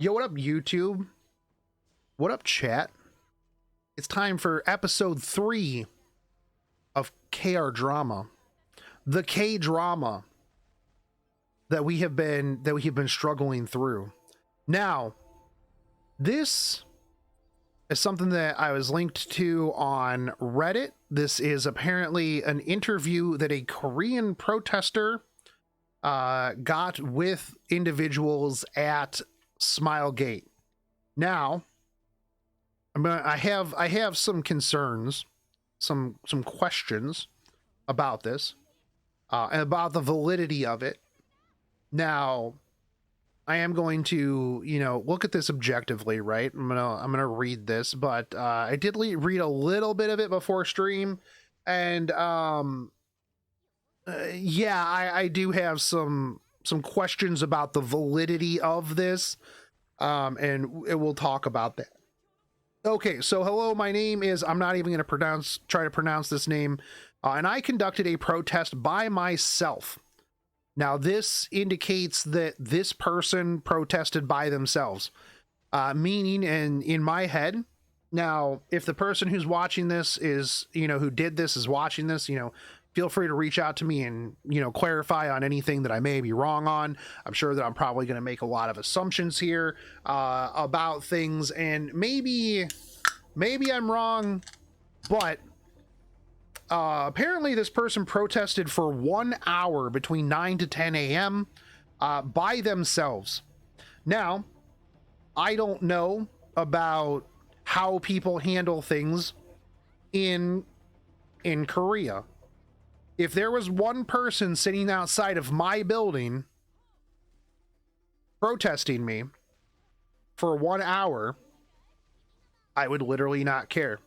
Yo, what up, YouTube? What up, chat? It's time for episode 3 of KR Drama. The K drama that we have been struggling through. Now, this is something that I was linked to on Reddit. This is apparently an interview that a Korean protester got with individuals at Smilegate. Now, I have some concerns, some questions about this, and about the validity of it. Now, I am going to, look at this objectively, right? I'm gonna read this, but I did read a little bit of it before stream, and yeah, I do have some questions about the validity of this, and we'll talk about that. Okay, so hello, my name is, I'm not even going to try to pronounce this name, and I conducted a protest by myself. Now, this indicates that this person protested by themselves, meaning, and in my head, now, if the person who's watching this is, who did this is watching this, feel free to reach out to me and, clarify on anything that I may be wrong on. I'm sure that I'm probably going to make a lot of assumptions here about things, and maybe I'm wrong, but apparently this person protested for 1 hour between 9 to 10 a.m. By themselves. Now, I don't know about how people handle things in Korea. If there was one person sitting outside of my building protesting me for 1 hour, I would literally not care.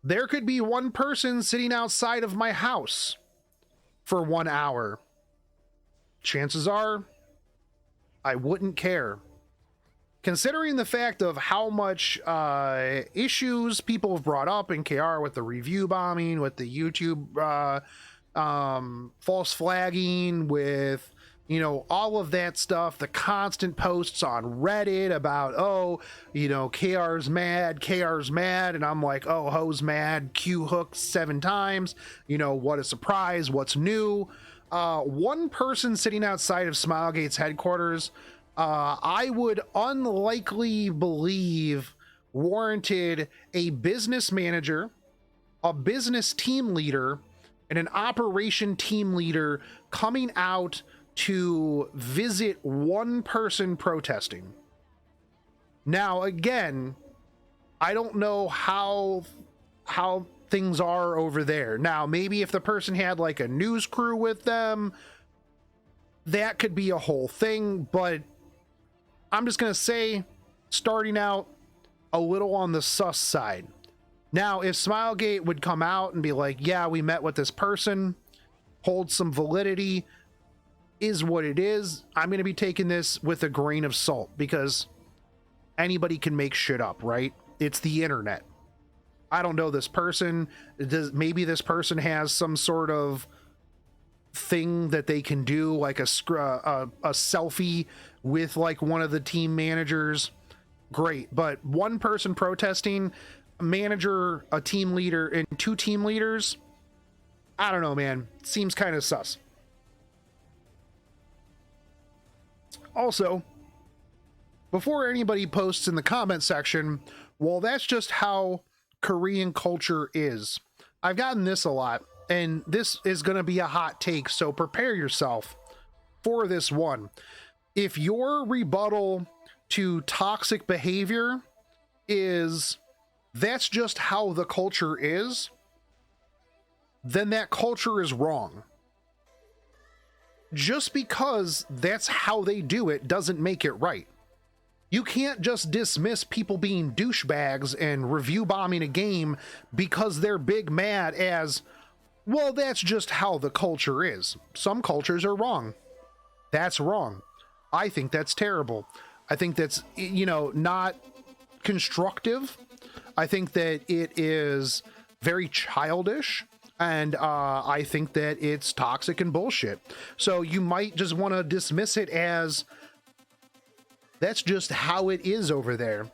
There could be one person sitting outside of my house for 1 hour. Chances are I wouldn't care. Considering the fact of how much issues people have brought up in KR with the review bombing, with the YouTube false flagging, with, all of that stuff, the constant posts on Reddit about, KR's mad, and I'm like, oh, ho's mad, Q hooked 7 times, what a surprise, what's new. One person sitting outside of Smilegate's headquarters, I would unlikely believe warranted a business manager, a business team leader, and an operation team leader coming out to visit one person protesting. Now, again, I don't know how things are over there. Now, maybe if the person had like a news crew with them, that could be a whole thing, but I'm just going to say, starting out a little on the sus side. Now, if Smilegate would come out and be like, yeah, we met with this person, hold some validity, is what it is, I'm going to be taking this with a grain of salt, because anybody can make shit up, right? It's the internet. I don't know this person. Maybe this person has some sort of thing that they can do, like a selfie with like one of the team managers. Great, but one person protesting, a manager, a team leader, and 2 team leaders, I don't know, man. Seems kind of sus. Also, before anybody posts in the comment section, well, that's just how Korean culture is. I've gotten this a lot, and this is going to be a hot take, so prepare yourself for this one. If your rebuttal to toxic behavior is that's just how the culture is, then that culture is wrong. Just because that's how they do it doesn't make it right. You can't just dismiss people being douchebags and review bombing a game because they're big mad as, well, that's just how the culture is. Some cultures are wrong. That's wrong. I think that's terrible. I think that's, not constructive. I think that it is very childish. And I think that it's toxic and bullshit. So you might just want to dismiss it as That's just how it is over there.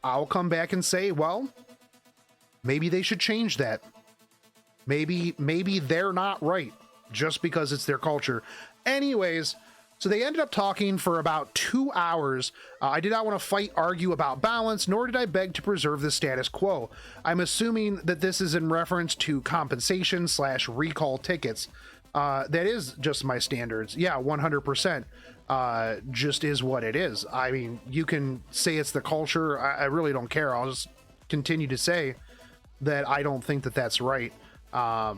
I'll come back and say, well, maybe they should change that. Maybe they're not right just because it's their culture. Anyways, so they ended up talking for about 2 hours. I did not want to fight, argue about balance, nor did I beg to preserve the status quo. I'm assuming that this is in reference to compensation / recall tickets. That is just my standards. Yeah, 100%. Just is what it is. I mean, you can say it's the culture. I really don't care. I'll just continue to say that I don't think that that's right. I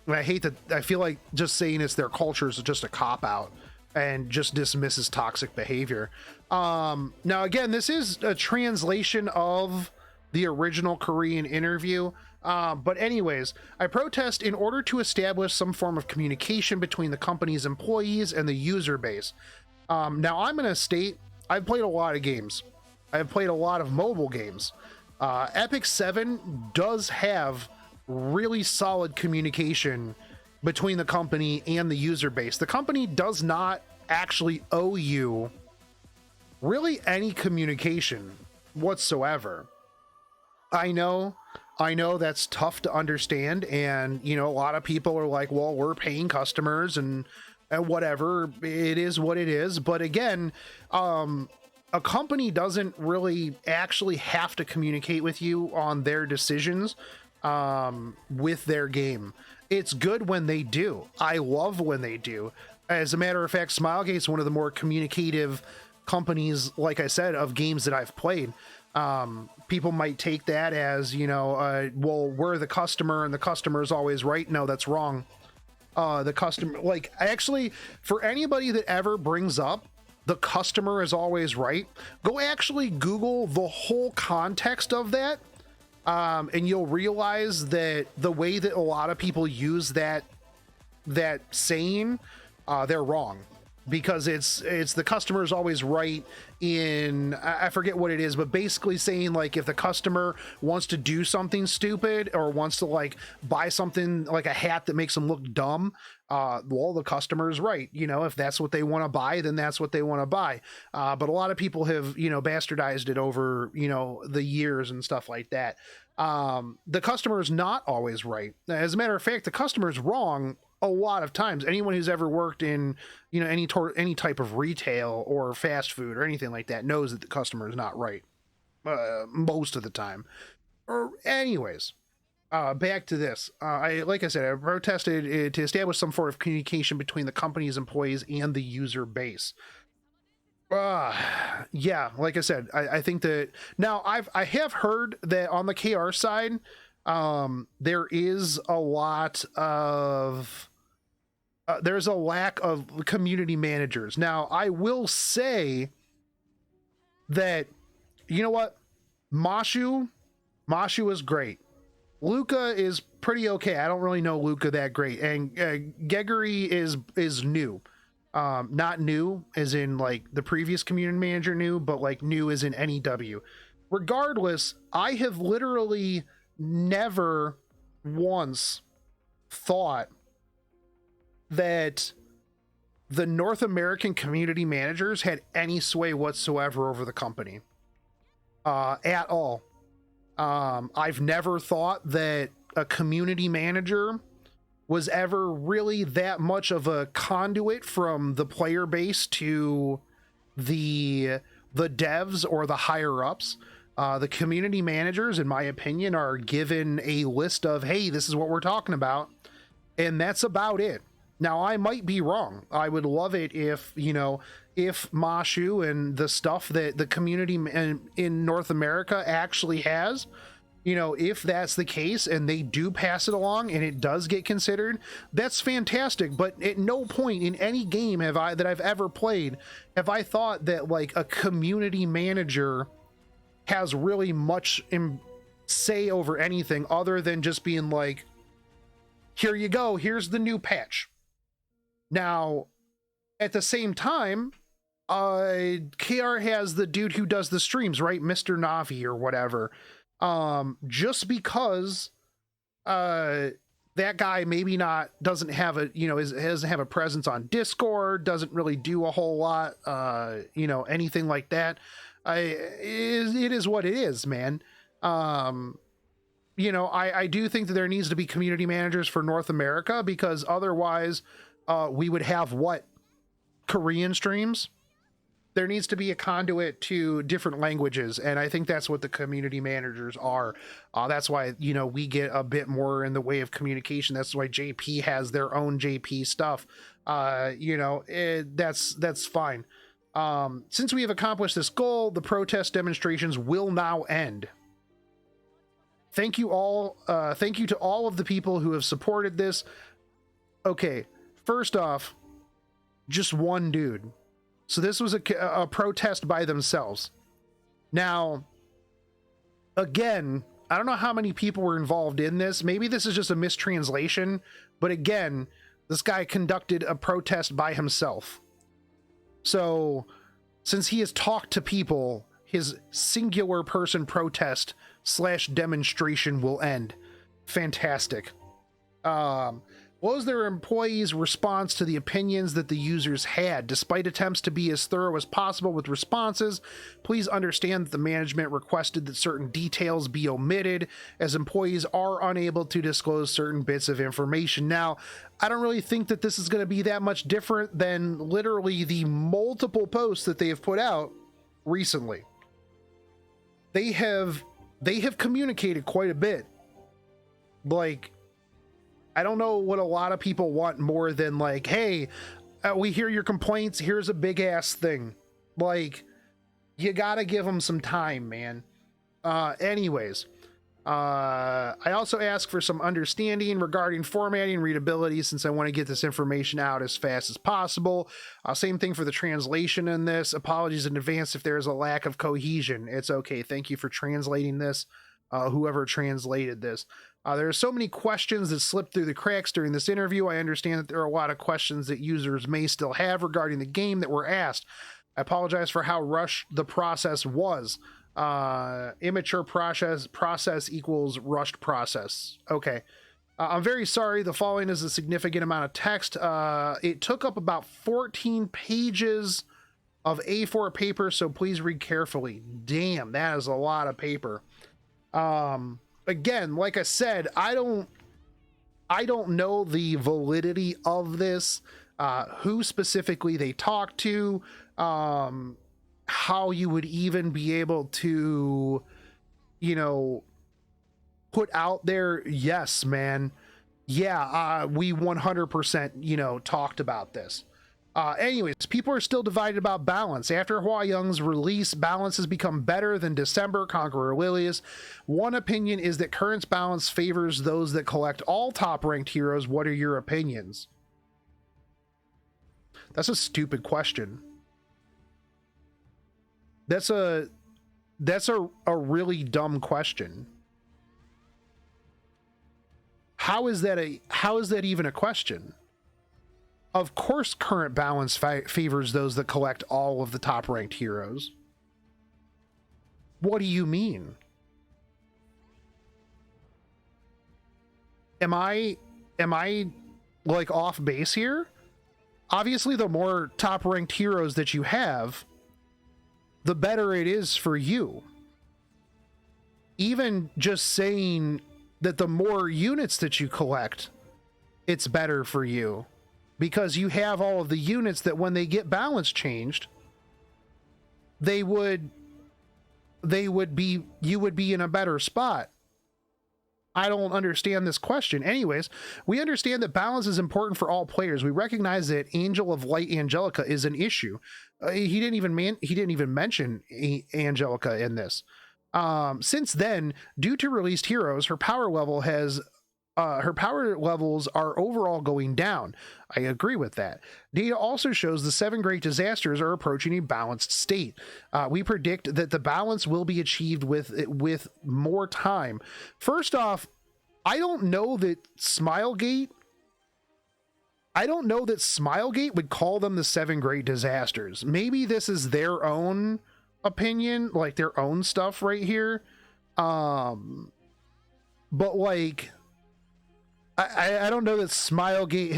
hate that. I feel like just saying it's their culture is just a cop out and just dismisses toxic behavior. Now, again, this is a translation of the original Korean interview. But anyways, I protest in order to establish some form of communication between the company's employees and the user base. Now, I'm going to state I've played a lot of games. I've played a lot of mobile games. Epic 7 does have really solid communication between the company and the user base. The company does not actually owe you really any communication whatsoever. I know that's tough to understand, and you know, a lot of people are like, well, we're paying customers and whatever, it is what it is. But again, a company doesn't really actually have to communicate with you on their decisions with their game. It's good when they do. I love when they do. As a matter of fact, Smilegate's one of the more communicative companies, like I said, of games that I've played. People might take that as, you know, well, we're the customer and the customer is always right. No, that's wrong. The customer, like, actually, for anybody that ever brings up the customer is always right, go actually Google the whole context of that. And you'll realize that the way that a lot of people use that saying, they're wrong, because it's the customer is always right in, I forget what it is, but basically saying, like, if the customer wants to do something stupid or wants to like buy something like a hat that makes them look dumb, well, the customer is right. You know, if that's what they want to buy, then that's what they want to buy. But a lot of people have, you know, bastardized it over, you know, the years and stuff like that. The customer is not always right. As a matter of fact, the customer is wrong a lot of times. Anyone who's ever worked in, you know, any type of retail or fast food or anything like that knows that the customer is not right most of the time. Or anyways, back to this. Like I said, I protested to establish some sort of communication between the company's employees and the user base. Yeah, like I said, I think that now I have heard that on the KR side, there is a lot of there's a lack of community managers. Now, I will say that, you know what, Mashu is great. Luca is pretty okay. I don't really know Luca that great, and Gregory is new. Not new as in like the previous community manager new, but like new as in NEW. Regardless, I have literally never once thought that the North American community managers had any sway whatsoever over the company at all. I've never thought that a community manager was ever really that much of a conduit from the player base to the devs or the higher ups. The community managers, in my opinion, are given a list of, hey, this is what we're talking about, and that's about it. Now, I might be wrong. I would love it if, you know, if Mashu and the stuff that the community in North America actually has, you know, if that's the case and they do pass it along and it does get considered, that's fantastic. But at no point in any game that I've ever played have I thought that like a community manager has really much say over anything other than just being like, here you go, here's the new patch. Now, at the same time, KR has the dude who does the streams, right? Mr. Navi or whatever. Just because they that guy maybe doesn't have a, doesn't have a presence on Discord, doesn't really do a whole lot, anything like that. It is what it is, man. I do think that there needs to be community managers for North America, because otherwise we would have Korean streams. There needs to be a conduit to different languages, and I think that's what the community managers are. That's why, we get a bit more in the way of communication. That's why JP has their own JP stuff. That's fine. Since we have accomplished this goal, the protest demonstrations will now end. Thank you all. Thank you to all of the people who have supported this. Okay, first off, just one dude. So this was a protest by themselves. Now, again, I don't know how many people were involved in this. Maybe this is just a mistranslation, but again, this guy conducted a protest by himself. So since he has talked to people, his singular person protest / demonstration will end. Fantastic. What was their employees' response to the opinions that the users had? Despite attempts to be as thorough as possible with responses, please understand that the management requested that certain details be omitted, as employees are unable to disclose certain bits of information. Now, I don't really think that this is going to be that much different than literally the multiple posts that they have put out recently. They have communicated quite a bit. Like, I don't know what a lot of people want more than like, hey, we hear your complaints. Here's a big ass thing. Like, you gotta give them some time, man. Anyways, I also ask for some understanding regarding formatting and readability, since I want to get this information out as fast as possible. Same thing for the translation in this. Apologies in advance if there is a lack of cohesion. It's okay. Thank you for translating this. Whoever translated this. There are so many questions that slipped through the cracks during this interview. I understand that there are a lot of questions that users may still have regarding the game that were asked. I apologize for how rushed the process was. Immature process equals rushed process. Okay. I'm very sorry. The following is a significant amount of text. It took up about 14 pages of A4 paper, so please read carefully. Damn, that is a lot of paper. Again, like I said, I don't know the validity of this, who specifically they talked to, how you would even be able to, put out there, yes, man. Yeah, we 100%, talked about this. Anyways, people are still divided about balance. After Hua Young's release, balance has become better than December Conqueror Lilius. One opinion is that current balance favors those that collect all top-ranked heroes. What are your opinions? That's a stupid question. That's a really dumb question. How is that even a question? Of course, current balance favors those that collect all of the top-ranked heroes. What do you mean? Am I like off base here? Obviously, the more top-ranked heroes that you have, the better it is for you. Even just saying that the more units that you collect, it's better for you. Because you have all of the units that when they get balance changed, you would be in a better spot. I don't understand this question. Anyways, we understand that balance is important for all players. We recognize that Angel of Light Angelica is an issue. He didn't even mention Angelica in this. Since then, due to released heroes, her power levels are overall going down. I agree with that. Data also shows the 7 great disasters are approaching a balanced state. We predict that the balance will be achieved with more time. First off, I don't know that Smilegate would call them the 7 great disasters. Maybe this is their own opinion, like their own stuff right here. But like, I don't know that Smilegate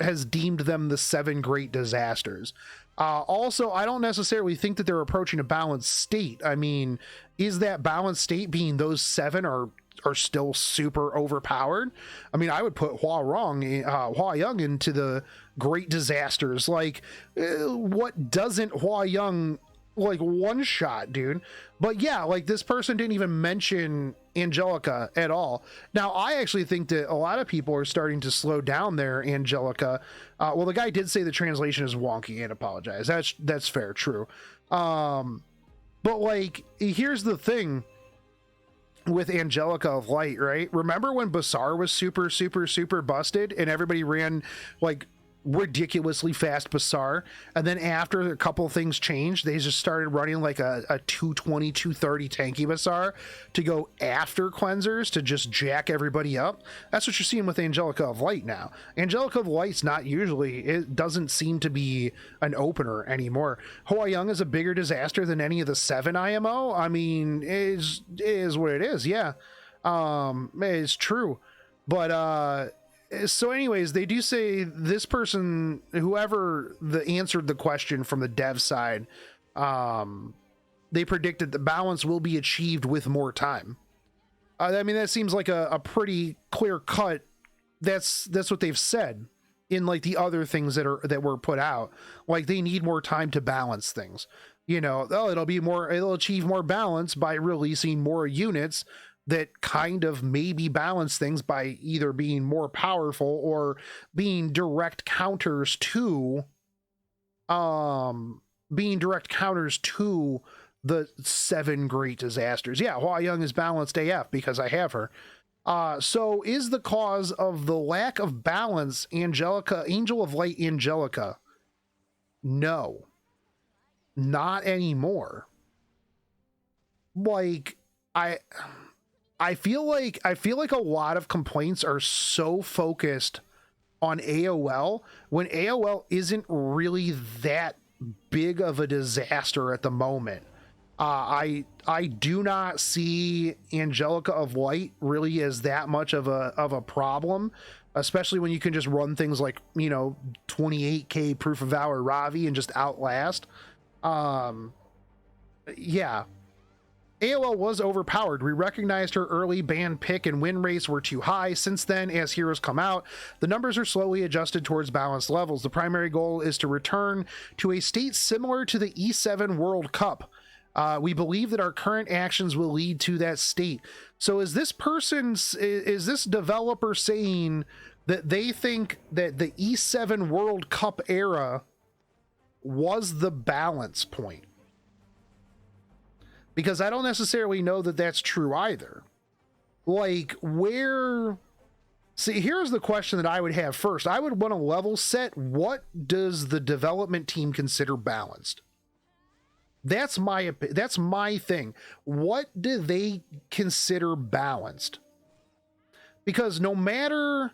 has deemed them the 7 great disasters. Also, I don't necessarily think that they're approaching a balanced state. I mean, is that balanced state being those 7 are still super overpowered? I mean, I would put Hua Young into the great disasters. Like, what doesn't Hua Young like one shot, dude? But yeah, like this person didn't even mention Angelica at all. Now, I actually think that a lot of people are starting to slow down their Angelica. Well, the guy did say the translation is wonky and apologize. That's fair, true. But like, here's the thing with Angelica of Light, right? Remember when Basar was super, super, super busted and everybody ran like ridiculously fast Basar, and then after a couple things changed, they just started running like a 220 230 tanky Basar to go after cleansers to just jack everybody up. That's what you're seeing with Angelica of Light now. Angelica of Light's not usually, it doesn't seem to be an opener anymore. Hua Young is a bigger disaster than any of the 7 IMO. I mean, is what it is. Yeah, it's true. But so anyways, they do say this person, whoever answered the question from the dev side, they predicted the balance will be achieved with more time. I mean, that seems like a pretty clear cut. That's what they've said in like the other things that were put out. Like they need more time to balance things. You know, it'll achieve more balance by releasing more units that kind of maybe balance things by either being more powerful or being direct counters to the 7 great disasters. Yeah, Hua Young is balanced AF because I have her. So is the cause of the lack of balance Angel of Light Angelica? No, not anymore. Like I feel like a lot of complaints are so focused on AOL when AOL isn't really that big of a disaster at the moment. I do not see Angelica of Light really as that much of a problem, especially when you can just run things like, you know, 28k Proof of Valor Ravi and just outlast. Yeah. AOL was overpowered. We recognized her early ban pick and win rates were too high. Since then, as heroes come out, the numbers are slowly adjusted towards balanced levels. The primary goal is to return to a state similar to the E7 World Cup. We believe that our current actions will lead to that state. So is this developer saying that they think that the E7 World Cup era was the balance point? Because I don't necessarily know that that's true either. Like, see, here's the question that I would have first. I would want to level set. What does the development team consider balanced? That's my thing. What do they consider balanced? Because no matter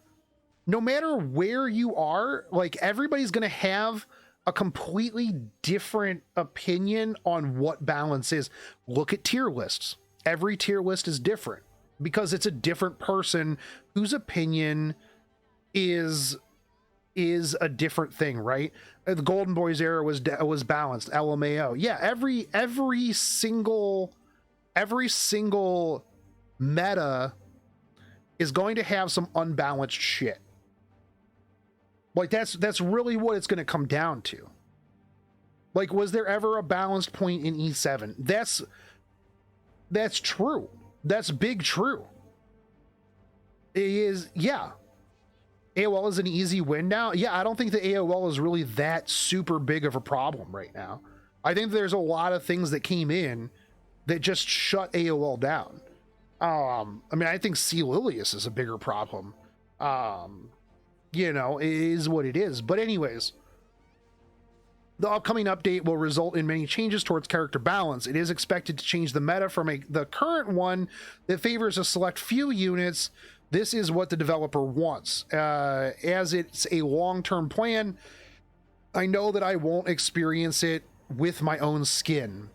where you are, like, everybody's going to have a completely different opinion on what balance is. Look at tier lists. Every tier list is different because it's a different person whose opinion is a different thing, right? The Golden Boys era was balanced. LMAO. Yeah, every single meta is going to have some unbalanced shit. Like that's really what it's going to come down to. Like, was there ever a balanced point in E7? That's true. That's big true. It is, yeah. AOL is an easy win now. Yeah, I don't think the AOL is really that super big of a problem right now. I think there's a lot of things that came in that just shut AOL down. I mean, I think C. Lilius is a bigger problem. You know, it is what it is. But anyways, the upcoming update will result in many changes towards character balance. It is expected to change the meta from the current one that favors a select few units. This is what the developer wants. As it's a long-term plan, I know that I won't experience it with my own skin.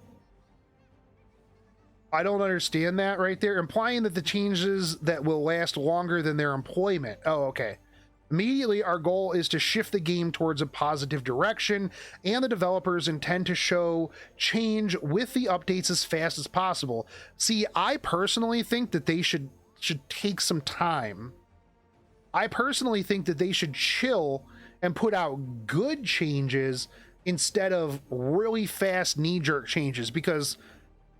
I don't understand that right there. Implying that the changes that will last longer than their employment. Oh, okay. Immediately, our goal is to shift the game towards a positive direction, and the developers intend to show change with the updates as fast as possible. See, I personally think that they should take some time. I personally think that they should chill and put out good changes instead of really fast knee-jerk changes, because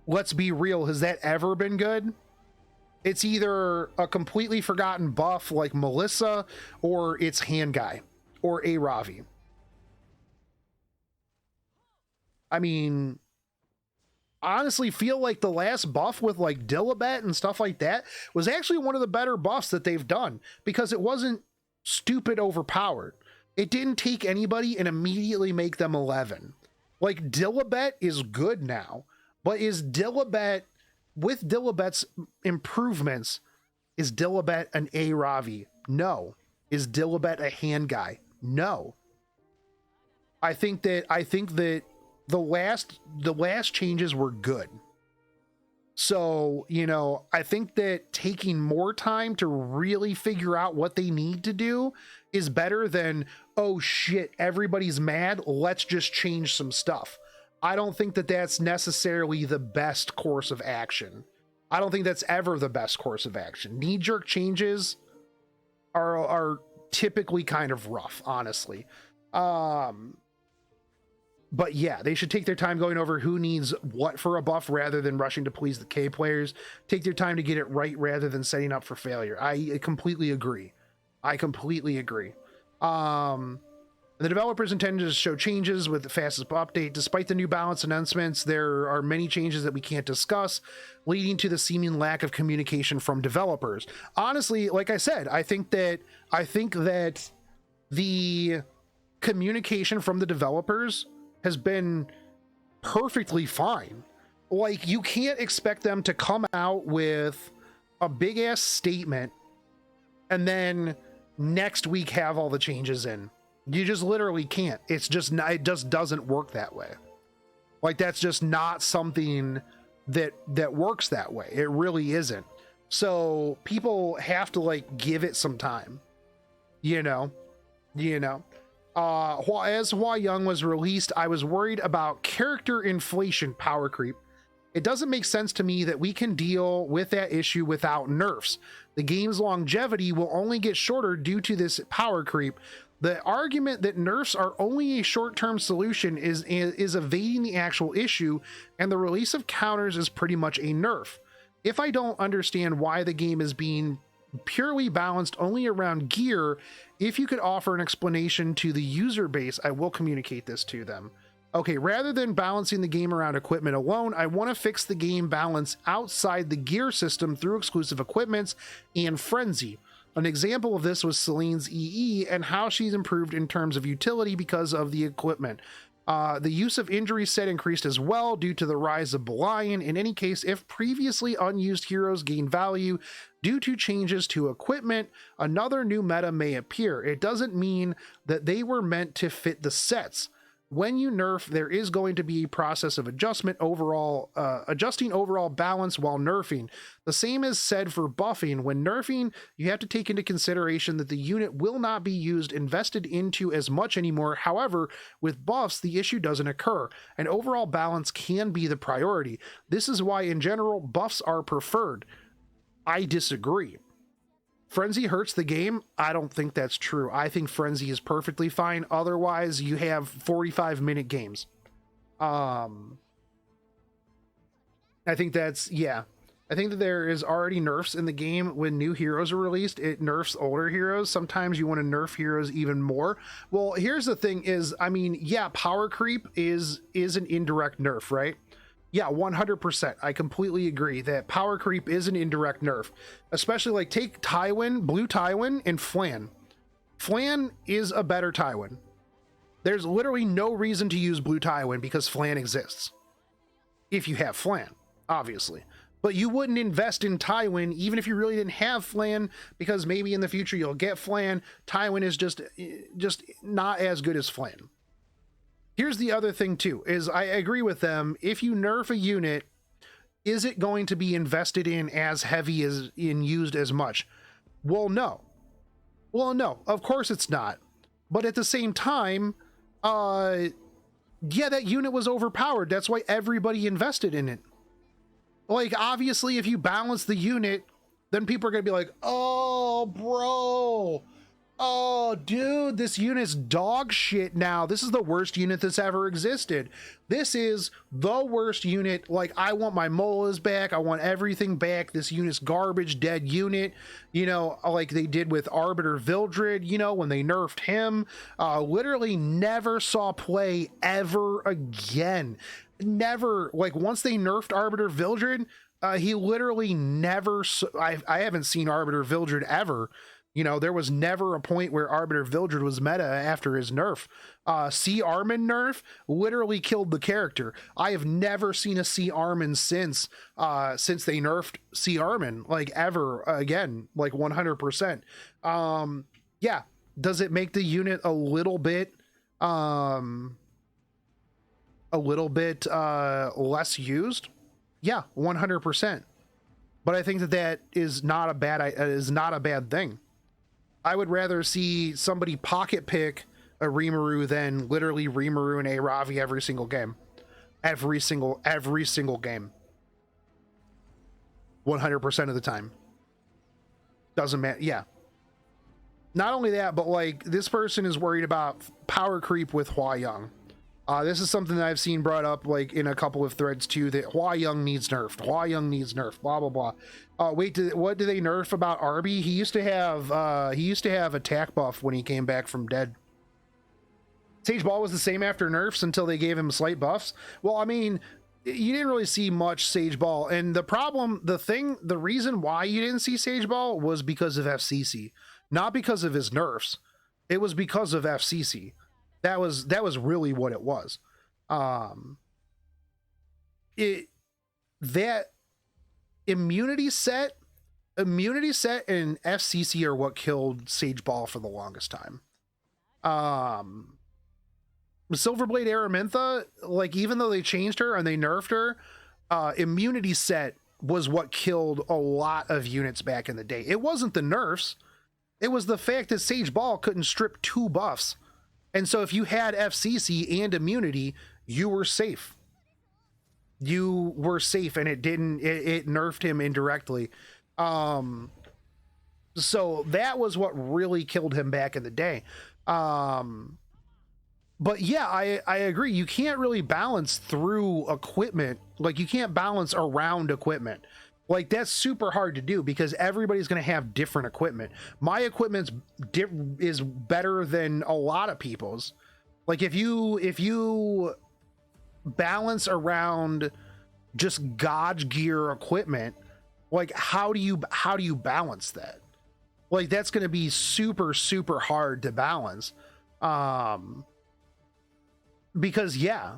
let's be real, has that ever been good? It's either a completely forgotten buff like Melissa, or it's Hand Guy, or a Ravi. I mean, honestly feel like the last buff with like Dilibet and stuff like that was actually one of the better buffs that they've done, because it wasn't stupid overpowered. It didn't take anybody and immediately make them 11. Like, Dilibet is good now, but is Dilibet, with Dilibet's improvements, is Dilibet an A Ravi? No. Is Dilibet a Hand Guy? No. I think that the last changes were good. So, you know, I think that taking more time to really figure out what they need to do is better than, oh shit, everybody's mad, let's just change some stuff. I don't think that that's necessarily the best course of action. I don't think that's ever the best course of action. Knee-jerk changes are typically kind of rough, honestly. But yeah, they should take their time going over who needs what for a buff rather than rushing to please the K players. Take their time to get it right rather than setting up for failure. I completely agree. I completely agree. The developers intended to show changes with the fastest update. Despite the new balance announcements, there are many changes that we can't discuss, leading to the seeming lack of communication from developers. Honestly, like I said, I think that the communication from the developers has been perfectly fine. Like, you can't expect them to come out with a big ass statement and then next week have all the changes in. You just literally can't. It's just not, it just doesn't work that way. Like, that's just not something that works that way. It really isn't. So people have to like give it some time, you know. As Hua Young was released, I was worried about character inflation power creep. It doesn't make sense to me that we can deal with that issue without nerfs. The game's longevity will only get shorter due to this power creep. The argument that nerfs are only a short-term solution is evading the actual issue, and the release of counters is pretty much a nerf. If I don't understand why the game is being purely balanced only around gear, if you could offer an explanation to the user base, I will communicate this to them. Okay, rather than balancing the game around equipment alone, I want to fix the game balance outside the gear system through exclusive equipments and Frenzy. An example of this was Celine's EE and how she's improved in terms of utility because of the equipment. The use of injury set increased as well due to the rise of Belian. In any case, if previously unused heroes gain value due to changes to equipment, another new meta may appear. It doesn't mean that they were meant to fit the sets. When you nerf, there is going to be a process of adjusting overall balance while nerfing. The same is said for buffing. When nerfing, you have to take into consideration that the unit will not be invested into as much anymore. However, with buffs, the issue doesn't occur, and overall balance can be the priority. This is why, in general, buffs are preferred. I disagree. Frenzy hurts the game? I don't think that's true. I think Frenzy is perfectly fine. Otherwise, you have 45-minute games. I think that's, yeah. I think that there is already nerfs in the game when new heroes are released. It nerfs older heroes. Sometimes you want to nerf heroes even more. Well, here's the thing is, I mean, yeah, power creep is an indirect nerf, right? Yeah, 100%. I completely agree that power creep is an indirect nerf. Especially like take Tywin, Blue Tywin, and Flan. Flan is a better Tywin. There's literally no reason to use Blue Tywin because Flan exists. If you have Flan, obviously. But you wouldn't invest in Tywin even if you really didn't have Flan, because maybe in the future you'll get Flan. Tywin is just not as good as Flan. Here's the other thing too, is I agree with them. If you nerf a unit, is it going to be invested in as heavy as in used as much? Well, no. Well, no, of course it's not. But at the same time, yeah, that unit was overpowered. That's why everybody invested in it. Like, obviously, if you balance the unit, then people are going to be like, oh, bro. Oh, dude, this unit's dog shit now. This is the worst unit that's ever existed. This is the worst unit. Like, I want my molas back. I want everything back. This unit's garbage, dead unit. You know, like they did with Arbiter Vildred, you know, when they nerfed him. Literally never saw play ever again. Never. Like, once they nerfed Arbiter Vildred, he literally never... I haven't seen Arbiter Vildred ever. You know, there was never a point where Arbiter Vildred was meta after his nerf. C. Armin nerf literally killed the character. I have never seen a C. Armin since they nerfed C. Armin, like, ever again, like 100%. Yeah. Does it make the unit a little bit less used? Yeah, 100%. But I think that is not a bad thing. I would rather see somebody pocket pick a Rimuru than literally Rimuru and a Ravi every single game. Every single game. 100% of the time. Doesn't matter. Yeah. Not only that, but like, this person is worried about power creep with Hua Young. This is something that I've seen brought up like in a couple of threads too, that Hua Young needs nerfed. Hua Young needs nerfed. Blah blah blah. Wait, what do they nerf about Arby? He used to have attack buff when he came back from dead. Sage Ball was the same after nerfs until they gave him slight buffs. Well, I mean, you didn't really see much Sage Ball, and the reason why you didn't see Sage Ball was because of FCC, not because of his nerfs. It was because of FCC. That was really what it was. That immunity set and FCC are what killed Sage Ball for the longest time. Silverblade Araminta, like, even though they changed her and they nerfed her, immunity set was what killed a lot of units back in the day. It wasn't the nerfs. It was the fact that Sage Ball couldn't strip 2 buffs. And so if you had FCC and immunity, you were safe. You were safe, and it nerfed him indirectly. So that was what really killed him back in the day. But yeah, I agree. You can't really balance through equipment. Like, you can't balance around equipment. Like, that's super hard to do because everybody's going to have different equipment. My equipment is better than a lot of people's. Like, if you balance around just God gear equipment, like, how do you balance that? Like, that's going to be super, super hard to balance. Because yeah,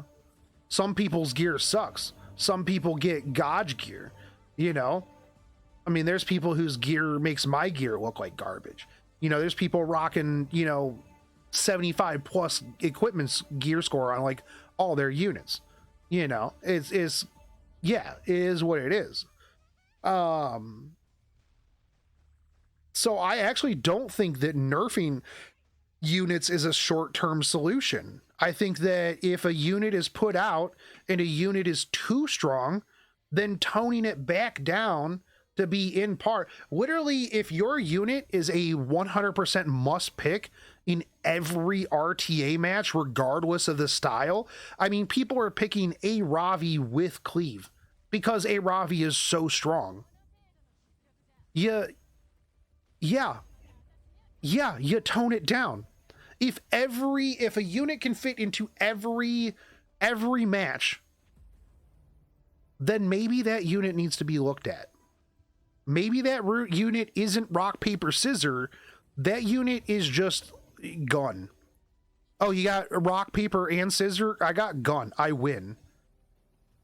some people's gear sucks. Some people get God gear. You know, I mean, there's people whose gear makes my gear look like garbage. You know, there's people rocking, 75 plus equipment's gear score on like all their units. You know, it is what it is. So I actually don't think that nerfing units is a short-term solution. I think that if a unit is put out and a unit is too strong, then toning it back down to be in par. Literally, if your unit is a 100% must pick in every RTA match, regardless of the style, I mean, people are picking a Ravi with cleave because a Ravi is so strong. You tone it down. If a unit can fit into every match, then maybe that unit needs to be looked at. Maybe that unit isn't rock, paper, scissor. That unit is just gun. Oh, you got rock, paper, and scissor? I got gun. I win.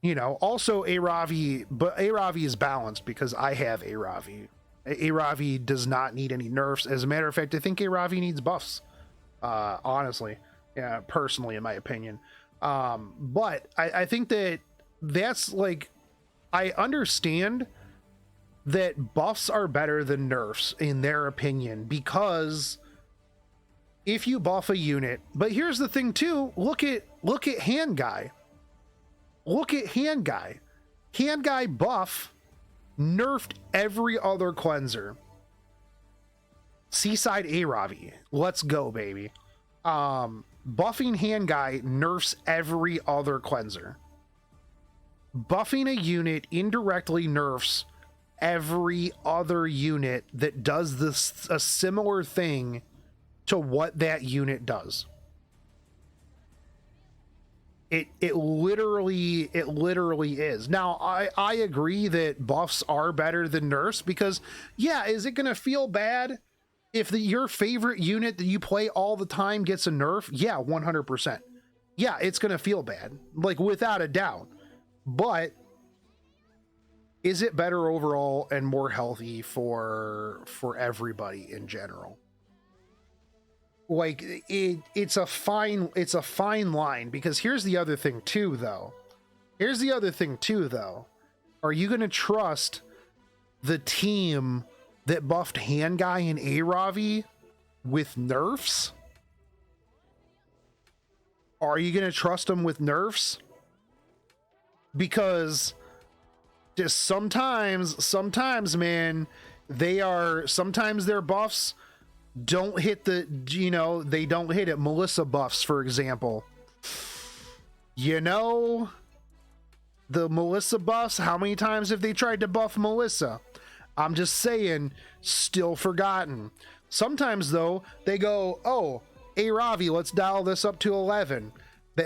You know, also Aravi, but Aravi is balanced because I have Aravi. Aravi does not need any nerfs. As a matter of fact, I think Aravi needs buffs. Honestly. Yeah, personally, in my opinion. But I think that's like I understand that buffs are better than nerfs in their opinion, because if you buff a unit, but here's the thing too, look at hand guy. Look at hand guy. Hand guy buff nerfed every other cleanser. Seaside Aravi, let's go, baby. Buffing hand guy nerfs every other cleanser. Buffing a unit indirectly nerfs every other unit that does this, a similar thing to what that unit does. It literally is. Now, I agree that buffs are better than nerfs, because yeah, is it gonna feel bad if your favorite unit that you play all the time gets a nerf? Yeah, 100%. Yeah, it's gonna feel bad, like without a doubt. But is it better overall and more healthy for everybody in general? Like it's a fine line, because here's the other thing too though. Are you going to trust the team that buffed hand guy and Aravi with nerfs? Are you going to trust them with nerfs? Because just sometimes, man, sometimes their buffs don't hit the, they don't hit it. Melissa buffs, for example. The Melissa buffs, how many times have they tried to buff Melissa? I'm just saying, still forgotten. Sometimes, though, they go, oh, hey, Ravi, let's dial this up to 11.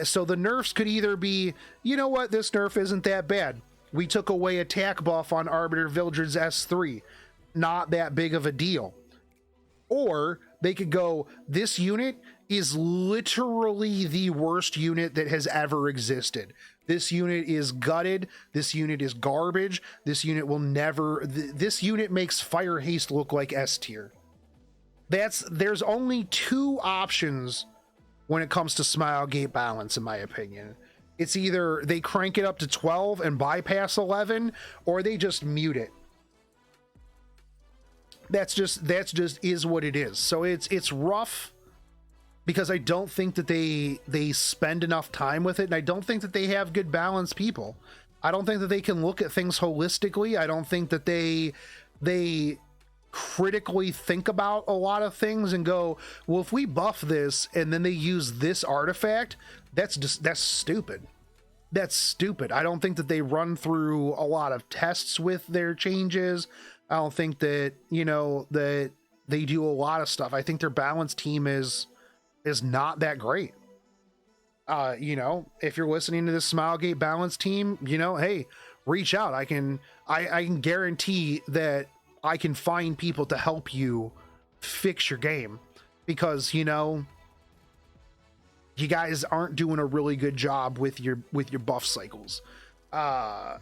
So the nerfs could either be, you know what, this nerf isn't that bad. We took away attack buff on Arbiter Vildred's S3. Not that big of a deal. Or they could go, this unit is literally the worst unit that has ever existed. This unit is gutted. This unit is garbage. This unit will never... This unit makes Fire Haste look like S tier. There's only two options when it comes to Smilegate balance, in my opinion. It's either they crank it up to 12 and bypass 11, or they just mute it. That's just is what it is. So it's rough, because I don't think that they spend enough time with it, and I don't think that they have good balanced people. I don't think that they can look at things holistically. I don't think that they critically think about a lot of things and go, well, if we buff this and then they use this artifact, that's stupid. That's stupid. I don't think that they run through a lot of tests with their changes. I don't think that, that they do a lot of stuff. I think their balance team is not that great. If you're listening to this Smilegate balance team, hey, reach out. I can guarantee that I can find people to help you fix your game, because, you guys aren't doing a really good job with your buff cycles.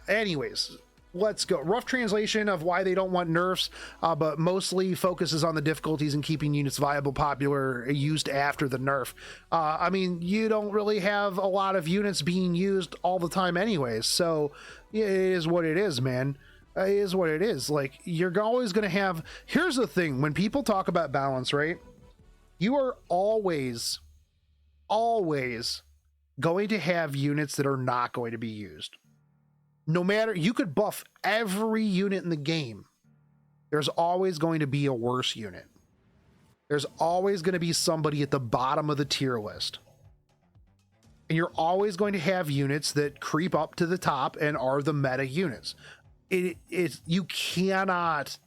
Anyways, let's go. Rough translation of why they don't want nerfs, but mostly focuses on the difficulties in keeping units viable, popular, used after the nerf. I mean, you don't really have a lot of units being used all the time anyways, so it is what it is, man. It is what it is. Like, you're always going to have... Here's the thing. When people talk about balance, right? You are always going to have units that are not going to be used. No matter... You could buff every unit in the game. There's always going to be a worse unit. There's always going to be somebody at the bottom of the tier list. And you're always going to have units that creep up to the top and are the meta units. You cannot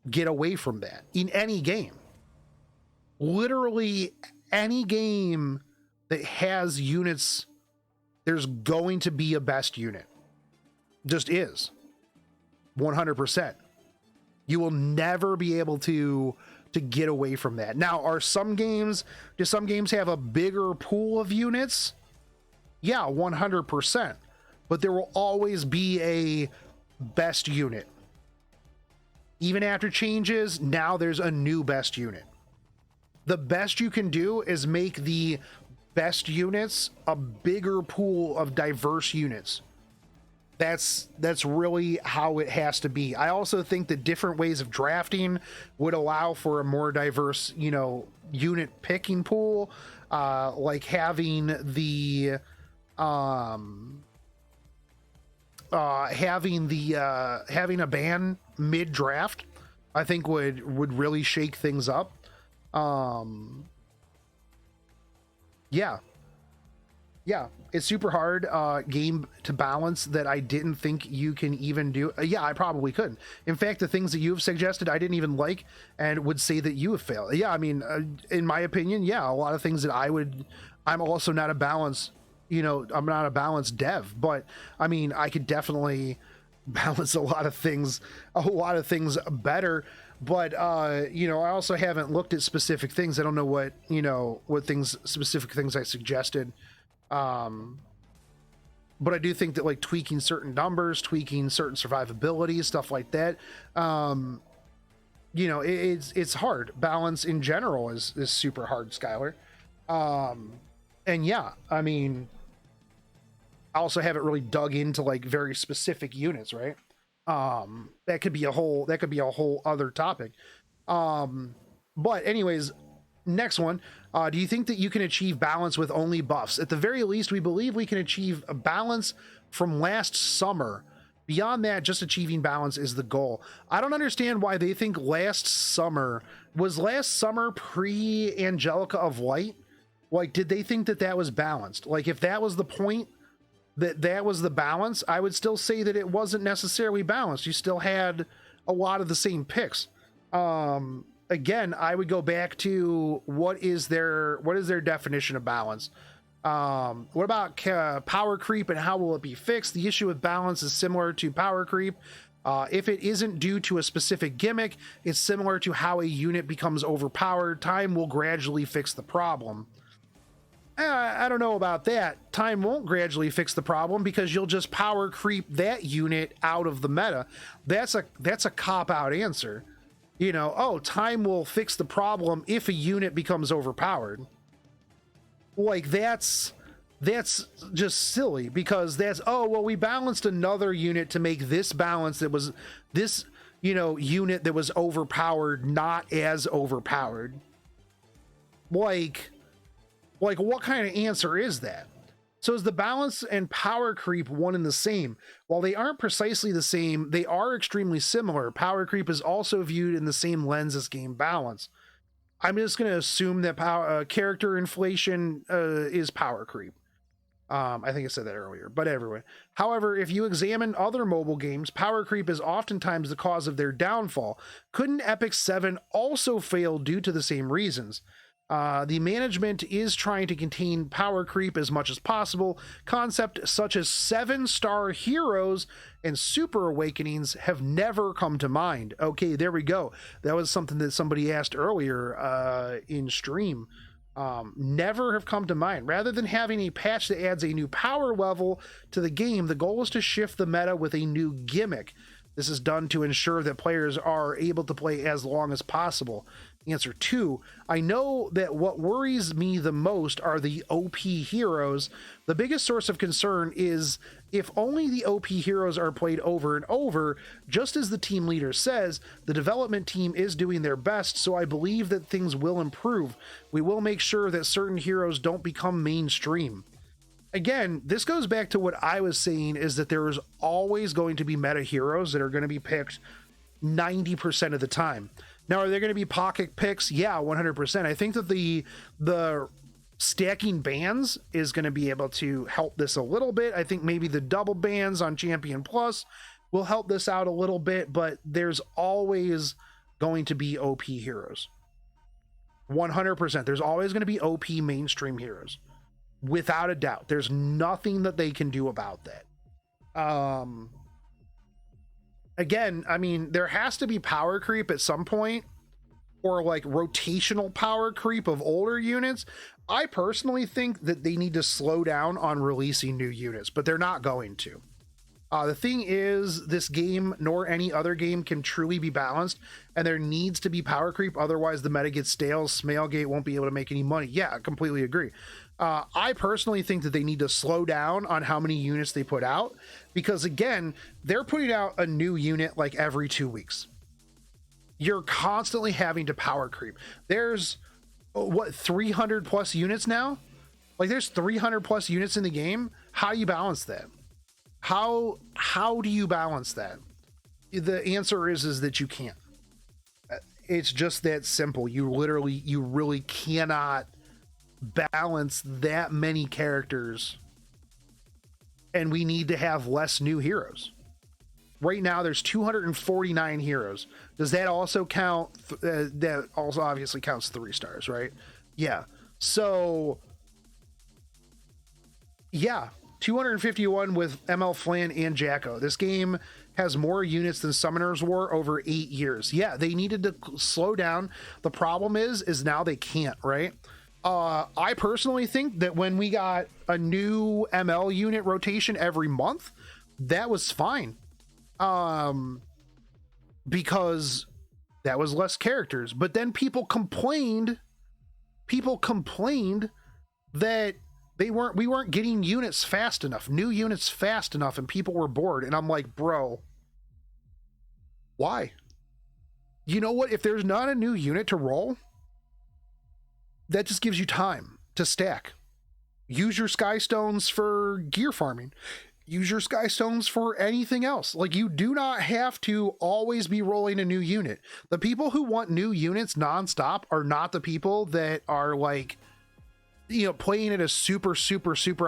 get away from that in any game. Literally any game that has units, there's going to be a best unit. Just is. 100%. You will never be able to get away from that. Now, do some games have a bigger pool of units? Yeah, 100%. But there will always be a best unit. Even after changes, now there's a new best unit. The best you can do is make the best units a bigger pool of diverse units. That's really how it has to be. I also think that different ways of drafting would allow for a more diverse, unit picking pool, like having the having a ban mid draft, I think would really shake things up. Yeah, it's super hard game to balance that I didn't think you can even do. Yeah, I probably couldn't. In fact, the things that you've suggested I didn't even like and would say that you have failed. Yeah, I mean, in my opinion, yeah, a lot of things that I'm also not a balance, I'm not a balanced dev, but I mean, I could definitely balance a lot of things better. But I also haven't looked at specific things. I don't know what specific things I suggested. But I do think that like tweaking certain numbers, tweaking certain survivability, stuff like that, it's hard. Balance in general is super hard, Skylar. And yeah, I mean, I also haven't really dug into like very specific units, right? That could be a whole other topic. But anyways, next one. Do you think that you can achieve balance with only buffs? At the very least, we believe we can achieve a balance from last summer. Beyond that, just achieving balance is the goal. I don't understand why they think last summer pre-Angelica of Light. Like, did they think that was balanced? Like, if that was the point, that was the balance, I would still say that it wasn't necessarily balanced. You still had a lot of the same picks. Again, I would go back to what is their definition of balance? What about power creep and how will it be fixed? The issue with balance is similar to power creep. If it isn't due to a specific gimmick, it's similar to how a unit becomes overpowered. Time will gradually fix the problem. I don't know about that. Time won't gradually fix the problem because you'll just power creep that unit out of the meta. That's a cop-out answer. Time will fix the problem if a unit becomes overpowered. Like, that's just silly because we balanced another unit to make this balance that was this, unit that was overpowered not as overpowered. Like what kind of answer is that? So is the balance and power creep one and the same? While they aren't precisely the same, they are extremely similar. Power creep is also viewed in the same lens as game balance. I'm just going to assume that character inflation is power creep. I think I said that earlier, but everyone. However, if you examine other mobile games, power creep is oftentimes the cause of their downfall. Couldn't Epic 7 also fail due to the same reasons? The management is trying to contain power creep as much as possible. Concepts such as 7-star heroes and super awakenings have never come to mind. Okay, there we go. That was something that somebody asked earlier in stream. Never have come to mind. Rather than having a patch that adds a new power level to the game, the goal is to shift the meta with a new gimmick. This is done to ensure that players are able to play as long as possible. Answer 2, I know that what worries me the most are the OP heroes. The biggest source of concern is if only the OP heroes are played over and over, just as the team leader says, the development team is doing their best, so I believe that things will improve. We will make sure that certain heroes don't become mainstream. Again, this goes back to what I was saying, is that there is always going to be meta heroes that are going to be picked 90% of the time. Now, are there going to be pocket picks? Yeah, 100%. I think that the stacking bans is going to be able to help this a little bit. I think maybe the double bans on Champion Plus will help this out a little bit, but there's always going to be OP heroes. 100%. There's always going to be OP mainstream heroes. Without a doubt. There's nothing that they can do about that. Again, I mean, there has to be power creep at some point, or like rotational power creep of older units. I personally think that they need to slow down on releasing new units, but they're not going to. The thing is, this game nor any other game can truly be balanced, and there needs to be power creep. Otherwise, the meta gets stale. Smailgate won't be able to make any money. Yeah, I completely agree. I personally think that they need to slow down on how many units they put out, because again, they're putting out a new unit like every 2 weeks. You're constantly having to power creep. There's 300 plus units now? Like there's 300 plus units in the game. How do you balance that? How do you balance that? The answer is that you can't. It's just that simple. You really cannot balance that many characters, and we need to have less new heroes. Right now there's 249 heroes. Does that also count that also obviously counts 3 stars, right? Yeah. So yeah, 251 with ML Flan and Jacko. This game has more units than Summoners War over 8 years. Yeah, they needed to slow down. The problem is now they can't, right? I personally think that when we got a new ML unit rotation every month, that was fine. Because that was less characters. But then people complained that we weren't getting units fast enough, new units fast enough, and people were bored. And I'm like, bro, why? You know what? If there's not a new unit to roll, that just gives you time to stack. Use your sky stones for gear farming. Use your sky stones for anything else. Like, you do not have to always be rolling a new unit. The people who want new units nonstop are not the people that are like, you know, playing at a super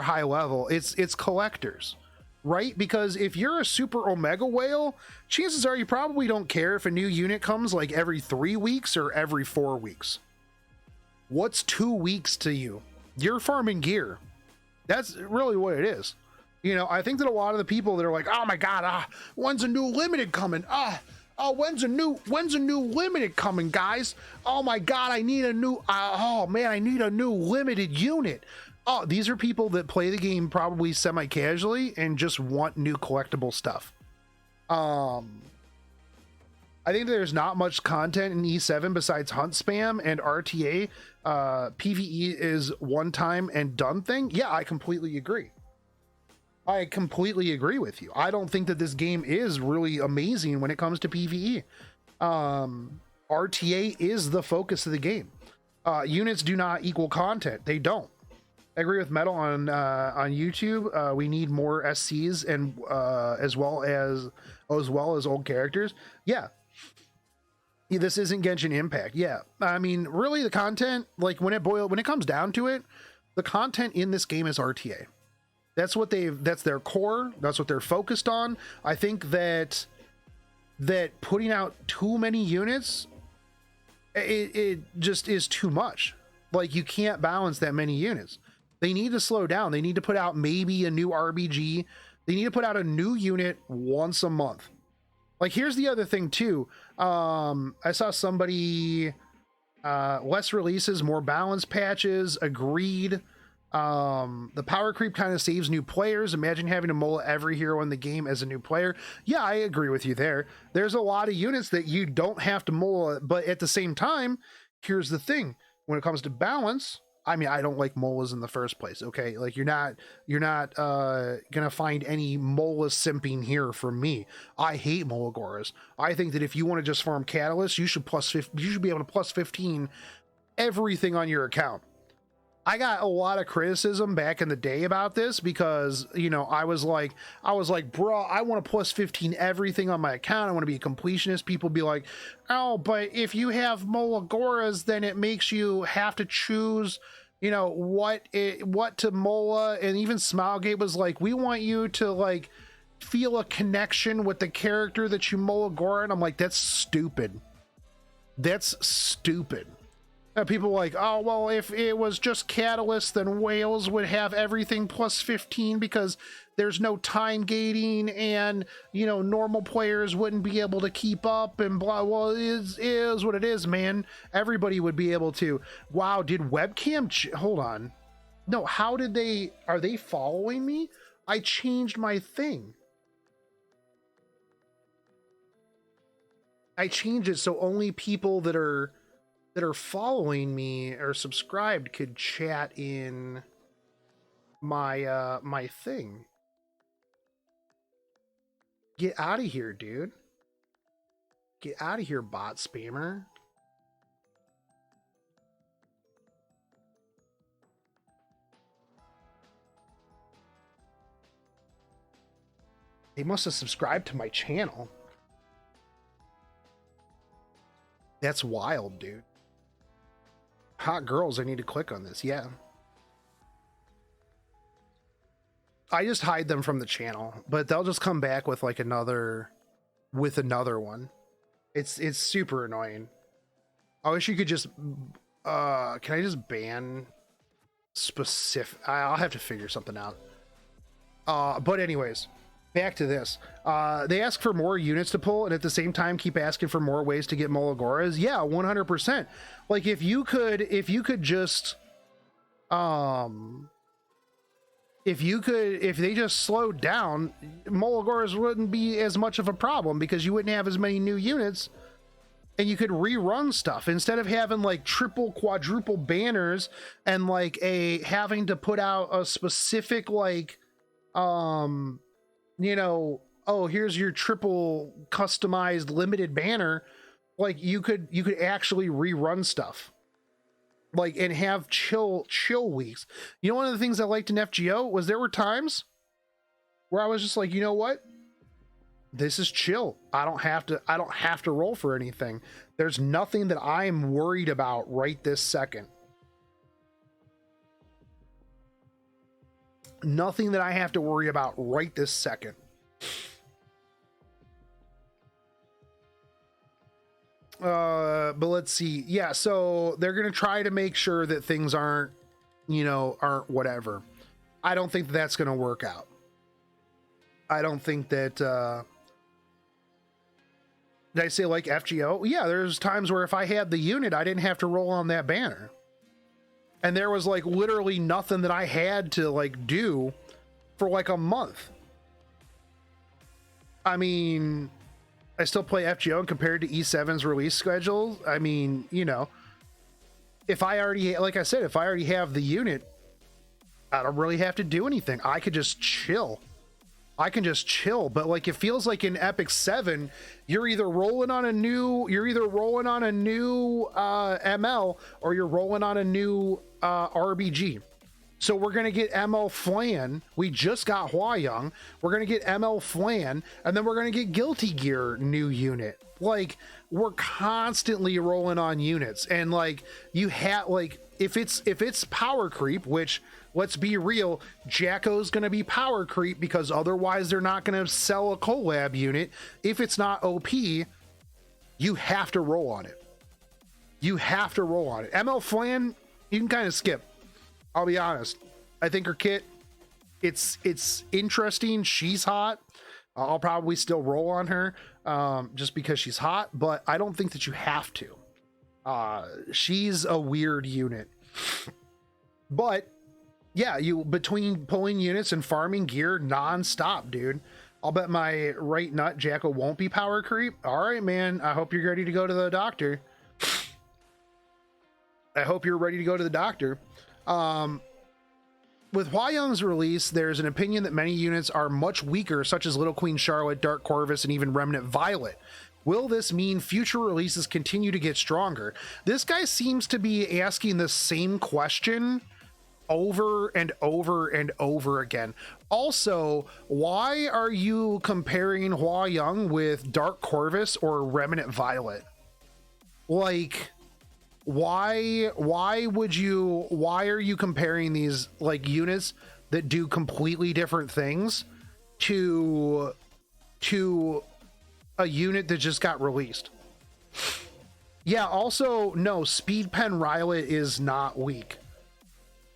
high level. It's collectors, right? Because if you're a super omega whale, chances are you probably don't care if a new unit comes like every 3 weeks or every 4 weeks. What's 2 weeks to you? You're farming gear. That's really what it is. You know, I think that a lot of the people that are like, oh my god, when's a new limited coming? When's a new limited coming, guys? Oh my god, I need a new I need a new limited unit. Oh, these are people that play the game probably semi-casually and just want new collectible stuff. I think there's not much content in E7 besides hunt spam and RTA. PvE is one time and done thing. Yeah, I completely agree. I completely agree with you. I don't think that this game is really amazing when it comes to PvE. RTA is the focus of the game. Units do not equal content. They don't. I agree with Metal on YouTube. We need more SCs and as well as old characters. Yeah. This isn't Genshin Impact. Yeah. I mean, really the content, like when it comes down to it, the content in this game is RTA. That's their core. That's what they're focused on. I think that putting out too many units, it just is too much. Like, you can't balance that many units. They need to slow down. They need to put out maybe a new RBG. They need to put out a new unit once a month. Like, here's the other thing too. I saw somebody, less releases, more balance patches, agreed. The power creep kind of saves new players. Imagine having to mola every hero in the game as a new player. Yeah, I agree with you there. There's a lot of units that you don't have to mola, but at the same time, here's the thing. When it comes to balance, I mean, I don't like molas in the first place, okay? Like, you're not gonna find any mola simping here from me. I hate Molagoras. I think that if you want to just farm catalysts, you should be able to plus 15 everything on your account. I got a lot of criticism back in the day about this because, you know, I was like, bro, I want to plus 15 everything on my account. I want to be a completionist. People be like, oh, but if you have Molagoras, then it makes you have to choose, you know, what to mola. And even Smilegate was like, we want you to like feel a connection with the character that you Molagora. And I'm like, that's stupid. That's stupid. People are like, oh, well, if it was just Catalyst, then Whales would have everything plus 15 because there's no time gating and, you know, normal players wouldn't be able to keep up and blah. Well, it is what it is, man. Everybody would be able to. Wow, did webcam... Hold on. No, how did they... Are they following me? I changed my thing. I changed it so only people that are following me or subscribed could chat in my my thing. Get out of here, dude. Get out of here, bot spammer. They must have subscribed to my channel. That's wild, dude. Hot girls, I need to click on this. Yeah. I just hide them from the channel, but they'll just come back with like another one. It's super annoying. I wish you could just can I just ban specific? I'll have to figure something out. But anyways, back to this. They ask for more units to pull and at the same time keep asking for more ways to get Molagoras. Yeah, 100%. Like if you could just if they just slowed down, Molagoras wouldn't be as much of a problem because you wouldn't have as many new units and you could rerun stuff instead of having like triple, quadruple banners and like having to put out a specific like, you know, oh, here's your triple customized limited banner. Like you could actually rerun stuff. Like and have chill weeks. You know, one of the things I liked in FGO was there were times where I was just like, you know what, this is chill. I don't have to roll for anything. There's nothing that I'm worried about right this second. Nothing that I have to worry about right this second. But let's see. Yeah, so they're gonna try to make sure that things aren't whatever. I don't think that's gonna work out. I don't think that did I say like FGO? Yeah, there's times where if I had the unit, I didn't have to roll on that banner. And there was like literally nothing that I had to like do for like a month. I mean, I still play FGO and compared to E7's release schedule. I mean, you know, if I already, like I said, if I already have the unit, I don't really have to do anything. I could just chill. I can just chill. But like, it feels like in Epic 7, you're either rolling on a new ML or you're rolling on a new RBG. So we're going to get ML Flan. We just got Hua-Young. We're going to get ML Flan. And then we're going to get Guilty Gear new unit. Like, we're constantly rolling on units. And like, you have like, if it's power creep, which let's be real, Jacko's going to be power creep because otherwise they're not going to sell a collab unit. If it's not OP, you have to roll on it. You have to roll on it. ML Flan, you can kind of skip. I'll be honest. I think her kit, it's interesting. She's hot. I'll probably still roll on her just because she's hot, but I don't think that you have to. She's a weird unit. But yeah, between pulling units and farming gear non-stop, dude. I'll bet my right nut Jacko won't be power creep. All right, man. I hope you're ready to go to the doctor. I hope you're ready to go to the doctor. With Hua-Young's release, there's an opinion that many units are much weaker, such as Little Queen Charlotte, Dark Corvus, and even Remnant Violet. Will this mean future releases continue to get stronger? This guy seems to be asking the same question over and over and over again. Also, why are you comparing Hua-Young with Dark Corvus or Remnant Violet? Like, why are you comparing these like units that do completely different things to a unit that just got released? Yeah, also, no, Speed Pen Rylet is not weak.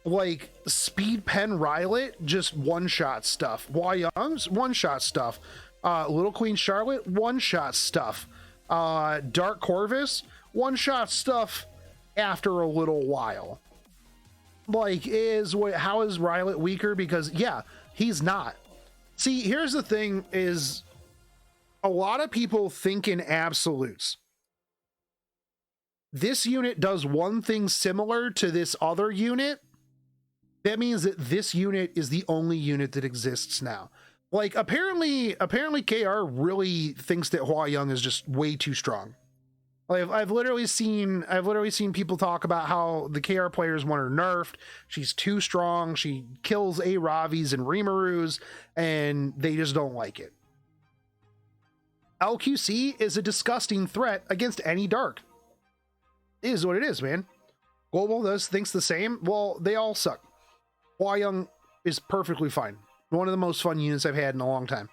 Like, Speed Pen Rylet just one-shot stuff. Hua-Young's one-shot stuff. Little Queen Charlotte, one-shot stuff. Dark Corvus, one-shot stuff after a little while. Like, how is Rylet weaker? Because, yeah, he's not. See, here's the thing is, a lot of people think in absolutes. This unit does one thing similar to this other unit. That means that this unit is the only unit that exists now. Like, apparently KR really thinks that Hua Young is just way too strong. Like, I've literally seen people talk about how the KR players want her nerfed. She's too strong. She kills A Ravis and Rimarus, and they just don't like it. LQC is a disgusting threat against any dark. It is what it is, man. Global thinks the same. Well, they all suck. Hua Young is perfectly fine. One of the most fun units I've had in a long time.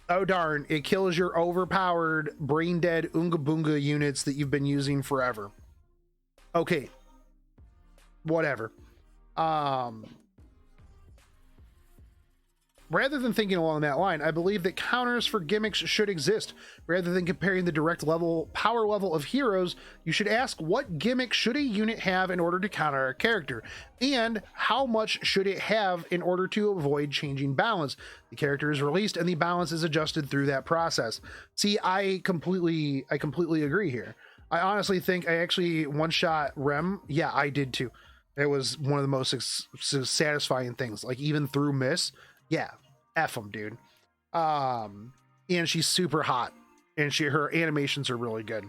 Oh darn, it kills your overpowered, brain dead Unga Boonga units that you've been using forever. Okay. Whatever. Rather than thinking along that line, I believe that counters for gimmicks should exist. Rather than comparing the direct power level of heroes, you should ask what gimmick should a unit have in order to counter a character, and how much should it have in order to avoid changing balance. The character is released and the balance is adjusted through that process. See, I completely agree here. I honestly think I actually one-shot Rem. Yeah, I did too. It was one of the most satisfying things. Like, even through miss. Yeah, F them, dude. And she's super hot, and her animations are really good.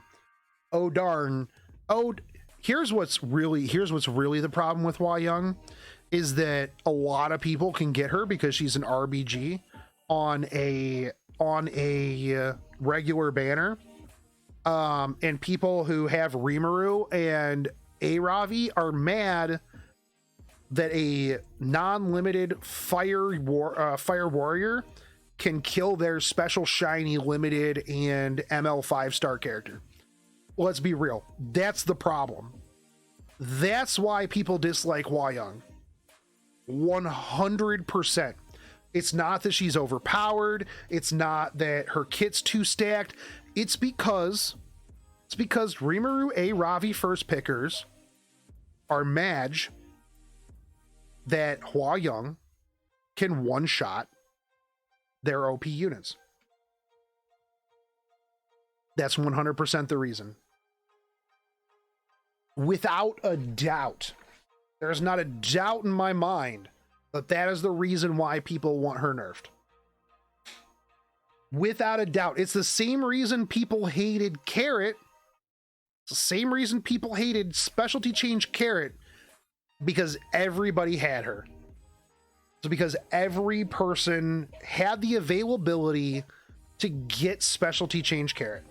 Oh darn. Oh, here's what's really the problem with Hua Young, is that a lot of people can get her because she's an RBG on a regular banner. And people who have Rimaru and A Ravi are mad that a non-limited fire warrior can kill their special shiny limited and ML 5-star character. Let's be real. That's the problem. That's why people dislike Hua Young. 100%. It's not that she's overpowered. It's not that her kit's too stacked. It's because Rimaru A Ravi first pickers are mad that Hua Young can one-shot their OP units. That's 100% the reason. Without a doubt. There's not a doubt in my mind that is the reason why people want her nerfed. Without a doubt. It's the same reason people hated Carrot. It's the same reason people hated Specialty Change Carrot. Because everybody had her. So because every person had the availability to get Specialty Change Carrot.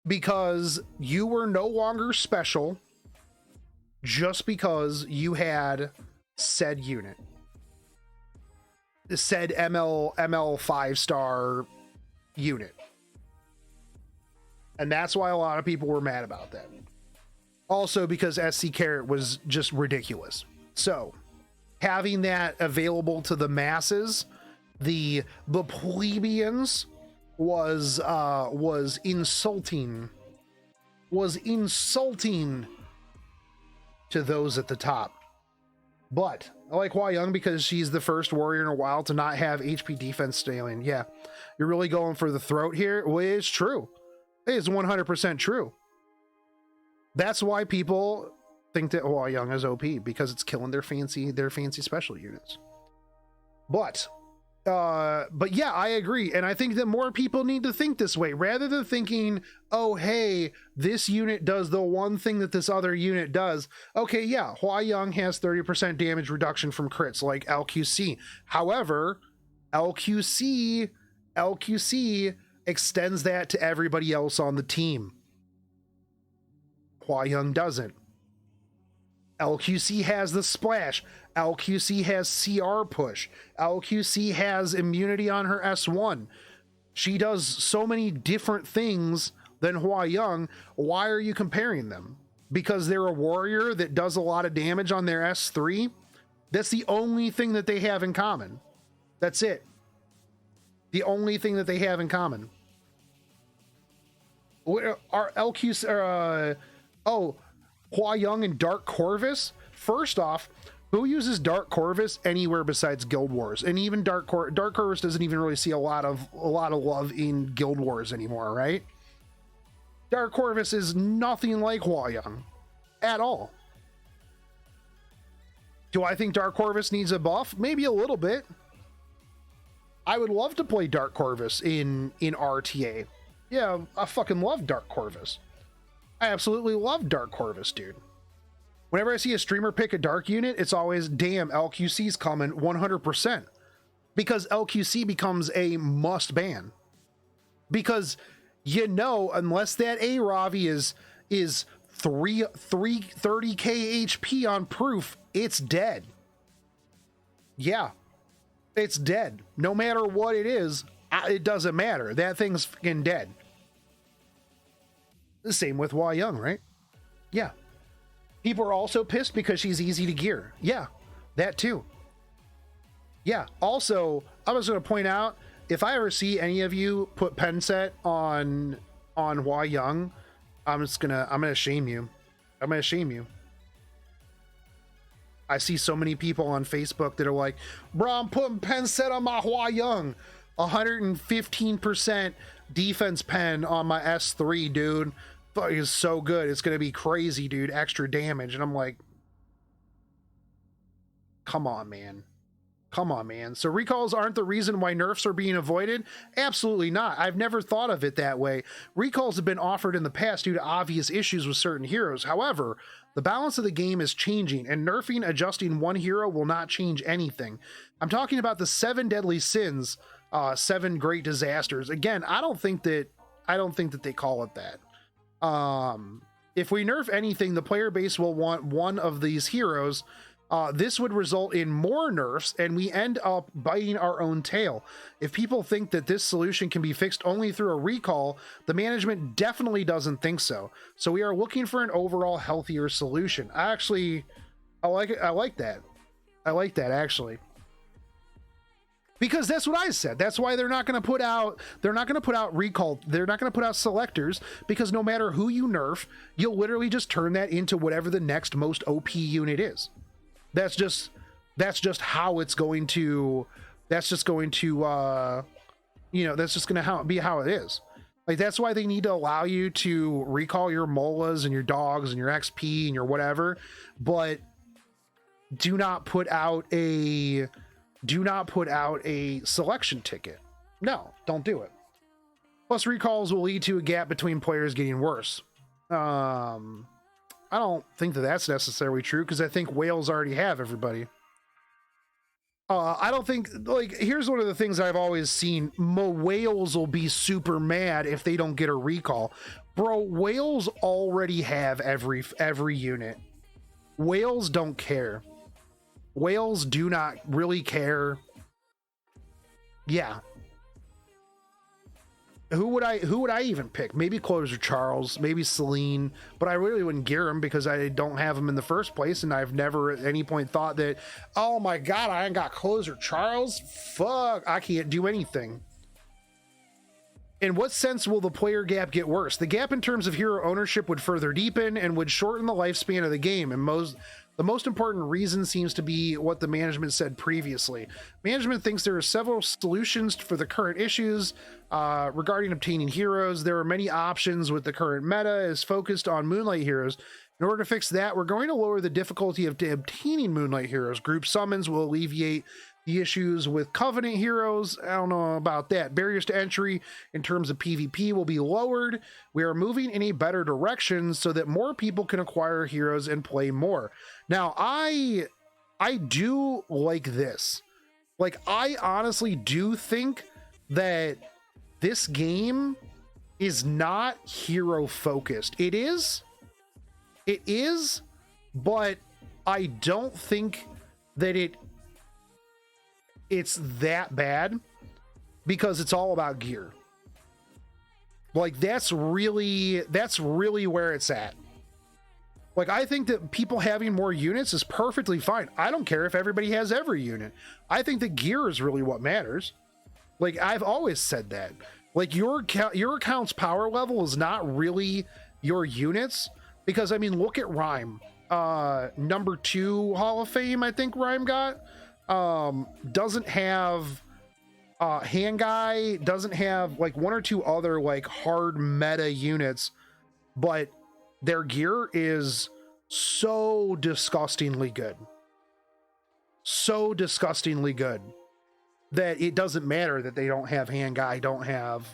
Because you were no longer special just because you had said unit. Said ML 5-star unit. And that's why a lot of people were mad about that. Also because SC Carrot was just ridiculous. So having that available to the masses, the plebeians, was insulting. Was insulting to those at the top. But I like Hua Young because she's the first warrior in a while to not have HP defense scaling. Yeah, you're really going for the throat here. Well, it's true. It is 100% true. That's why people think that Hua Young is OP, because it's killing their fancy special units. But yeah, I agree. And I think that more people need to think this way rather than thinking, oh, hey, this unit does the one thing that this other unit does. Okay, yeah, Hua Young has 30% damage reduction from crits like LQC. However, LQC extends that to everybody else on the team. Hua Young doesn't. LQC has the splash. LQC has CR push. LQC has immunity on her S1. She does so many different things than Hua Young. Why are you comparing them? Because they're a warrior that does a lot of damage on their S3? That's the only thing that they have in common. That's it. The only thing that they have in common. Are LQC... Hua Young and Dark Corvus? First off, Who uses Dark Corvus anywhere besides Guild Wars? And even Dark Corvus doesn't even really see a lot of love in Guild Wars anymore, right? Dark Corvus is nothing like Hua Young at all. Do I think Dark Corvus needs a buff? Maybe a little bit. I would love to play Dark Corvus in RTA. Yeah, I fucking love Dark Corvus. I absolutely love Dark Corvus, dude. Whenever I see a streamer pick a dark unit, it's always, damn, LQC's coming 100%. Because LQC becomes a must ban. Because, you know, unless that A Ravi is 30k HP on proof, it's dead. Yeah. It's dead. No matter what it is, it doesn't matter. That thing's fucking dead. The same with Hua Young, right? Yeah. People are also pissed because she's easy to gear. Yeah, that too. Yeah. Also, I was going to point out, if I ever see any of you put pen set on Hua Young, I'm gonna shame you. I'm gonna shame you. I see so many people on Facebook that are like, bro, I'm putting pen set on my Hua Young. 115% defense pen on my S3, dude. Is so good. It's gonna be crazy, dude. Extra damage. And I'm like, come on, man. Come on, man. So recalls aren't the reason why nerfs are being avoided? Absolutely not. I've never thought of it that way. Recalls have been offered in the past due to obvious issues with certain heroes. However, the balance of the game is changing, and nerfing adjusting one hero will not change anything. I'm talking about the 7 deadly sins, 7 great disasters. Again, I don't think that they call it that. If we nerf anything, the player base will want one of these heroes. This would result in more nerfs, and we end up biting our own tail. If people think that this solution can be fixed only through a recall, the management definitely doesn't think so. So we are looking for an overall healthier solution. I like it. I like that. I like that, actually. Because that's what I said. That's why they're not going to put out recall. They're not going to put out selectors, because no matter who you nerf, you'll literally just turn that into whatever the next most OP unit is. That's just how it's going to, that's just going to be how it is. Like, that's why they need to allow you to recall your molas and your dogs and your XP and your whatever, but do not put out a selection ticket. No, don't do it. Plus, recalls will lead to a gap between players getting worse. I don't think that that's necessarily true, because I think whales already have everybody. I don't think, like, here's one of the things I've always seen. Whales will be super mad if they don't get a recall. Bro, whales already have every unit. Whales don't care. Whales do not really care. Yeah. Who would I even pick? Maybe Closer Charles, maybe Celine, but I really wouldn't gear him because I don't have him in the first place, and I've never at any point thought that, oh my god, I ain't got Closer Charles? Fuck, I can't do anything. In what sense will the player gap get worse? The gap in terms of hero ownership would further deepen and would shorten the lifespan of the game, and the most important reason seems to be what the management said previously. Management thinks there are several solutions for the current issues regarding obtaining heroes. There are many options with the current meta is focused on Moonlight heroes. In order to fix that, we're going to lower the difficulty of obtaining Moonlight heroes. Group summons will alleviate the issues with Covenant heroes. I don't know about that. Barriers to entry in terms of PvP will be lowered. We are moving in a better direction so that more people can acquire heroes and play more. Now, I do like this. Like, I honestly do think that this game is not hero focused. It is, but I don't think that it's that bad, because it's all about gear. Like, that's really where it's at. Like, I think that people having more units is perfectly fine. I don't care if everybody has every unit. I think the gear is really what matters. Like, I've always said that. Like, your account's power level is not really your units, because, I mean, look at Rhyme. number 2 Hall of Fame, I think Rhyme got, doesn't have hand guy, doesn't have like 1 or 2 other like hard meta units, but their gear is so disgustingly good. So disgustingly good that it doesn't matter that they don't have hand guy, don't have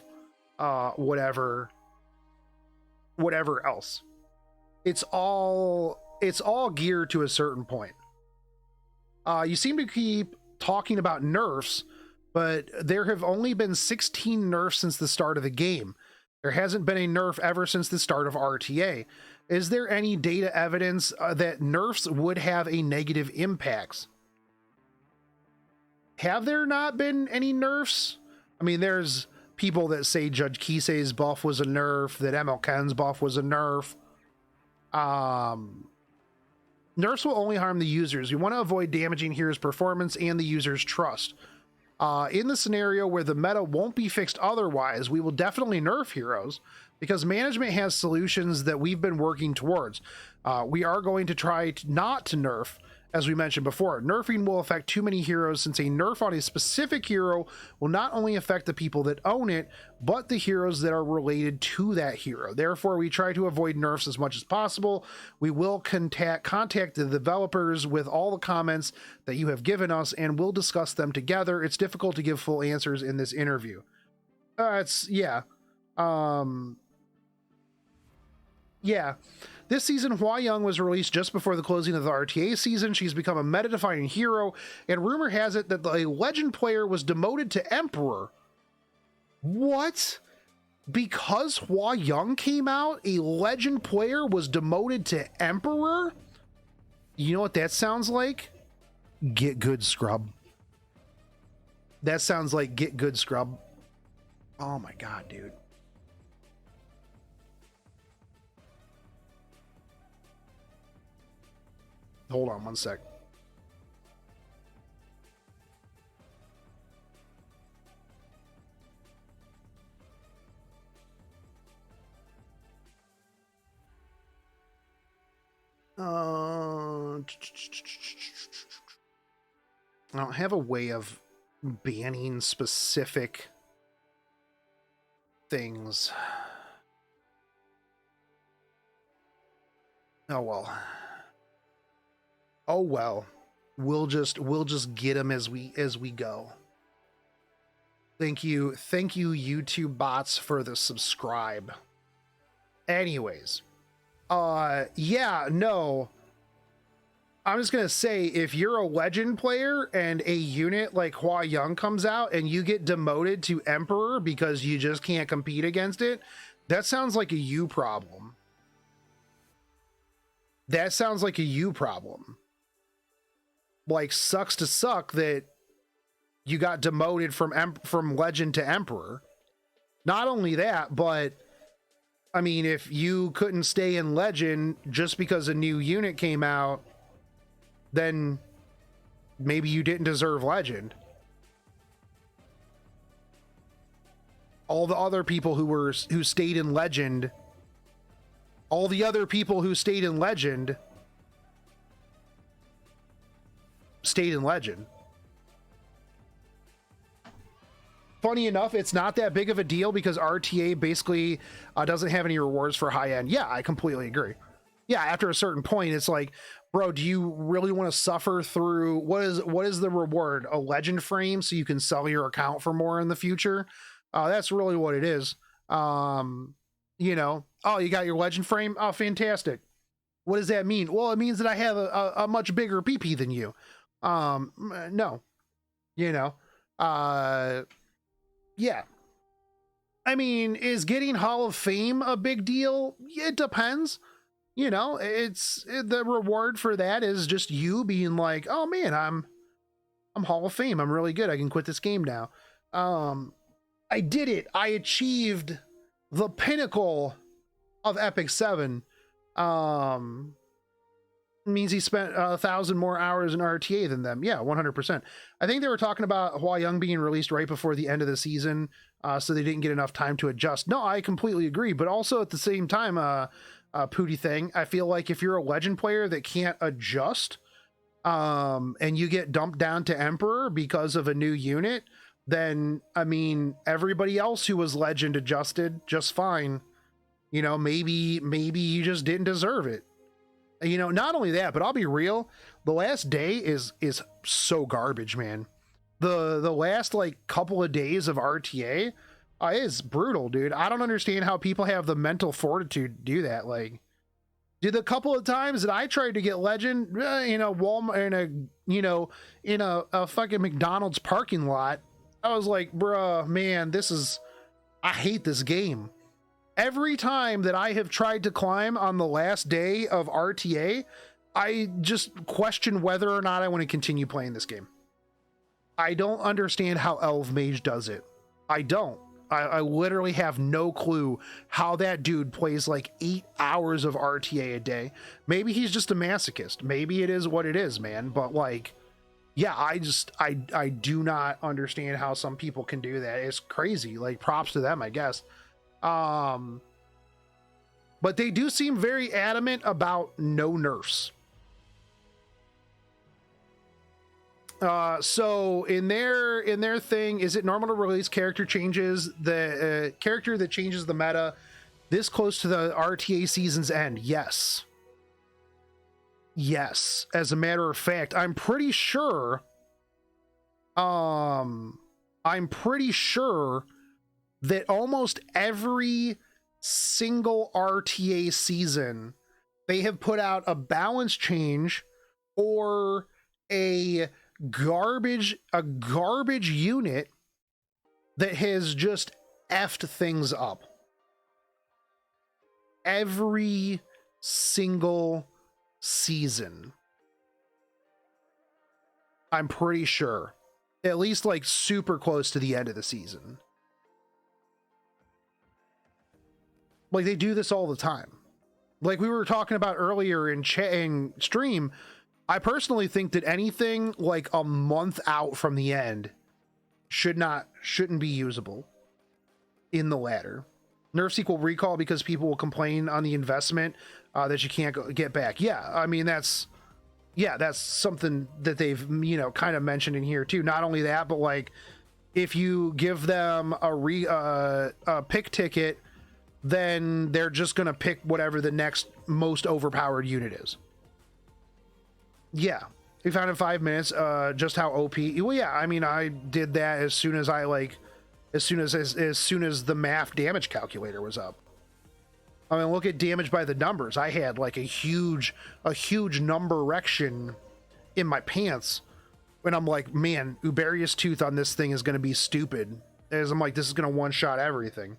whatever else. It's all geared to a certain point. You seem to keep talking about nerfs, but there have only been 16 nerfs since the start of the game. There hasn't been a nerf ever since the start of RTA. Is there any data evidence that nerfs would have a negative impact? Have there not been any nerfs? I mean, there's people that say Judge Kisei's buff was a nerf, that ML Ken's buff was a nerf. Nerfs will only harm the users. We want to avoid damaging heroes' performance and the user's trust. In the scenario where the meta won't be fixed otherwise, we will definitely nerf heroes because management has solutions that we've been working towards. We are going to try not to nerf, as we mentioned before. Nerfing will affect too many heroes since a nerf on a specific hero will not only affect the people that own it, but the heroes that are related to that hero. Therefore, we try to avoid nerfs as much as possible. We will contact the developers with all the comments that you have given us, and we'll discuss them together. It's difficult to give full answers in this interview. Yeah. This season, Hua Young was released just before the closing of the RTA season. She's become a meta-defining hero, and rumor has it that a legend player was demoted to Emperor. What? Because Hua Young came out, a legend player was demoted to Emperor? You know what that sounds like? Get good, scrub. That sounds like get good, scrub. Oh my god, dude. Hold on one sec. I don't have a way of banning specific things. Oh well. Oh well, we'll just get them as we go. Thank you YouTube bots for the subscribe. Anyways, yeah, no, I'm just gonna say, if you're a legend player and a unit like Hua Young comes out and you get demoted to Emperor because you just can't compete against it, that sounds like a you problem. That sounds like a you problem. Like, sucks to suck that you got demoted from legend to Emperor. Not only that, but I mean, if you couldn't stay in legend just because a new unit came out, then maybe you didn't deserve legend. All the other people who stayed in legend, all the other people who stayed in legend stayed in legend. Funny enough, it's not that big of a deal because RTA basically doesn't have any rewards for high end. Yeah, I completely agree. Yeah, after a certain point, it's like, bro, do you really want to suffer through what is the reward? A legend frame so you can sell your account for more in the future? That's really what it is. You know, oh, you got your legend frame? Oh, fantastic. What does that mean? Well, it means that I have a much bigger PP than you. No, you know, yeah. I mean, is getting Hall of Fame a big deal? It depends. You know, the reward for that is just you being like, oh man, I'm Hall of Fame. I'm really good. I can quit this game now. I did it. I achieved the pinnacle of Epic 7. Means he spent 1,000 more hours in RTA than them. Yeah, 100%. I think they were talking about Hua Young being released right before the end of the season, so they didn't get enough time to adjust. No, I completely agree. But also at the same time, Pooty thing. I feel like if you're a legend player that can't adjust, and you get dumped down to Emperor because of a new unit, then I mean everybody else who was legend adjusted just fine. You know, maybe you just didn't deserve it. You know, not only that, but I'll be real, the last day is so garbage, man. The last like couple of days of RTA is brutal, dude. I don't understand how people have the mental fortitude to do that. Like, dude, the couple of times that I tried to get legend, in a Walmart, in a fucking McDonald's parking lot, I was like, bruh, man, I hate this game. Every time that I have tried to climb on the last day of RTA, I just question whether or not I want to continue playing this game. I don't understand how Elf Mage does it. I don't. I literally have no clue how that dude plays like 8 hours of RTA a day. Maybe he's just a masochist. Maybe it is what it is, man. But like, yeah, I do not understand how some people can do that. It's crazy. Like, props to them, I guess. But they do seem very adamant about no nerfs. So in their thing, is it normal to release character changes, the character that changes the meta this close to the RTA season's end? Yes. Yes. As a matter of fact, I'm pretty sure that almost every single RTA season they have put out a balance change or a garbage unit that has just effed things up. Every single season, I'm pretty sure, at least like super close to the end of the season. Like, they do this all the time. Like we were talking about earlier in stream, I personally think that anything like a month out from the end shouldn't be usable in the ladder. Nerfs equal recall because people will complain on the investment that you can't get back. Yeah, I mean that's something that they've kind of mentioned in here too. Not only that, but like if you give them a pick ticket, then they're just gonna pick whatever the next most overpowered unit is. Yeah, we found in 5 minutes just how OP. Well, yeah, I mean, I did that as soon as as soon as the math damage calculator was up. I mean, look at damage by the numbers. I had like a huge number erection in my pants, and I'm like, man, Uberius Tooth on this thing is going to be stupid. As I'm like, this is going to one-shot everything.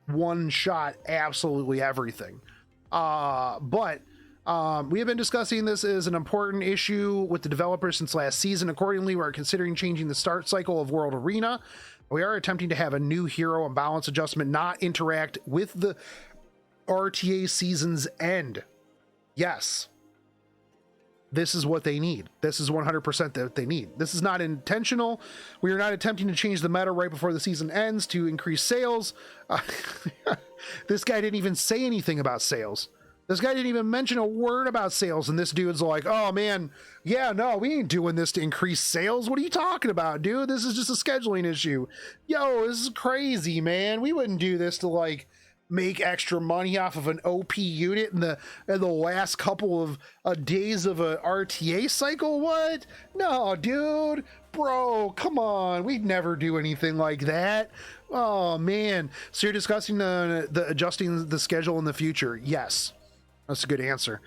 One-shot absolutely everything. But we have been discussing this as an important issue with the developers since last season. Accordingly, we're considering changing the start cycle of World Arena. We are attempting to have a new hero and balance adjustment not interact with the RTA season's end. Yes. This is what they need. This is 100% what they need. This is not intentional. We are not attempting to change the meta right before the season ends to increase sales. This guy didn't even say anything about sales. This guy didn't even mention a word about sales, and this dude's like, oh man, yeah, no, we ain't doing this to increase sales. What are you talking about, dude? This is just a scheduling issue. Yo, this is crazy, man. We wouldn't do this to like make extra money off of an OP unit in the last couple of days of a RTA cycle. What? No, dude, bro, come on. We'd never do anything like that. Oh man. So you're discussing the adjusting the schedule in the future? Yes. That's a good answer.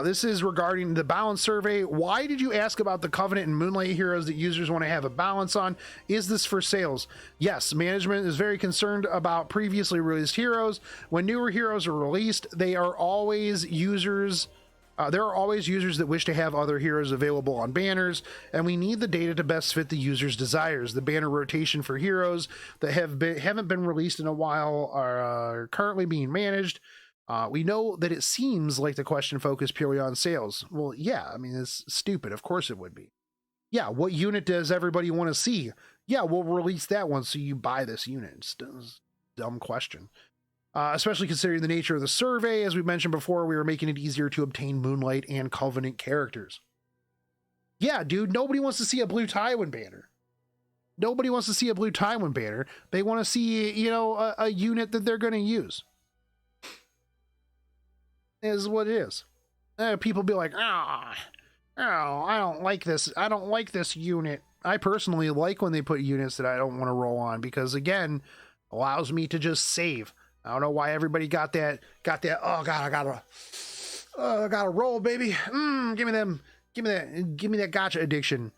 This is regarding the balance survey. Why did you ask about the Covenant and Moonlight heroes that users want to have a balance on? Is this for sales? Yes, management is very concerned about previously released heroes. When newer heroes are released, there are always users that wish to have other heroes available on banners, and we need the data to best fit the user's desires. The banner rotation for heroes that haven't been released in a while are currently being managed. We know that it seems like the question focused purely on sales. Well, yeah, I mean, it's stupid. Of course it would be. Yeah, what unit does everybody want to see? Yeah, we'll release that one so you buy this unit. It's a dumb question. especially considering the nature of the survey. As we mentioned before, we were making it easier to obtain Moonlight and Covenant characters. Yeah, dude, nobody wants to see a blue Tywin banner. Nobody wants to see a blue Tywin banner. They want to see, you know, a unit that they're going to use. Is what it is. People be like, oh, I don't like this. I don't like this unit. I personally like when they put units that I don't want to roll on because, again, allows me to just save. I don't know why everybody got that. Oh God, I gotta roll, baby. Give me that gotcha addiction.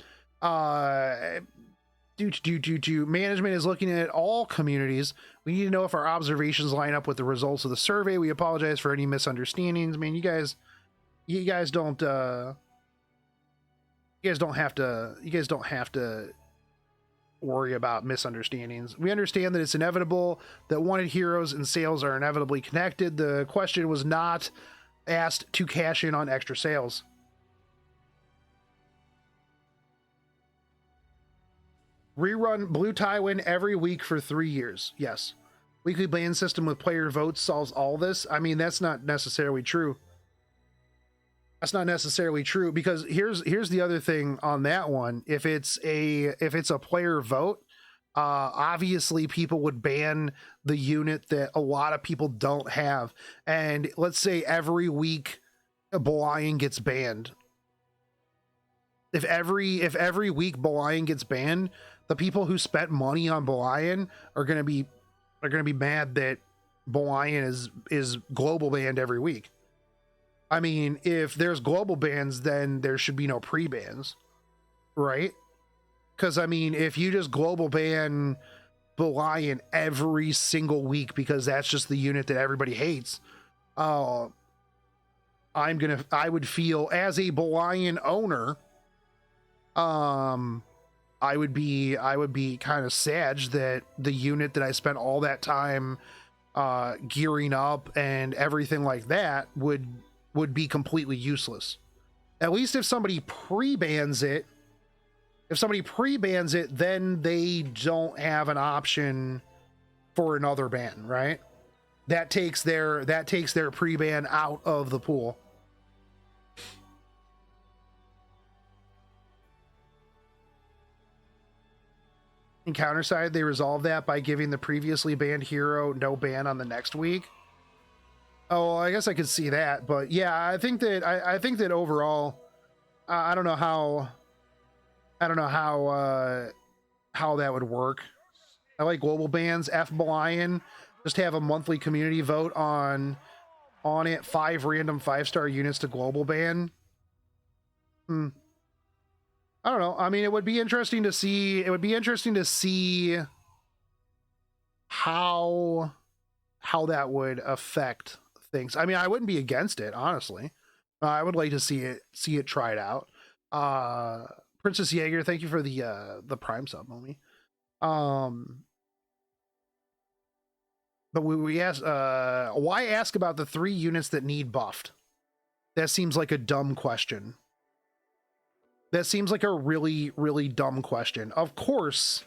Management is looking at all communities. We need to know if our observations line up with the results of the survey. We apologize for any misunderstandings. Man, you guys don't have to worry about misunderstandings. We understand that it's inevitable that wanted heroes and sales are inevitably connected. The question was not asked to cash in on extra sales. Rerun Blue Tywin every week for 3 years. Yes. Weekly ban system with player votes solves all this. I mean, that's not necessarily true. That's not necessarily true because here's the other thing on that one. If it's a player vote, obviously people would ban the unit that a lot of people don't have. And let's say every week a Belian gets banned. If every week Belian gets banned, the people who spent money on Belian are gonna be mad that Belian is global banned every week. I mean, if there's global bans, then there should be no pre-bans, right? Because, I mean, if you just global ban Belian every single week because that's just the unit that everybody hates, I would feel, as a Belian owner, I would be kind of sad that the unit that I spent all that time gearing up and everything like that would be completely useless. At least if somebody pre-bans it, then they don't have an option for another ban, right? That takes their pre-ban out of the pool. In Counterside, they resolved that by giving the previously banned hero no ban on the next week. Oh, I guess I could see that, but yeah, I think that overall, I don't know how that would work. I like global bans. F Belian, just have a monthly community vote on it. 5 random 5-star units to global ban. I don't know. I mean, it would be interesting to see. How that would affect things. I mean, I wouldn't be against it, honestly. I would like to see it tried out. Princess Jaeger, thank you for the Prime sub, homie. But we asked, why ask about the 3 units that need buffed? That seems like a dumb question. That seems like a really, really dumb question. Of course,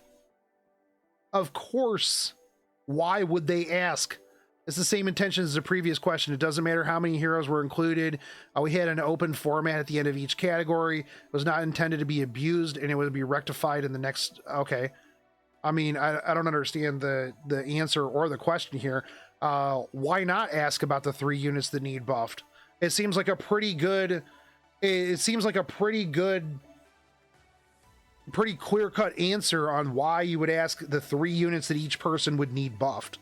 why would they ask? It's the same intention as the previous question. It doesn't matter how many heroes were included. We had an open format at the end of each category. It was not intended to be abused, and it would be rectified in the next... Okay. I mean, I don't understand the answer or the question here. Why not ask about the 3 units that need buffed? It seems like a pretty good... pretty clear-cut answer on why you would ask the 3 units that each person would need buffed.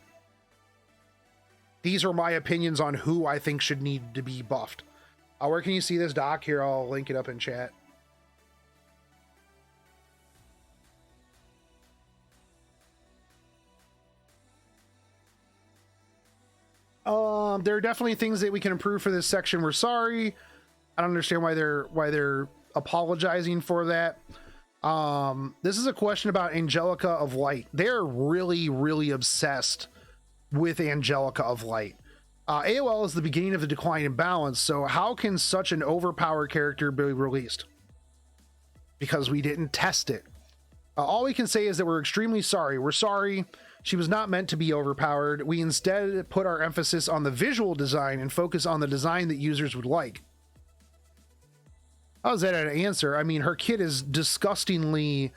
These are my opinions on who I think should need to be buffed. Where can you see this doc? Here, I'll link it up in chat. There are definitely things that we can improve for this section. We're sorry. I don't understand why they're apologizing for that. This is a question about Angelica of Light. They're really, really obsessed with Angelica of Light. AOL is the beginning of the decline in balance, so how can such an overpowered character be released? Because we didn't test it. All we can say is that we're extremely sorry. We're sorry She was not meant to be overpowered. We instead put our emphasis on the visual design and focus on the design that users would like. How is that an answer? I mean, her kit is disgustingly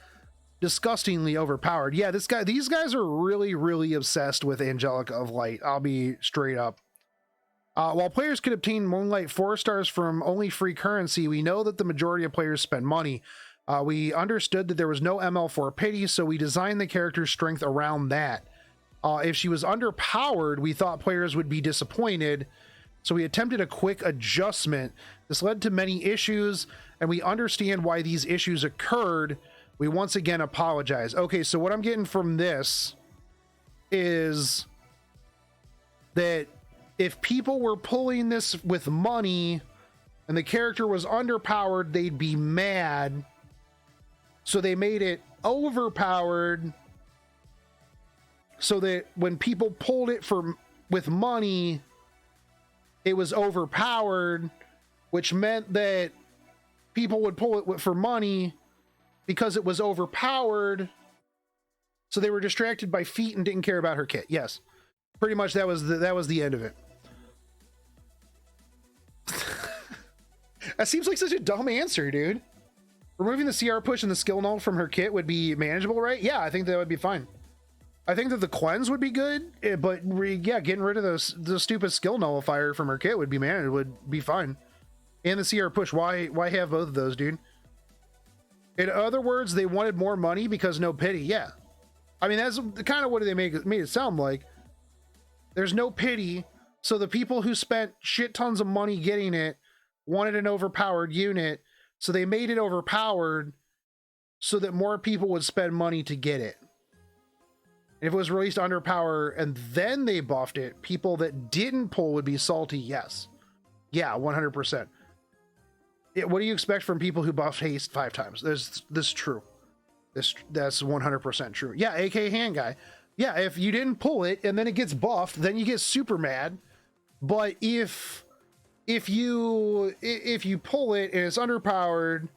overpowered. Yeah, these guys are really obsessed with Angelica of Light. I'll be straight up. While players could obtain Moonlight 4 stars from only free currency, we know that the majority of players spend money. We understood that there was no ML4 pity, so we designed the character's strength around that. If she was underpowered, we thought players would be disappointed, so we attempted a quick adjustment. This led to many issues, and we understand why these issues occurred. We once again apologize. Okay, so what I'm getting from this is that if people were pulling this with money and the character was underpowered, they'd be mad. So they made it overpowered so that when people pulled it with money, it was overpowered, which meant that people would pull it for money because it was overpowered. So they were distracted by feet and didn't care about her kit. Yes, pretty much that was the end of it. That seems like such a dumb answer, dude. Removing the CR push and the skill null from her kit would be manageable, right? Yeah, I think that would be fine. I think that the cleanse would be good, but yeah, getting rid of the stupid skill nullifier from her kit would be fine. And the CR push, why have both of those, dude? In other words, they wanted more money because no pity. Yeah, I mean that's kind of what they made it sound like. There's no pity, so the people who spent shit tons of money getting it wanted an overpowered unit. So they made it overpowered so that more people would spend money to get it. If it was released under power and then they buffed it, people that didn't pull would be salty. Yes. Yeah, 100%. What do you expect from people who buffed haste 5 times? This is true. That's 100% true. Yeah, AK hand guy. Yeah, if you didn't pull it and then it gets buffed, then you get super mad. But if you pull it and it's underpowered,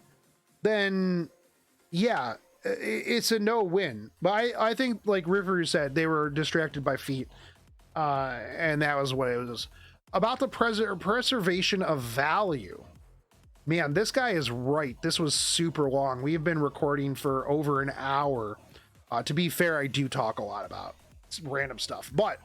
then yeah, it's a no-win. But I think, like River said, they were distracted by feet, and that was what it was. About the preservation of value. Man, this guy is right. This was super long. We've been recording for over an hour. To be fair, I do talk a lot about random stuff, but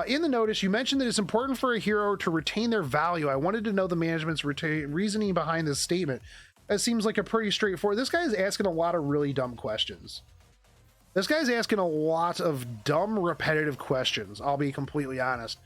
in the notice you mentioned that it's important for a hero to retain their value. I wanted to know the management's reasoning behind this statement. That seems like a pretty straightforward. This guy's asking a lot of really dumb questions. This guy's asking a lot of dumb repetitive questions, I'll be completely honest.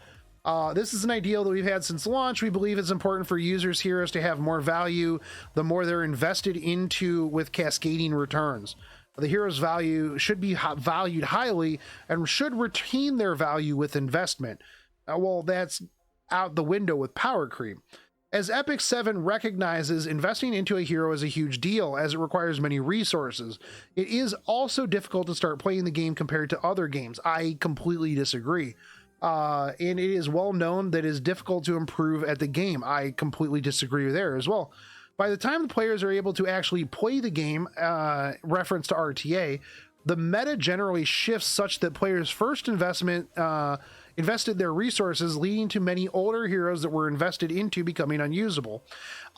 This is an ideal that we've had since launch. We believe it's important for users heroes to have more value the more they're invested into, with cascading returns. The hero's value should be valued highly and should retain their value with investment. Well, that's out the window with power creep. As Epic 7 recognizes, investing into a hero is a huge deal as it requires many resources. It is also difficult to start playing the game compared to other games. I completely disagree. And it is well known that it is difficult to improve at the game. I completely disagree there as well. By the time the players are able to actually play the game, reference to RTA, the meta generally shifts such that players' first invested their resources, leading to many older heroes that were invested into becoming unusable.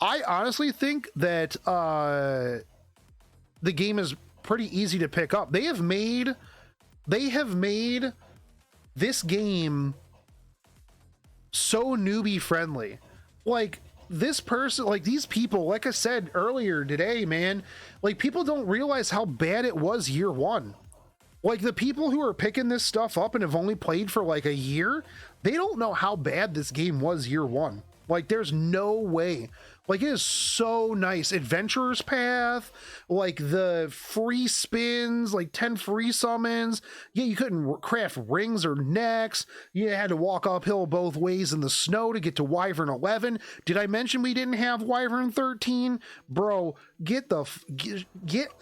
I honestly think that the game is pretty easy to pick up. They have made this game so newbie friendly. Like, this person, like these people, like I said earlier today, man, like people don't realize how bad it was year one. Like the people who are picking this stuff up and have only played for like a year, they don't know how bad this game was year one. Like there's no way. Like it is so nice. Adventurer's Path, like the free spins, like 10 free summons. Yeah, you couldn't craft rings or necks. You had to walk uphill both ways in the snow to get to Wyvern 11. Did I mention we didn't have Wyvern 13? Bro, get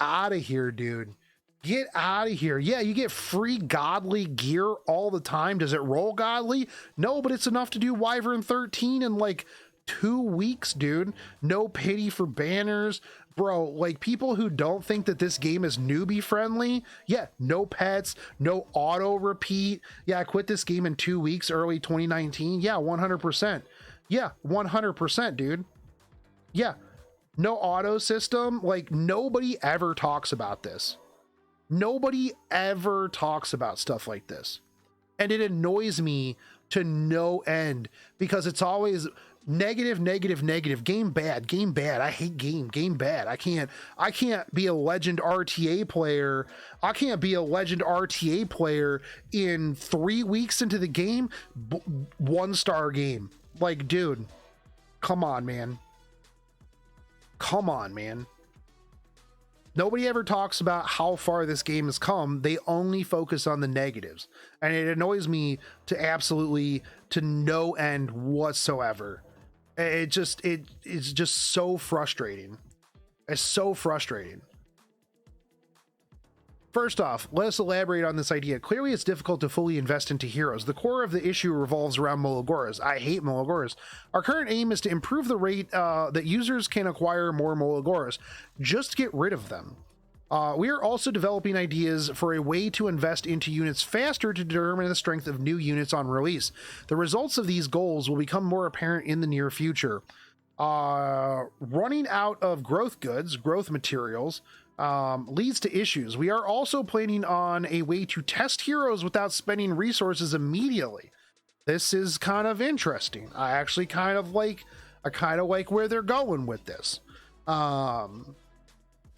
out of here, dude. Get out of here. Yeah, you get free godly gear all the time. Does it roll godly? No, but it's enough to do Wyvern 13 in like 2 weeks, dude. No pity for banners, bro. Like, people who don't think that this game is newbie friendly, yeah, no pets, no auto repeat. Yeah, I quit this game in 2 weeks, early 2019. Yeah, 100%. Yeah, 100%, dude. Yeah, no auto system. Like, nobody ever talks about this. Nobody ever talks about stuff like this. And it annoys me to no end, because it's always negative, negative, negative. Game bad, game bad. I hate game bad. I can't be a legend RTA player. I can't be a legend RTA player in 3 weeks into the game. 1-star game. Like, dude, come on, man. Come on, man. Nobody ever talks about how far this game has come. They only focus on the negatives. And it annoys me to no end whatsoever. It's just so frustrating. It's so frustrating. First off, let us elaborate on this idea. Clearly, it's difficult to fully invest into heroes. The core of the issue revolves around Mologoras. I hate Mologoras. Our current aim is to improve the rate that users can acquire more Mologoras. Just get rid of them. We are also developing ideas for a way to invest into units faster to determine the strength of new units on release. The results of these goals will become more apparent in the near future. Running out of growth goods, growth materials, leads to issues. We are also planning on a way to test heroes without spending resources immediately. This is kind of interesting. I actually kind of like where they're going with this.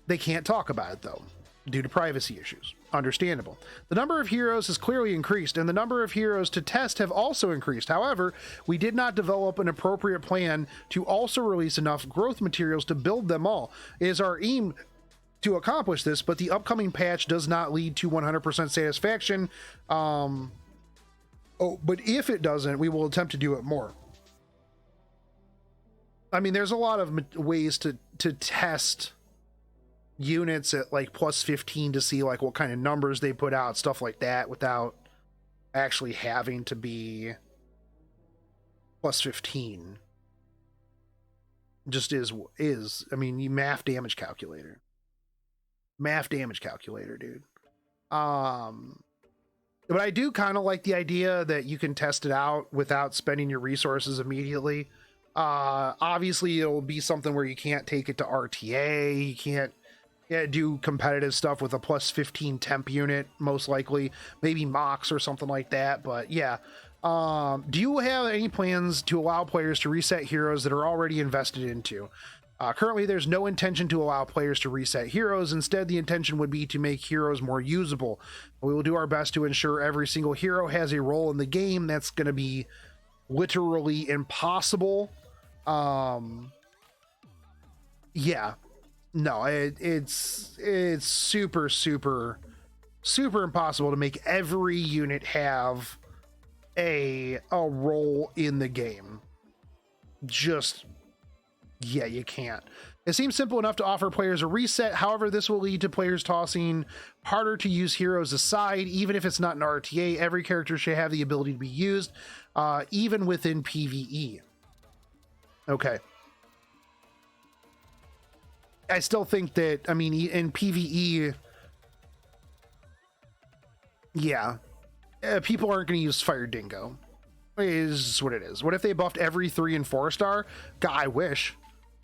They can't talk about it though, due to privacy issues. Understandable. The number of heroes has clearly increased, and the number of heroes to test have also increased. However, we did not develop an appropriate plan to also release enough growth materials to build them all. It is our aim to accomplish this, but the upcoming patch does not lead to 100% satisfaction. But if it doesn't, we will attempt to do it more. I mean, there's a lot of ways to test units at like plus 15 to see like what kind of numbers they put out, stuff like that, without actually having to be plus 15. Just is I mean, you math damage calculator, dude. But I do kind of like the idea that you can test it out without spending your resources immediately. Obviously it'll be something where you can't take it to RTA, you can't do competitive stuff with a plus 15 temp unit, most likely, maybe mocks or something like that. But yeah, do you have any plans to allow players to reset heroes that are already invested into? Currently, there's no intention to allow players to reset heroes. Instead, the intention would be to make heroes more usable. We will do our best to ensure every single hero has a role in the game. That's going to be literally impossible. Yeah. No, it's super impossible to make every unit have a role in the game. Just, yeah, you can't. It seems simple enough to offer players a reset. However, this will lead to players tossing harder to use heroes aside. Even if it's not an RTA, every character should have the ability to be used, even within PvE. Okay. I still think that, I mean, in PvE, yeah, people aren't going to use Fire Dingo. It is what it is. What if they buffed every 3 and 4-star? God, I wish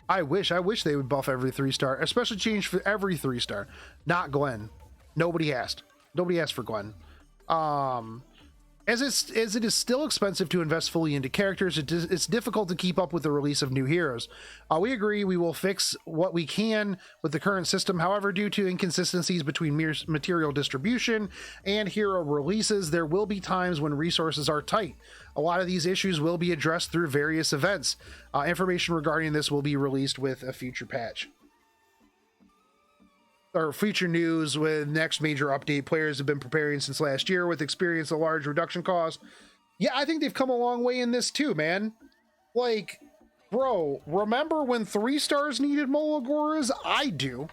they would buff every 3-star, especially change for every 3-star. Not Gwen. Nobody asked for Gwen. As it is still expensive to invest fully into characters, it's difficult to keep up with the release of new heroes. We agree we will fix what we can with the current system. However, due to inconsistencies between material distribution and hero releases, there will be times when resources are tight. A lot of these issues will be addressed through various events. Information regarding this will be released with a future patch. Or future news with next major update. Players have been preparing since last year with experience a large reduction cost. Yeah, I think they've come a long way in this too, man. Like, bro, remember when 3-stars needed Mologoras? I do.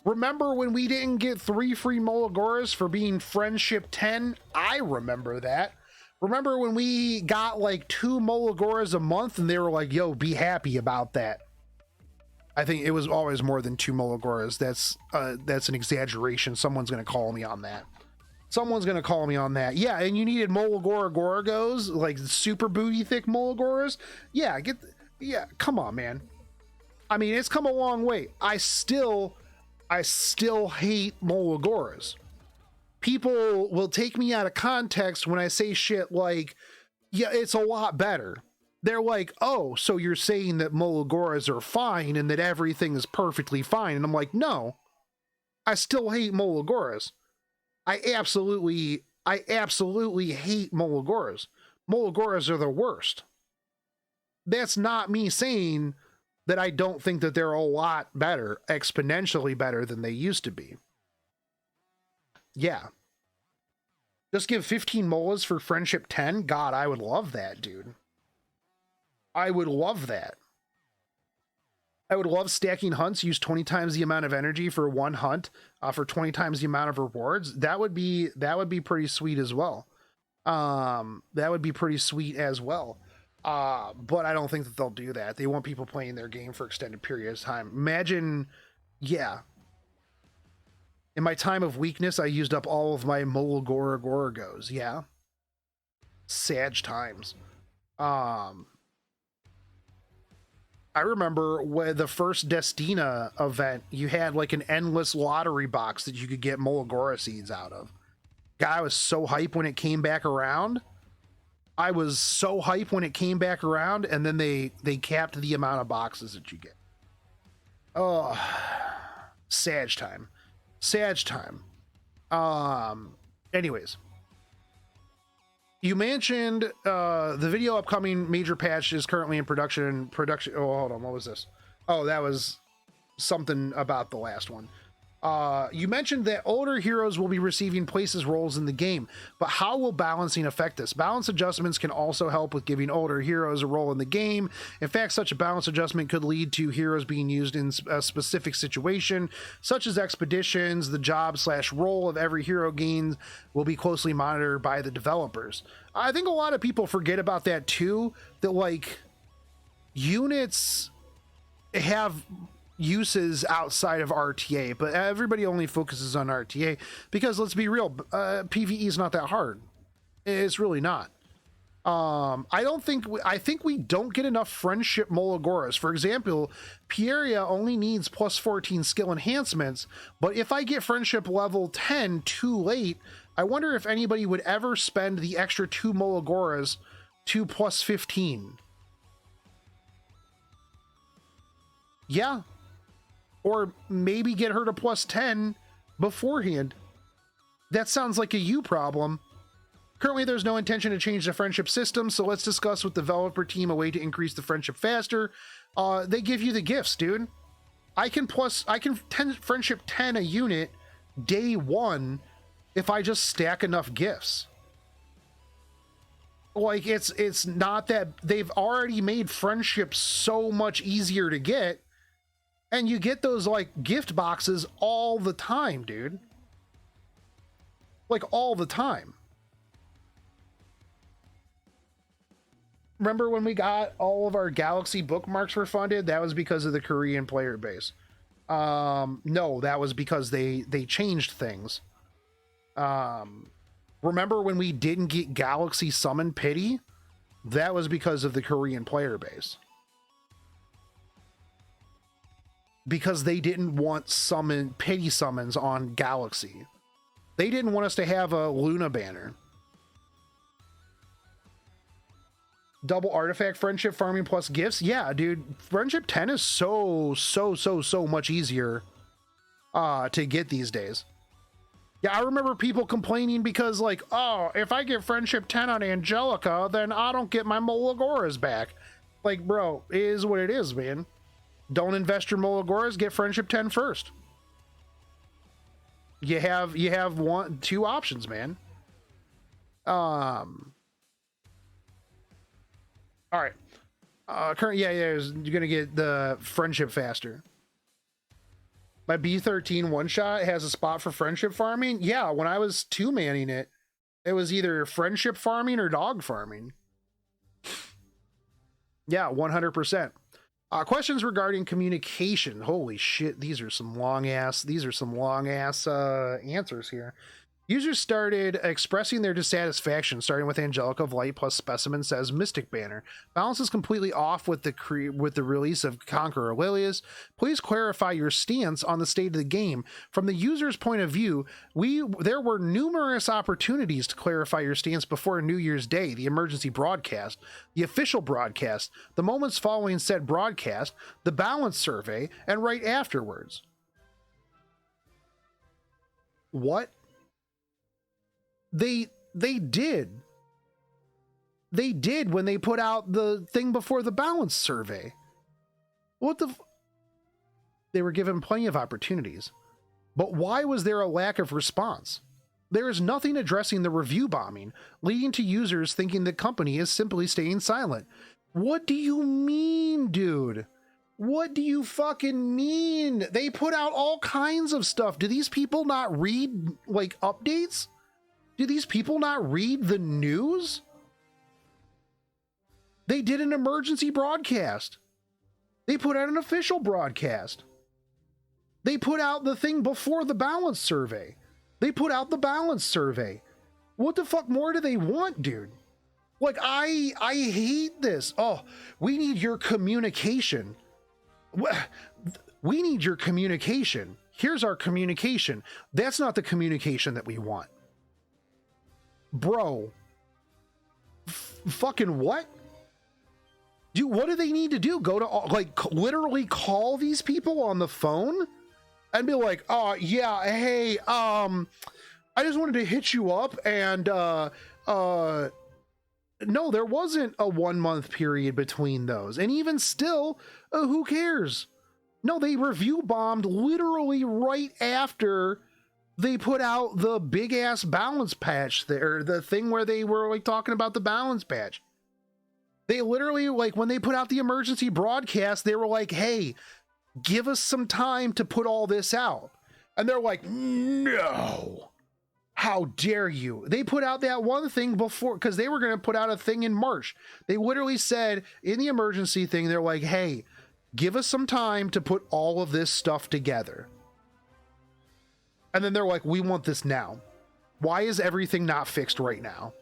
Remember when we didn't get 3 free Mologoras for being friendship 10? I remember that. Remember when we got like 2 Molagoras a month and they were like, yo, be happy about that. I think it was always more than 2 Molagoras. That's an exaggeration. Someone's going to call me on that. Someone's going to call me on that. Yeah, and you needed Molagora Gorgos, like super booty thick Molagoras. Yeah, come on, man. I mean, it's come a long way. I still hate Molagoras. People will take me out of context when I say shit like, yeah, it's a lot better. They're like, oh, so you're saying that Molagoras are fine and that everything is perfectly fine. And I'm like, no, I still hate Molagoras. I absolutely hate Molagoras. Molagoras are the worst. That's not me saying that I don't think that they're a lot better, exponentially better than they used to be. Yeah. Just give 15 molas for friendship 10? God, I would love that, dude. I would love that. I would love stacking hunts, use 20 times the amount of energy for one hunt, for 20 times the amount of rewards. That would be pretty sweet as well. That would be pretty sweet as well. But I don't think that they'll do that. They want people playing their game for extended periods of time. Imagine, yeah. In my time of weakness, I used up all of my Molagora Gorgos. Yeah. Sag times. I remember when the first Destina event, you had like an endless lottery box that you could get Molagora seeds out of. God, I was so hype when it came back around. I was so hype when it came back around, and then they capped the amount of boxes that you get. Oh, Sag time. Sag time. Anyways. You mentioned the video upcoming major patch is currently in production. Oh, hold on. What was this? Oh, that was something about the last one. You mentioned that older heroes will be receiving places roles in the game, but how will balancing affect this? Balance adjustments can also help with giving older heroes a role in the game. In fact, such a balance adjustment could lead to heroes being used in a specific situation, such as expeditions. The job/role of every hero gained will be closely monitored by the developers. I think a lot of people forget about that too, that like units have uses outside of RTA, but everybody only focuses on RTA because, let's be real, PvE is not that hard. It's really not. I think we don't get enough friendship Molagoras. For example, Pieria only needs plus 14 skill enhancements, but if I get friendship level 10 too late, I wonder if anybody would ever spend the extra 2 Molagoras to plus 15. Yeah. Or maybe get her to plus 10 beforehand. That sounds like a you problem. Currently, there's no intention to change the friendship system, so let's discuss with the developer team a way to increase the friendship faster. They give you the gifts, dude. I can friendship 10 a unit day 1 if I just stack enough gifts. Like, it's not that they've already made friendship so much easier to get. And you get those, like, gift boxes all the time, dude. Like, all the time. Remember when we got all of our Galaxy bookmarks refunded? That was because of the Korean player base. No, that was because they changed things. Remember when we didn't get Galaxy Summon Pity? That was because of the Korean player base. Because they didn't want pity summons on Galaxy. They didn't want us to have a Luna banner. Double artifact friendship farming plus gifts. Yeah, dude, friendship 10 is so much easier to get these days. Yeah, I remember people complaining because, like, oh, if I get friendship 10 on Angelica, then I don't get my Molagoras back. Like, bro, it is what it is, man. Don't invest your Molagoras, get friendship 10 first. You have 2 options, man. All right. You're gonna get the friendship faster. My B13 one shot has a spot for friendship farming. Yeah, when I was 2-manning it, It was either friendship farming or dog farming. Yeah, 100%. Questions regarding communication. Holy shit, these are some long ass answers here. Users started expressing their dissatisfaction, starting with Angelica of Light plus Specimen says Mystic Banner. Balance is completely off with the release of Conqueror Lilias. Please clarify your stance on the state of the game. From the user's point of view, there were numerous opportunities to clarify your stance before New Year's Day, the emergency broadcast, the official broadcast, the moments following said broadcast, the balance survey, and right afterwards. What? They did when they put out the thing before the balance survey. What the they were given plenty of opportunities, but why was there a lack of response? There is nothing addressing the review bombing, leading to users thinking the company is simply staying silent. What do you mean, dude? What do you fucking mean? They put out all kinds of stuff. Do these people not read like updates? Do these people not read the news? They did an emergency broadcast. They put out an official broadcast. They put out the thing before the balance survey. They put out the balance survey. What the fuck more do they want, dude? Like, I hate this. Oh, we need your communication. We need your communication. Here's our communication. That's not the communication that we want. Bro, fucking what? Dude, what do they need to do? Go to, like, literally call these people on the phone and be like, oh yeah, hey, I just wanted to hit you up, and no, there wasn't a 1 month period between those, and even still, who cares? No, they review bombed literally right after they put out the big ass balance patch there, the thing where they were like talking about the balance patch. They literally, like, when they put out the emergency broadcast, they were like, hey, give us some time to put all this out. And they're like, no, how dare you? They put out that one thing before, because they were going to put out a thing in March. They literally said in the emergency thing, they're like, hey, give us some time to put all of this stuff together. And then they're like, we want this now. Why is everything not fixed right now?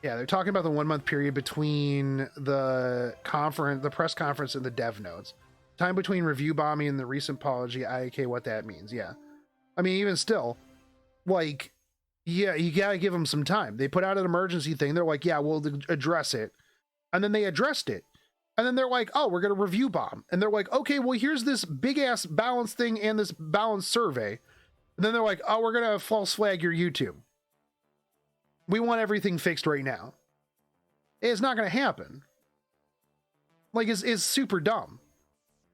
Yeah, they're talking about the 1 month period between the press conference and the dev notes. Time between review bombing and the recent apology. IAK, what that means. Yeah. I mean, even still, like, yeah, you gotta give them some time. They put out an emergency thing. They're like, yeah, we'll address it. And then they addressed it. And then they're like, oh, we're going to review bomb. And they're like, okay, well, here's this big ass balance thing and this balance survey. And then they're like, oh, we're going to false flag your YouTube. We want everything fixed right now. It's not going to happen. Like, it's super dumb.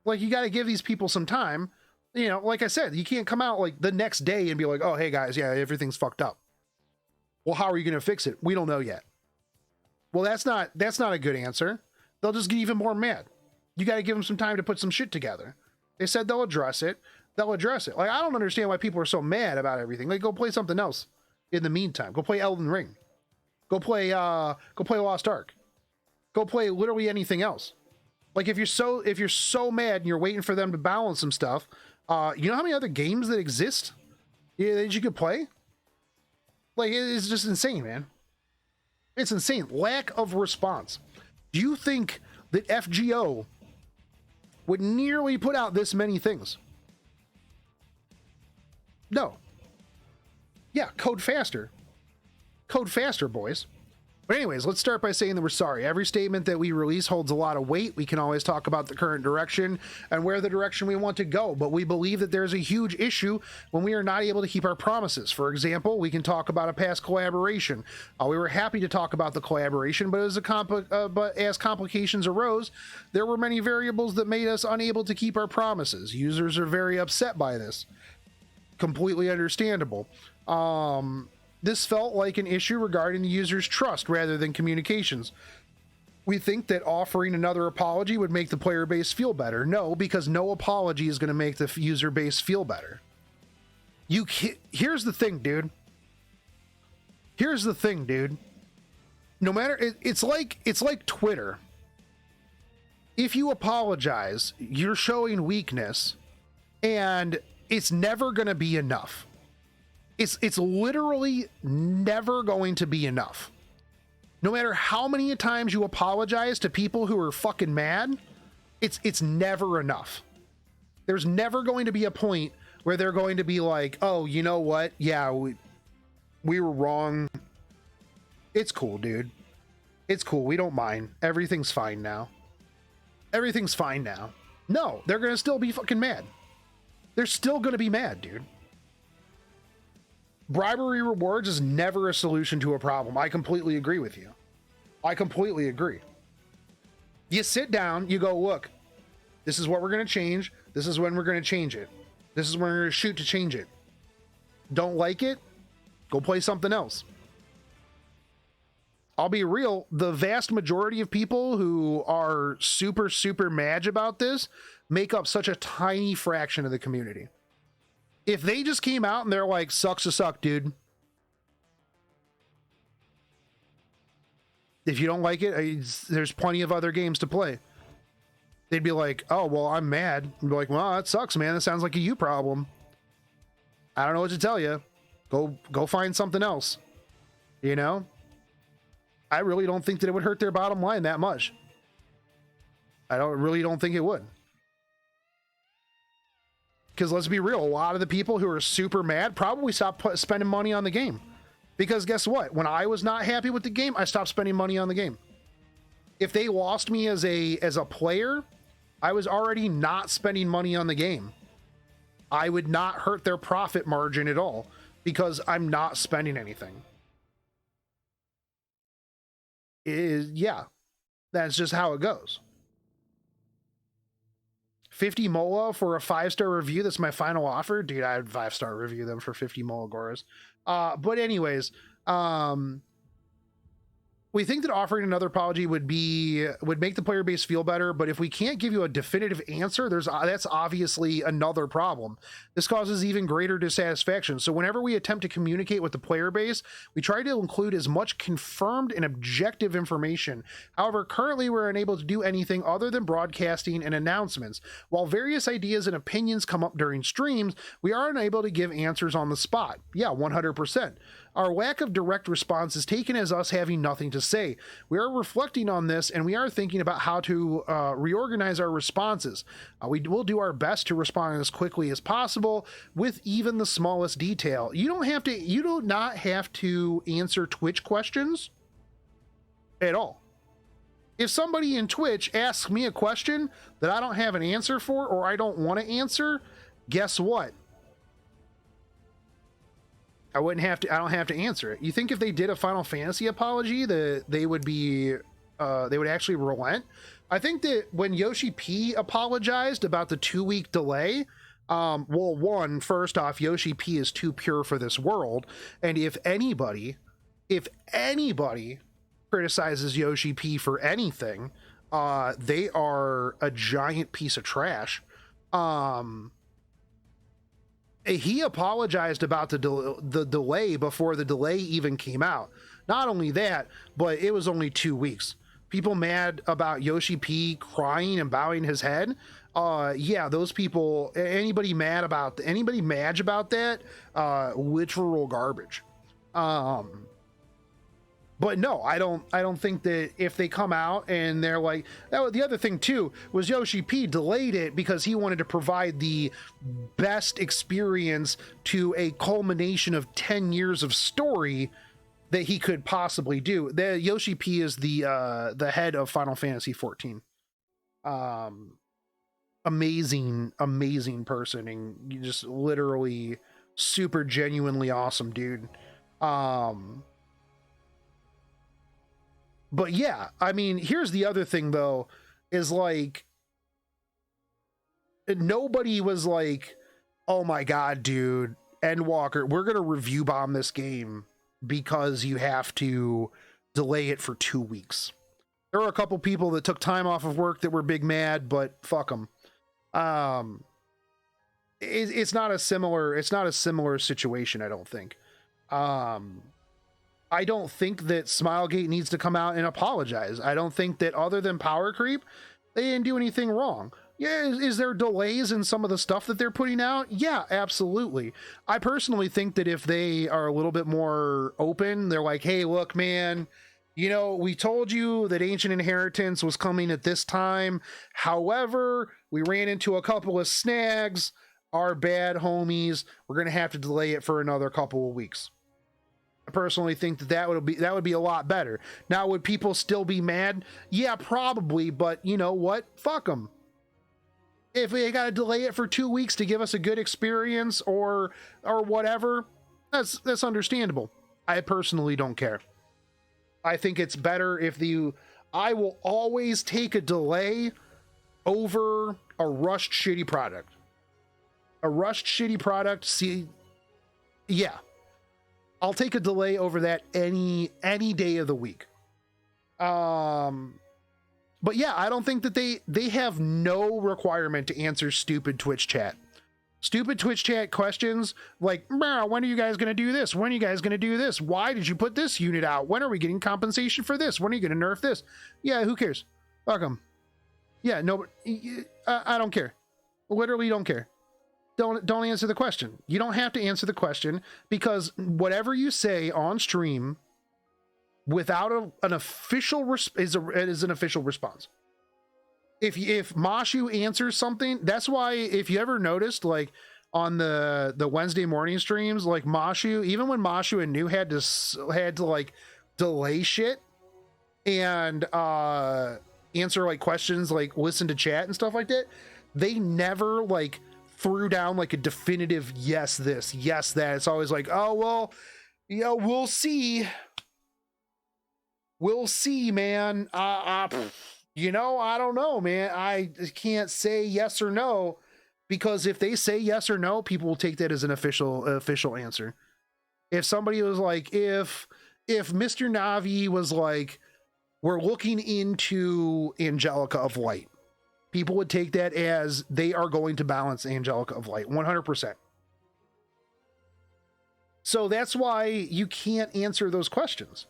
Like, you got to give these people some time. You know, like I said, you can't come out like the next day and be like, oh, hey guys, yeah, everything's fucked up. Well, how are you going to fix it? We don't know yet. Well, that's not a good answer. They'll just get even more mad. You got to give them some time to put some shit together. They said they'll address it. They'll address it. Like, I don't understand why people are so mad about everything. Like, go play something else in the meantime. Go play Elden Ring. Go play Lost Ark. Go play literally anything else. Like, if you're so mad and you're waiting for them to balance some stuff, you know how many other games that exist that you could play? Like, it's just insane, man. It's insane. Lack of response. Do you think that FGO would nearly put out this many things? No. Yeah, code faster. Code faster, boys. But anyways, let's start by saying that we're sorry. Every statement that we release holds a lot of weight. We can always talk about the current direction and where the direction we want to go, but we believe that there's a huge issue when we are not able to keep our promises. For example, we can talk about a past collaboration. We were happy to talk about the collaboration, but as complications arose, there were many variables that made us unable to keep our promises. Users are very upset by this. Completely understandable. This felt like an issue regarding the user's trust rather than communications. We think that offering another apology would make the player base feel better. No, because no apology is going to make the user base feel better. Here's the thing, dude. Here's the thing, dude. No matter, it's like Twitter. If you apologize, you're showing weakness, and it's never going to be enough. It's literally never going to be enough. No matter how many times you apologize to people who are fucking mad, it's never enough. There's never going to be a point where they're going to be like, oh, you know what? Yeah, we were wrong. It's cool, dude. It's cool. We don't mind. Everything's fine now. Everything's fine now. No, they're going to still be fucking mad. They're still going to be mad, dude. Bribery rewards is never a solution to a problem. I completely agree with you. I completely agree. You sit down, you go, look, this is what we're going to change. This is when we're going to change it. This is when we're going to shoot to change it. Don't like it? Go play something else. I'll be real, the vast majority of people who are super, super mad about this make up such a tiny fraction of the community. If they just came out and they're like, sucks to suck, dude. If you don't like it, there's plenty of other games to play. They'd be like, oh, well, I'm mad. And be like, well, that sucks, man. That sounds like a you problem. I don't know what to tell you. Go find something else. You know? I really don't think that it would hurt their bottom line that much. I really don't think it would. Because let's be real, a lot of the people who are super mad probably stopped spending money on the game. Because guess what? When I was not happy with the game, I stopped spending money on the game. If they lost me as a player, I was already not spending money on the game. I would not hurt their profit margin at all because I'm not spending anything. Yeah, that's just how it goes. 50 mola for a 5-star review. That's my final offer. Dude, I'd 5-star review them for 50 mola goras. But anyways, we think that offering another apology would make the player base feel better, but if we can't give you a definitive answer, that's obviously another problem. This causes even greater dissatisfaction. So whenever we attempt to communicate with the player base, we try to include as much confirmed and objective information. However, currently we're unable to do anything other than broadcasting and announcements. While various ideas and opinions come up during streams, we are unable to give answers on the spot. Yeah, 100%. Our lack of direct response is taken as us having nothing to say. We are reflecting on this, and we are thinking about how to reorganize our responses. We will do our best to respond as quickly as possible with even the smallest detail. You do not have to answer Twitch questions at all. If somebody in Twitch asks me a question that I don't have an answer for or I don't want to answer, guess what? I don't have to answer it. You think if they did a Final Fantasy apology that they would actually relent? I think that when Yoshi P apologized about the 2-week delay, well, first off, Yoshi P is too pure for this world. And if anybody criticizes Yoshi P for anything, they are a giant piece of trash. He apologized about the delay before the delay even came out. Not only that, but it was only 2 weeks. People mad about Yoshi P crying and bowing his head. Yeah, those people, anybody mad about that, literal garbage. But no, I don't think that if they come out and they're like, the other thing too was Yoshi P delayed it because he wanted to provide the best experience to a culmination of 10 years of story that he could possibly do. The Yoshi P is the head of Final Fantasy 14. Amazing person, and you just literally super genuinely awesome dude. But yeah, I mean, here's the other thing though, is like, nobody was like, oh my God, dude, Endwalker, we're going to review bomb this game because you have to delay it for 2 weeks. There were a couple people that took time off of work that were big mad, but fuck them. It's not a similar situation, I don't think. I don't think that Smilegate needs to come out and apologize. I don't think that, other than power creep, they didn't do anything wrong. Yeah, is there delays in some of the stuff that they're putting out? Yeah, absolutely. I personally think that if they are a little bit more open, they're like, hey, look, man, you know, we told you that Ancient Inheritance was coming at this time. However, we ran into a couple of snags. Our bad, homies. We're going to have to delay it for another couple of weeks. I personally think that would be a lot better. Now, would people still be mad? Yeah, probably, but you know what? Fuck them. If we got to delay it for 2 weeks to give us a good experience or whatever, that's understandable. I personally don't care. I think it's better if I will always take a delay over a rushed shitty product. A rushed shitty product, yeah. I'll take a delay over that any day of the week. But yeah, I don't think that they have no requirement to answer stupid Twitch chat. Stupid Twitch chat questions like, when are you guys going to do this? When are you guys going to do this? Why did you put this unit out? When are we getting compensation for this? When are you going to nerf this? Yeah, who cares? Fuck them. Yeah, no, I don't care. Literally don't care. Don't answer the question. You don't have to answer the question, because whatever you say on stream without an official is an official response. If Mashu answers something, that's why, if you ever noticed, like on the Wednesday morning streams, like Mashu, even when Mashu and New had to like delay shit and answer like questions, like listen to chat and stuff like that, they never like threw down like a definitive yes this, yes that. It's always like, oh well, yeah, we'll see, man. You know, I don't know, man. I can't say yes or no, because if they say yes or no, people will take that as an official answer. If somebody was like, if Mr. Navi was like, we're looking into Angelica of Light, people would take that as they are going to balance Angelica of Light 100%. So that's why you can't answer those questions.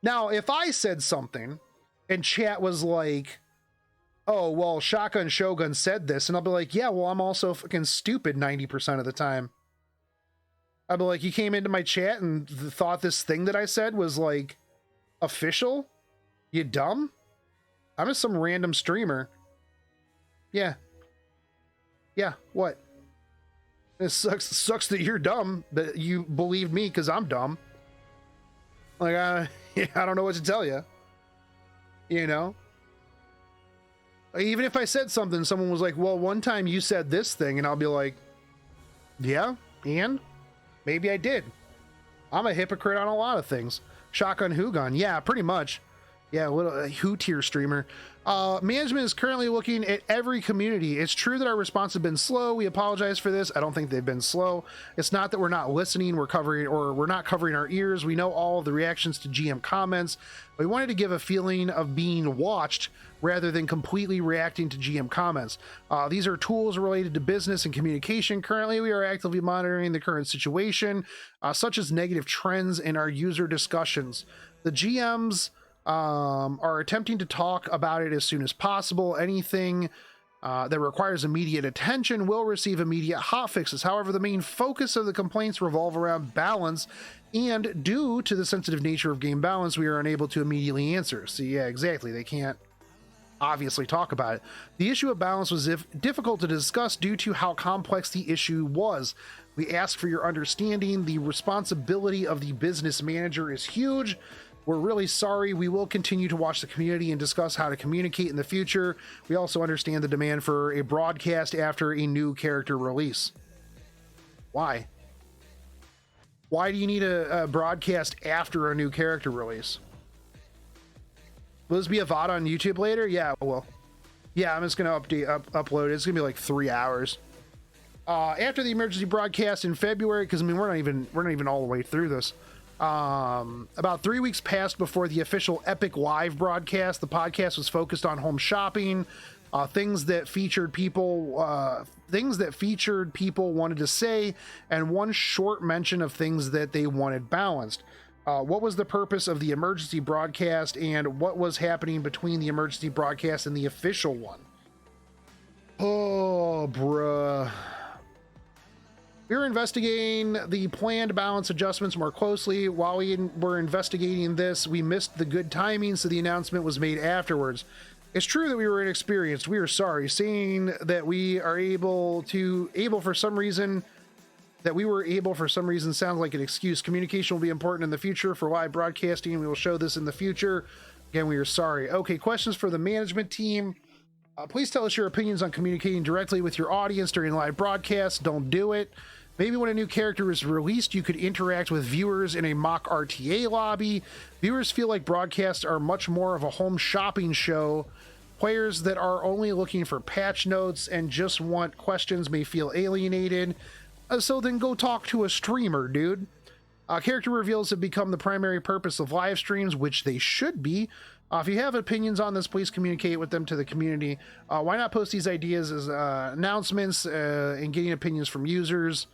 Now, if I said something and chat was like, oh, well, Shotgun Shogun said this, and I'll be like, yeah, well, I'm also fucking stupid 90% of the time. I'll be like, you came into my chat and thought this thing that I said was like official? You dumb? I'm just some random streamer. Yeah. Yeah, what? It sucks that you're dumb, that you believe me because I'm dumb. Like, I don't know what to tell you. You know? Even if I said something, someone was like, well, one time you said this thing, and I'll be like, yeah, and? Maybe I did. I'm a hypocrite on a lot of things. Shotgun Hugon, yeah, pretty much. Yeah, a little Who tier streamer. Management is currently looking at every community. It's true that our response has been slow. We apologize for this. I don't think they've been slow. It's not that we're not listening, we're not covering our ears. We know all of the reactions to GM comments. We wanted to give a feeling of being watched rather than completely reacting to GM comments. These are tools related to business and communication. Currently, we are actively monitoring the current situation, such as negative trends in our user discussions. The GMs are attempting to talk about it as soon as possible. Anything that requires immediate attention will receive immediate hotfixes. However, the main focus of the complaints revolve around balance, and due to the sensitive nature of game balance, we are unable to immediately answer. So yeah, exactly. They can't obviously talk about it. The issue of balance was difficult to discuss due to how complex the issue was. We ask for your understanding. The responsibility of the business manager is huge. We're really sorry. We will continue to watch the community and discuss how to communicate in the future. We also understand the demand for a broadcast after a new character release. Why? Why do you need a broadcast after a new character release? Will this be a VOD on YouTube later? Yeah, well, yeah, I'm just going to upload it. It's going to be like 3 hours. After the emergency broadcast in February, because I mean, we're not even all the way through this. About 3 weeks passed before the official Epic Live broadcast. The podcast was focused on home shopping, things that featured people wanted to say, and one short mention of things that they wanted balanced. What was the purpose of the emergency broadcast, and what was happening between the emergency broadcast and the official one? Oh, bruh. We were investigating the planned balance adjustments more closely. While we were investigating this, we missed the good timing, so the announcement was made afterwards. It's true that we were inexperienced. We are sorry. Seeing that we are able for some reason sounds like an excuse. Communication will be important in the future for live broadcasting. We will show this in the future. Again, we are sorry. Okay, questions for the management team. Please tell us your opinions on communicating directly with your audience during live broadcasts. Don't do it. Maybe when a new character is released, you could interact with viewers in a mock RTA lobby. Viewers feel like broadcasts are much more of a home shopping show. Players that are only looking for patch notes and just want questions may feel alienated. So then go talk to a streamer, dude. Character reveals have become the primary purpose of live streams, which they should be. If you have opinions on this, please communicate with them to the community. Why not post these ideas as announcements and getting opinions from users?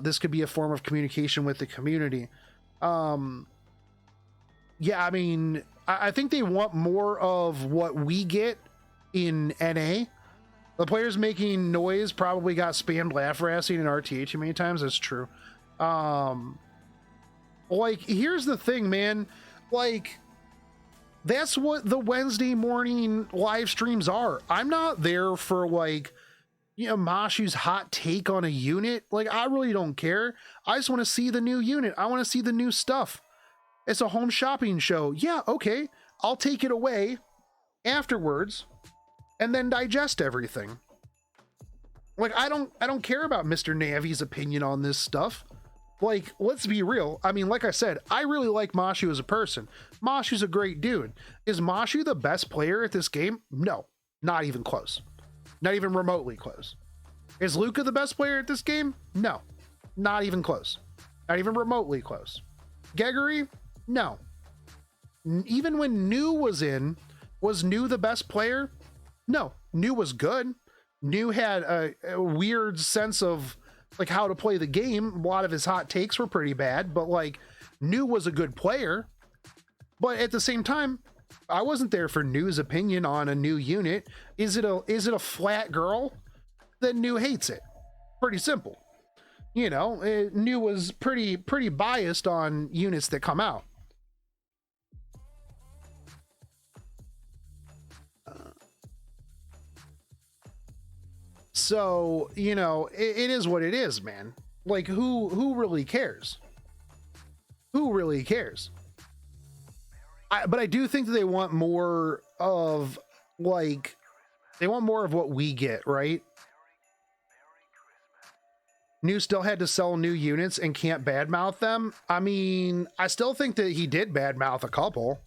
This could be a form of communication with the community. Yeah, I mean, I think they want more of what we get in NA. The players making noise probably got spammed laugh harassing in RTA too many times. That's true. Like, here's the thing, man. Like, that's what the Wednesday morning live streams are. I'm not there for, like, you know, Mashu's hot take on a unit. Like, I really don't care. I just want to see the new unit. I want to see the new stuff. It's a home shopping show. Yeah, okay. I'll take it away afterwards and then digest everything. Like, I don't care about Mr. Navi's opinion on this stuff. Like, let's be real. I mean, like I said, I really like Mashu as a person. Mashu's a great dude. Is Mashu the best player at this game? No, not even close. Not even remotely close. Is Luca the best player at this game? No, not even close. Not even remotely close. Gregory? No. Even when New was in, was New the best player? No, New was good. New had a weird sense of like how to play the game. A lot of his hot takes were pretty bad, but like New was a good player. But at the same time, I wasn't there for New's opinion on a new unit. Is it a flat girl? Then New hates it. Pretty simple. You know, New was pretty biased on units that come out. So, you know, it is what it is, man. Like, who really cares? Who really cares? But I do think that they want more of, like, they want more of what we get, right? New still had to sell new units and can't badmouth them. I mean, I still think that he did badmouth a couple.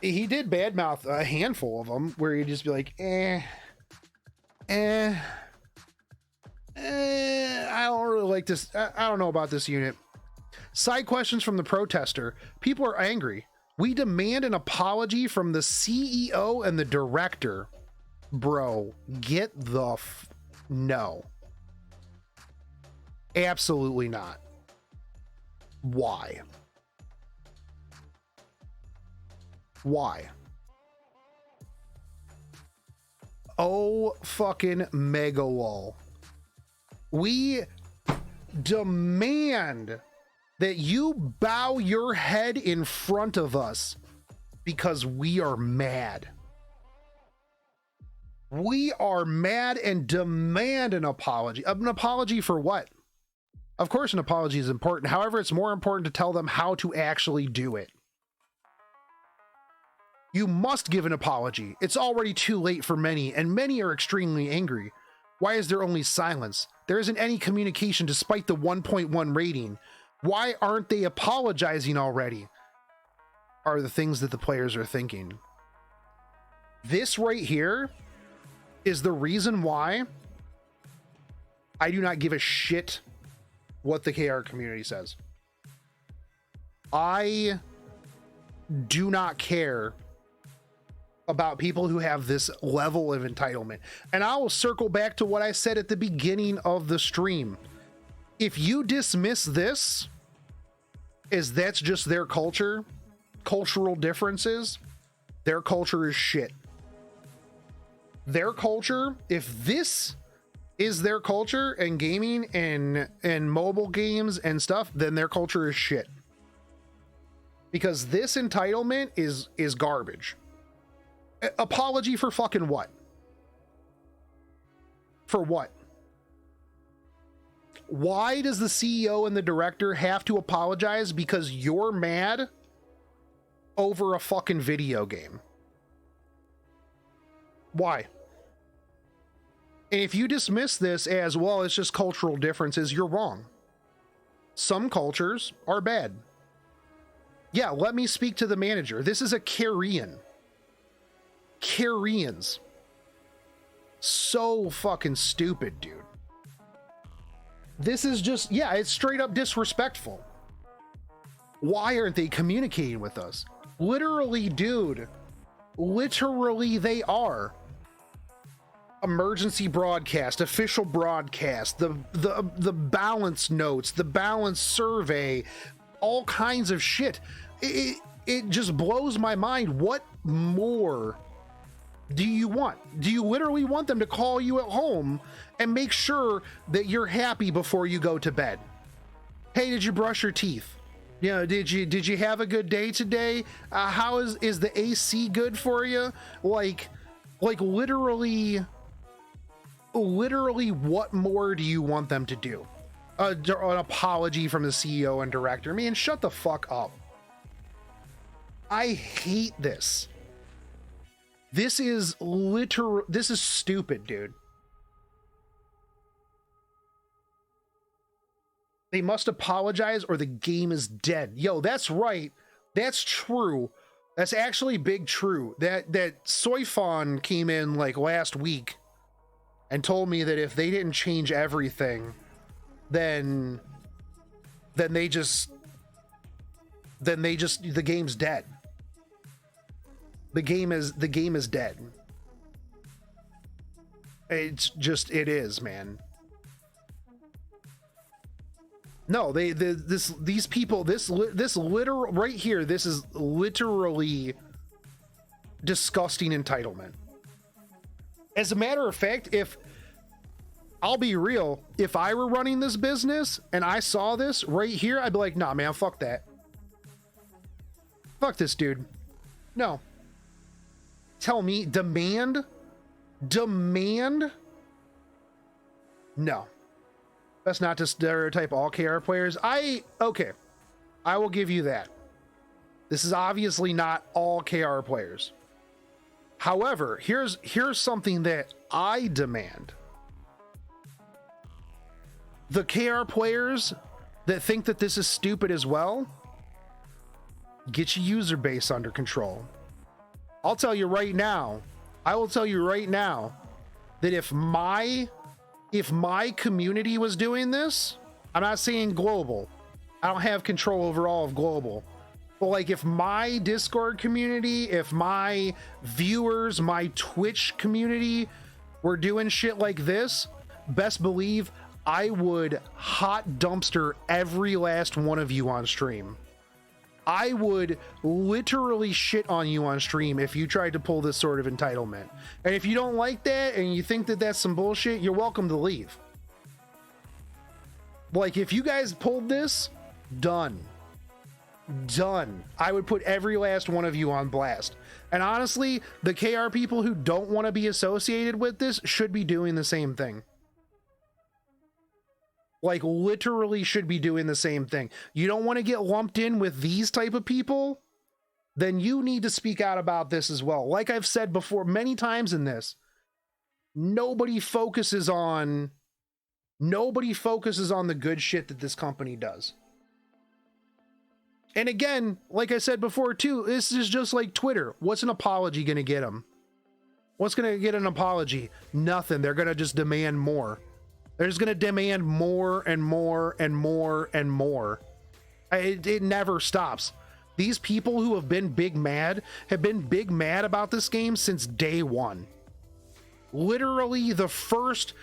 He did badmouth a handful of them where he'd just be like, I don't really like this. I don't know about this unit. Side questions from the protester. People are angry. We demand an apology from the CEO and the director. Bro, get the no. Absolutely not. Why? Why? Oh, fucking mega lol. We demand that you bow your head in front of us because we are mad. We are mad and demand an apology. An apology for what? Of course, an apology is important. However, it's more important to tell them how to actually do it. You must give an apology. It's already too late for many, and many are extremely angry. Why is there only silence? There isn't any communication despite the 1.1 rating. Why aren't they apologizing already? Are the things that the players are thinking. This right here is the reason why I do not give a shit what the KR community says. I do not care about people who have this level of entitlement. And I will circle back to what I said at the beginning of the stream. If you dismiss this, is that's just their culture, cultural differences. Their culture is shit. Their culture, if this is their culture and gaming and mobile games and stuff, then their culture is shit. Because this entitlement is garbage. Apology for fucking what? For what? Why does the CEO and the director have to apologize because you're mad over a fucking video game? Why? And if you dismiss this as, well, it's just cultural differences, you're wrong. Some cultures are bad. Yeah, let me speak to the manager. This is a Korean. Koreans. So fucking stupid, dude. This is just, yeah, it's straight up disrespectful. Why aren't they communicating with us? Literally, dude. Literally, they are. Emergency broadcast, official broadcast, the balance notes, the balance survey, all kinds of shit. It just blows my mind. What more do you want? Do you literally want them to call you at home and make sure that you're happy before you go to bed? Hey, did you brush your teeth? You know, did you have a good day today? How is the AC good for you? Like literally, what more do you want them to do? An apology from the CEO and director. Man, shut the fuck up. I hate this. This is stupid, dude. They must apologize or the game is dead. Yo, that's right. That's true. That's actually big true. That Soifon came in like last week and told me that if they didn't change everything, then the game's dead. The game is dead. It is, man. No, these people, this literal right here, this is literally disgusting entitlement. As a matter of fact, I'll be real, if I were running this business and I saw this right here, I'd be like, nah, man, fuck that. Fuck this dude. No. Tell me, demand? No. That's not to stereotype all KR players. Okay. I will give you that. This is obviously not all KR players. However, here's something that I demand. The KR players that think that this is stupid as well, get your user base under control. I'll tell you right now, I will tell you right now that if my community was doing this, I'm not saying global. I don't have control over all of global. But like if my Discord community, if my viewers, my Twitch community were doing shit like this, best believe I would hot dumpster every last one of you on stream. I would literally shit on you on stream if you tried to pull this sort of entitlement. And if you don't like that and you think that that's some bullshit, you're welcome to leave. Like if you guys pulled this, done. I would put every last one of you on blast. And honestly, the KR people who don't want to be associated with this should be doing the same thing. Like literally should be doing the same thing. You don't want to get lumped in with these type of people, then you need to speak out about this as well. Like I've said before many times in this, nobody focuses on the good shit that this company does. And again, like I said before too, this is just like Twitter. What's an apology going to get them? What's going to get an apology? Nothing. They're going to just demand more. They're just going to demand more and more and more and more. It never stops. These people who have been big mad have been big mad about this game since day one. Literally the first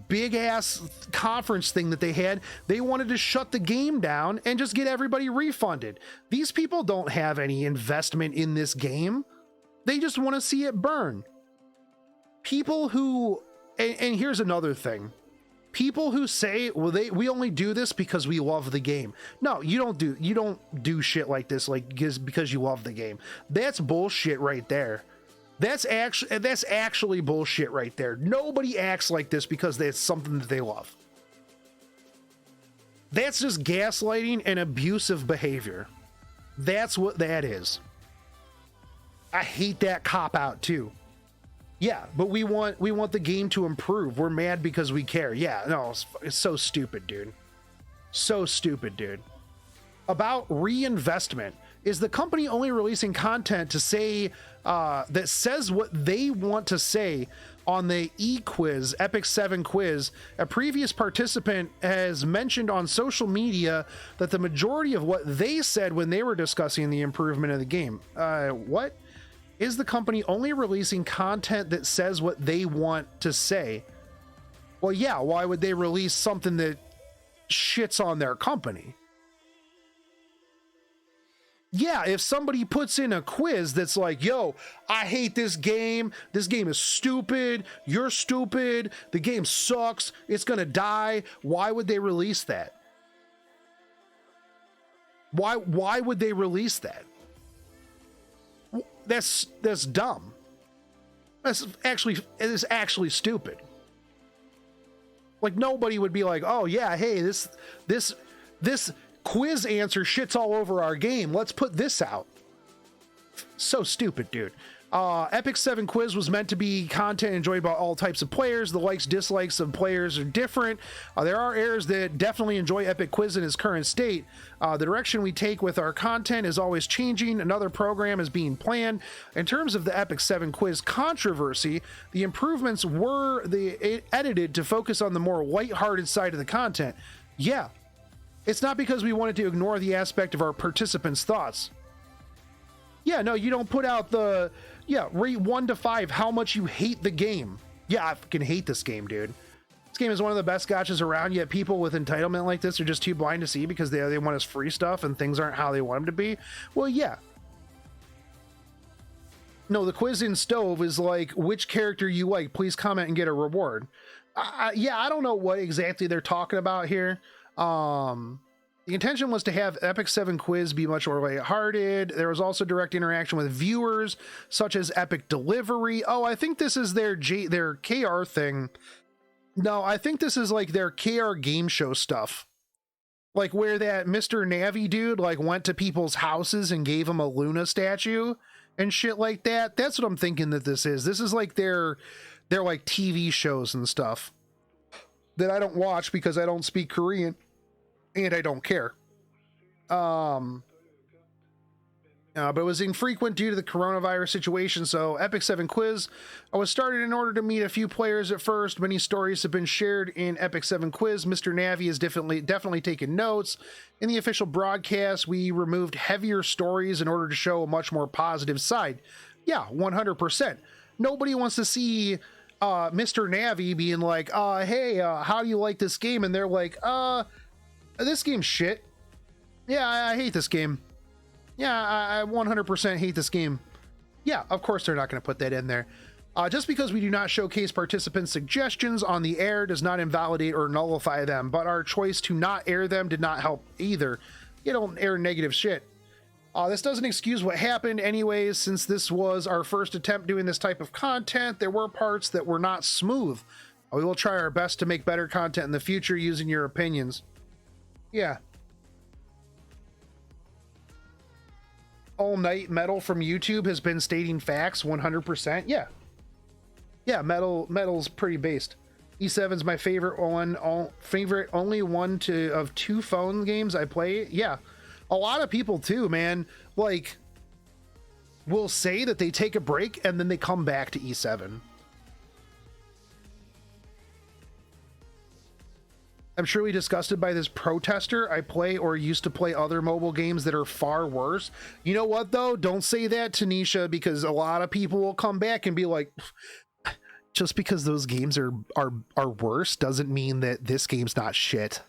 big ass conference thing that they had, they wanted to shut the game down and just get everybody refunded. These people don't have any investment in this game. They just want to see it burn. People who, and here's another thing. People who say, well, we only do this because we love the game. No, you don't do shit like this like just because you love the game. That's bullshit right there. That's actually bullshit right there. Nobody acts like this because it's something that they love. That's just gaslighting and abusive behavior. That's what that is. I hate that cop out too. Yeah, but we want the game to improve. We're mad because we care. Yeah, no, it's so stupid, dude. So stupid, dude. About reinvestment. Is the company only releasing content to say that says what they want to say on the e-quiz, Epic 7 quiz? A previous participant has mentioned on social media that the majority of what they said when they were discussing the improvement of the game. What? Is the company only releasing content that says what they want to say? Well, yeah, why would they release something that shits on their company? Yeah, if somebody puts in a quiz that's like, yo, I hate this game is stupid, you're stupid, the game sucks, it's gonna die, why would they release that? Why would they release that? That's dumb. It is actually stupid. Like, nobody would be like, oh yeah, hey, this quiz answer shits all over our game, let's put this out. So stupid, dude. Epic 7 quiz was meant to be content enjoyed by all types of players. The likes, dislikes of players are different. There are areas that definitely enjoy Epic quiz in its current state. The direction we take with our content is always changing. Another program is being planned. In terms of the Epic 7 quiz controversy, the improvements were edited to focus on the more lighthearted side of the content. Yeah, it's not because we wanted to ignore the aspect of our participants' thoughts. Yeah, no, you don't put out rate 1 to 5 how much you hate the game. Yeah, I fucking hate this game, dude. This game is one of the best gotchas around, yet people with entitlement like this are just too blind to see because they want us free stuff and things aren't how they want them to be. Well, yeah. No, the quiz in Stove is like, which character you like, please comment and get a reward. Yeah, I don't know what exactly they're talking about here. The intention was to have Epic 7 quiz be much more lighthearted. There was also direct interaction with viewers, such as Epic Delivery. Oh, I think this is their KR thing. No, I think this is like their KR game show stuff. Like where that Mr. Navi dude like went to people's houses and gave them a Luna statue and shit like that. That's what I'm thinking that this is. This is like their like TV shows and stuff that I don't watch because I don't speak Korean. And I don't care. But it was infrequent due to the coronavirus situation. So Epic 7 quiz was started in order to meet a few players at first. Many stories have been shared in Epic 7 quiz. Mr. Navi has definitely taken notes. In the official broadcast, we removed heavier stories in order to show a much more positive side. Yeah, 100%. Nobody wants to see Mr. Navi being like, hey, how do you like this game? And they're like, this game's shit. Yeah, I hate this game. Yeah, I 100% hate this game. Yeah, of course they're not going to put that in there. Just because we do not showcase participants' suggestions on the air does not invalidate or nullify them, but our choice to not air them did not help either. You don't air negative shit. This doesn't excuse what happened anyways, since this was our first attempt doing this type of content. There were parts that were not smooth. We will try our best to make better content in the future using your opinions. Yeah. All Night Metal from YouTube has been stating facts 100%. Yeah. Yeah, Metal's pretty based. E7's my favorite one, only one of 2 phone games I play. Yeah. A lot of people too, man, like will say that they take a break and then they come back to E7. I'm surely disgusted by this protester. I play or used to play other mobile games that are far worse. You know what, though? Don't say that, Tanisha, because a lot of people will come back and be like, just because those games are worse doesn't mean that this game's not shit.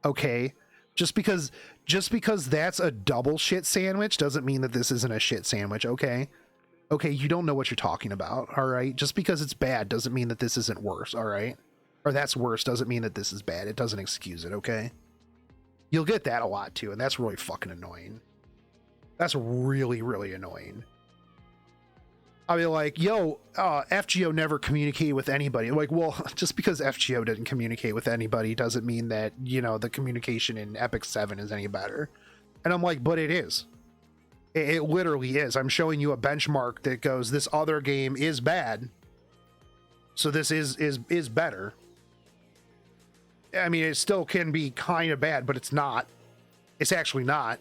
Okay? Just because that's a double shit sandwich doesn't mean that this isn't a shit sandwich, okay? Okay, you don't know what you're talking about, all right? Just because it's bad doesn't mean that this isn't worse, all right? Or that's worse doesn't mean that this is bad. It doesn't excuse it, okay? You'll get that a lot too, and that's really fucking annoying. That's really, really annoying. I'll be like, yo, FGO never communicated with anybody. Like, well, just because FGO didn't communicate with anybody doesn't mean that, you know, the communication in Epic 7 is any better. And I'm like, but it is. It literally is. I'm showing you a benchmark that goes, this other game is bad, so this is better. I mean, it still can be kind of bad, but it's not. It's actually not.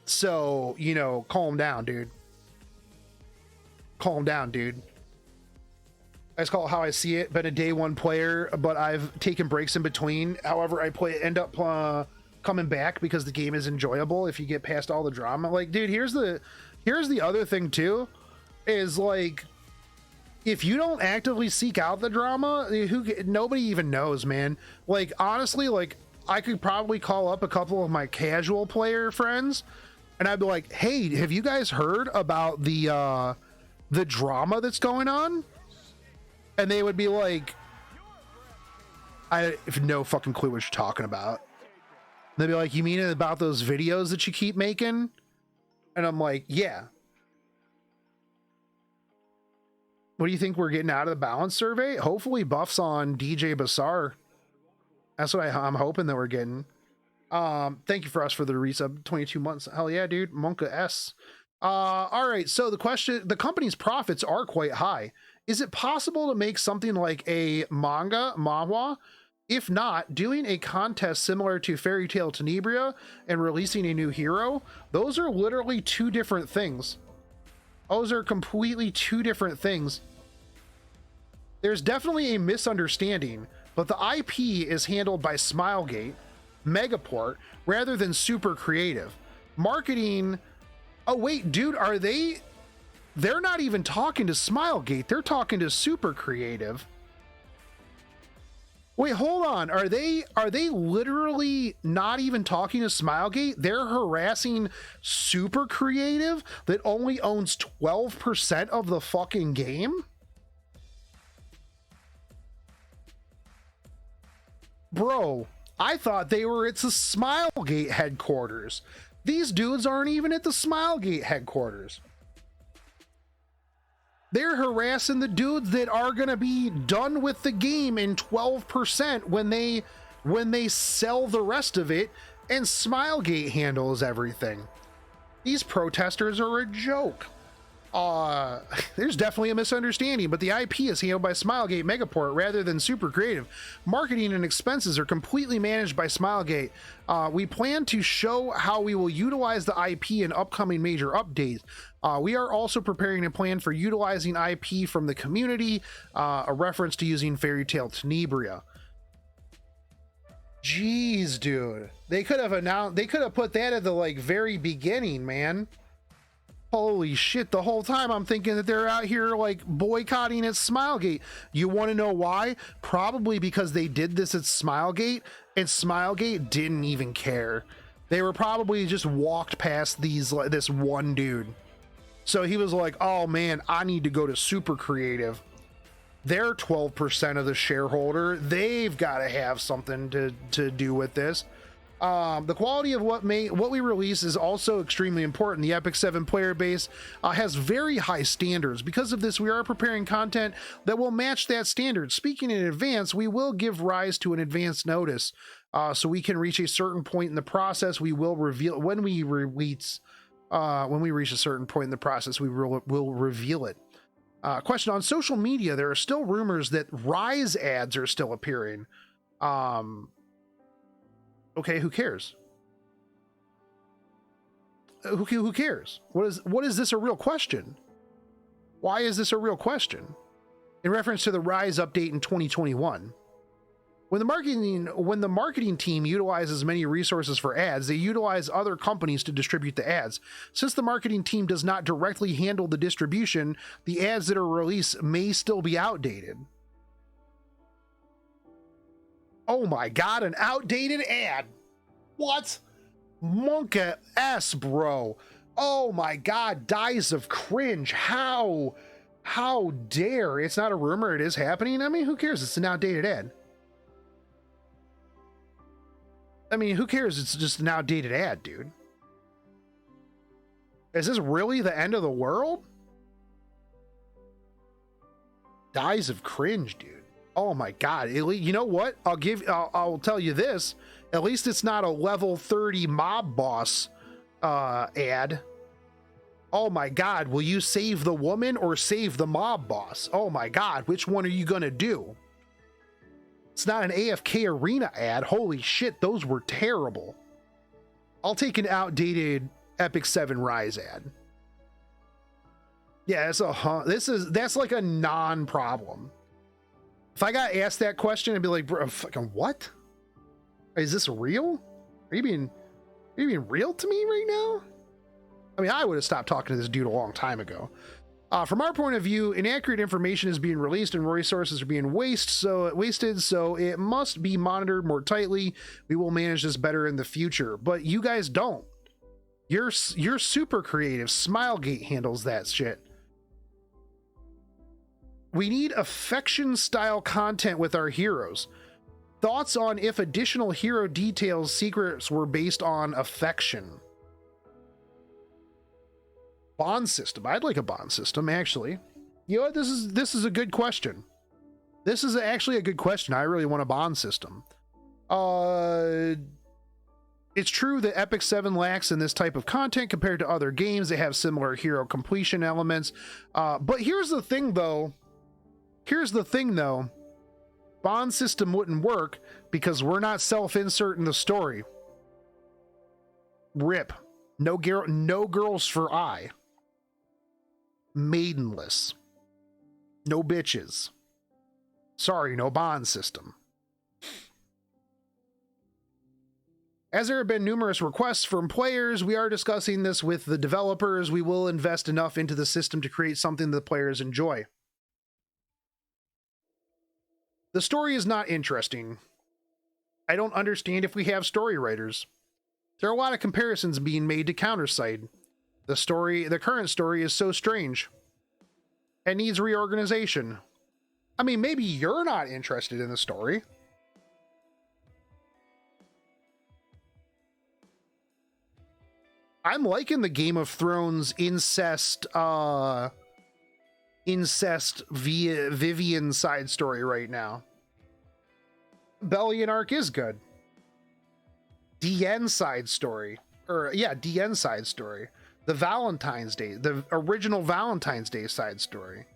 So, you know, calm down, dude. Calm down, dude. That's called how I see it. Been a day one player, but I've taken breaks in between. However, I end up coming back because the game is enjoyable if you get past all the drama. Like, dude, here's the other thing too, is like, if you don't actively seek out the drama, nobody even knows, man. Like, honestly, like, I could probably call up a couple of my casual player friends and I'd be like, hey, have you guys heard about the drama that's going on? And they would be like, I have no fucking clue what you're talking about. They'd be like, you mean about those videos that you keep making? And I'm like, yeah. What do you think we're getting out of the balance survey? Hopefully buffs on DJ Basar. That's what I'm hoping that we're getting. Thank you for us for the resub, 22 months. Hell yeah, dude. Monka S. All right, so the question, the company's profits are quite high. Is it possible to make something like a manhwa? If not, doing a contest similar to Fairy Tail Tenebria and releasing a new hero? Those are literally two different things. Those are completely two different things. There's definitely a misunderstanding, but the IP is handled by Smilegate, Megaport, rather than Super Creative. Marketing... Oh, wait, dude, are they... They're not even talking to Smilegate. They're talking to Super Creative. Wait, hold on. Are they literally not even talking to Smilegate? They're harassing Super Creative that only owns 12% of the fucking game? Bro, I thought they were at the Smilegate headquarters. These dudes aren't even at the Smilegate headquarters. They're harassing the dudes that are going to be done with the game in 12% when they sell the rest of it, and Smilegate handles everything. These protesters are a joke. There's definitely a misunderstanding, but the IP is handled by Smilegate Megaport rather than Super Creative. Marketing and expenses are completely managed by Smilegate. We plan to show how we will utilize the IP in upcoming major updates. We are also preparing a plan for utilizing IP from the community, a reference to using Fairy Tail Tenebria. Jeez, dude. They could have put that at the like very beginning, man. Holy shit, the whole time I'm thinking that they're out here like boycotting at Smilegate. You want to know why? Probably because they did this at Smilegate and Smilegate didn't even care. They were probably just walked past this one dude. So he was like, oh man, I need to go to Super Creative. They're 12% of the shareholder. They've got to have something to do with this. The quality of what we release is also extremely important. The Epic 7 player base has very high standards. Because of this, we are preparing content that will match that standard. Speaking in advance, we will give rise to an advance notice. So we can reach a certain point in the process. We will reveal when we reach a certain point in the process, we will reveal it. Question on social media, there are still rumors that Rise ads are still appearing. Okay, who cares? Who cares? What is this a real question? Why is this a real question? In reference to the Rise update in 2021. When the marketing team utilizes many resources for ads, they utilize other companies to distribute the ads. Since the marketing team does not directly handle the distribution, the ads that are released may still be outdated. Oh my god, an outdated ad. What? Monka S, bro. Oh my god, dies of cringe. How dare? It's not a rumor, it is happening. I mean, who cares? It's an outdated ad. I mean, who cares? It's just an outdated ad, dude. Is this really the end of the world? Dies of cringe, dude. Oh my god. You know what? I'll tell you this. At least it's not a level 30 mob boss ad. Oh my god, will you save the woman or save the mob boss? Oh my god, which one are you gonna do? It's not an AFK arena ad. Holy shit, those were terrible. I'll take an outdated Epic 7 Rise ad. Yeah, that's like a non-problem. If I got asked that question, I'd be like, bro, fucking what? Is this real? Are you being real to me right now? I mean, I would have stopped talking to this dude a long time ago. From our point of view, inaccurate information is being released and resources are being wasted, so it must be monitored more tightly. We will manage this better in the future, but you guys don't. You're super creative. Smilegate handles that shit. We need affection-style content with our heroes. Thoughts on if additional hero details secrets were based on affection? Bond system. I'd like a bond system, actually. You know what? This is a good question. This is actually a good question. I really want a bond system. It's true that Epic 7 lacks in this type of content compared to other games. They have similar hero completion elements. But here's the thing, though. Bond system wouldn't work because we're not self-inserting the story. RIP. No girls for I. Maidenless. No bitches. Sorry, no bond system. As there have been numerous requests from players, we are discussing this with the developers. We will invest enough into the system to create something the players enjoy. The story is not interesting. I don't understand if we have story writers. There are a lot of comparisons being made to Counterside. The current story is so strange. It needs reorganization. I mean, maybe you're not interested in the story. I'm liking the Game of Thrones incest via Vivian side story right now. Bellion arc is good. DN side story. DN side story. The Valentine's Day, the original Valentine's Day side story.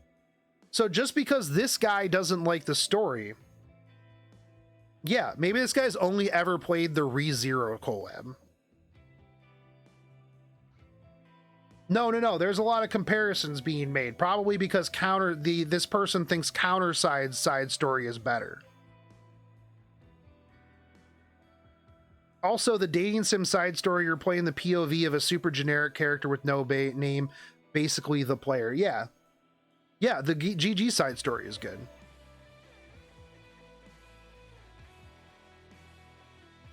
So just because this guy doesn't like the story, yeah, maybe this guy's only ever played the ReZero collab. No. There's a lot of comparisons being made, probably because this person thinks Counterside's side story is better. Also, the dating sim side story, you're playing the POV of a super generic character with no name, basically the player. Yeah, the GG side story is good.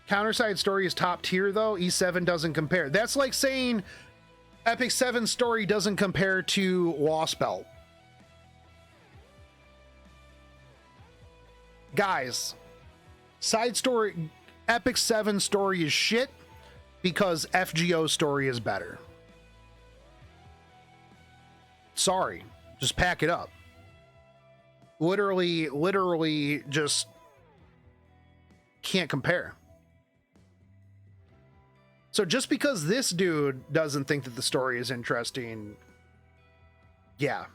Counterside story is top tier though. E7 doesn't compare. That's like saying Epic 7 story doesn't compare to Lost Belt. Guys, side story, Epic 7 story is shit because FGO story is better. Sorry, just pack it up. Literally just can't compare. So just because this dude doesn't think that the story is interesting, yeah.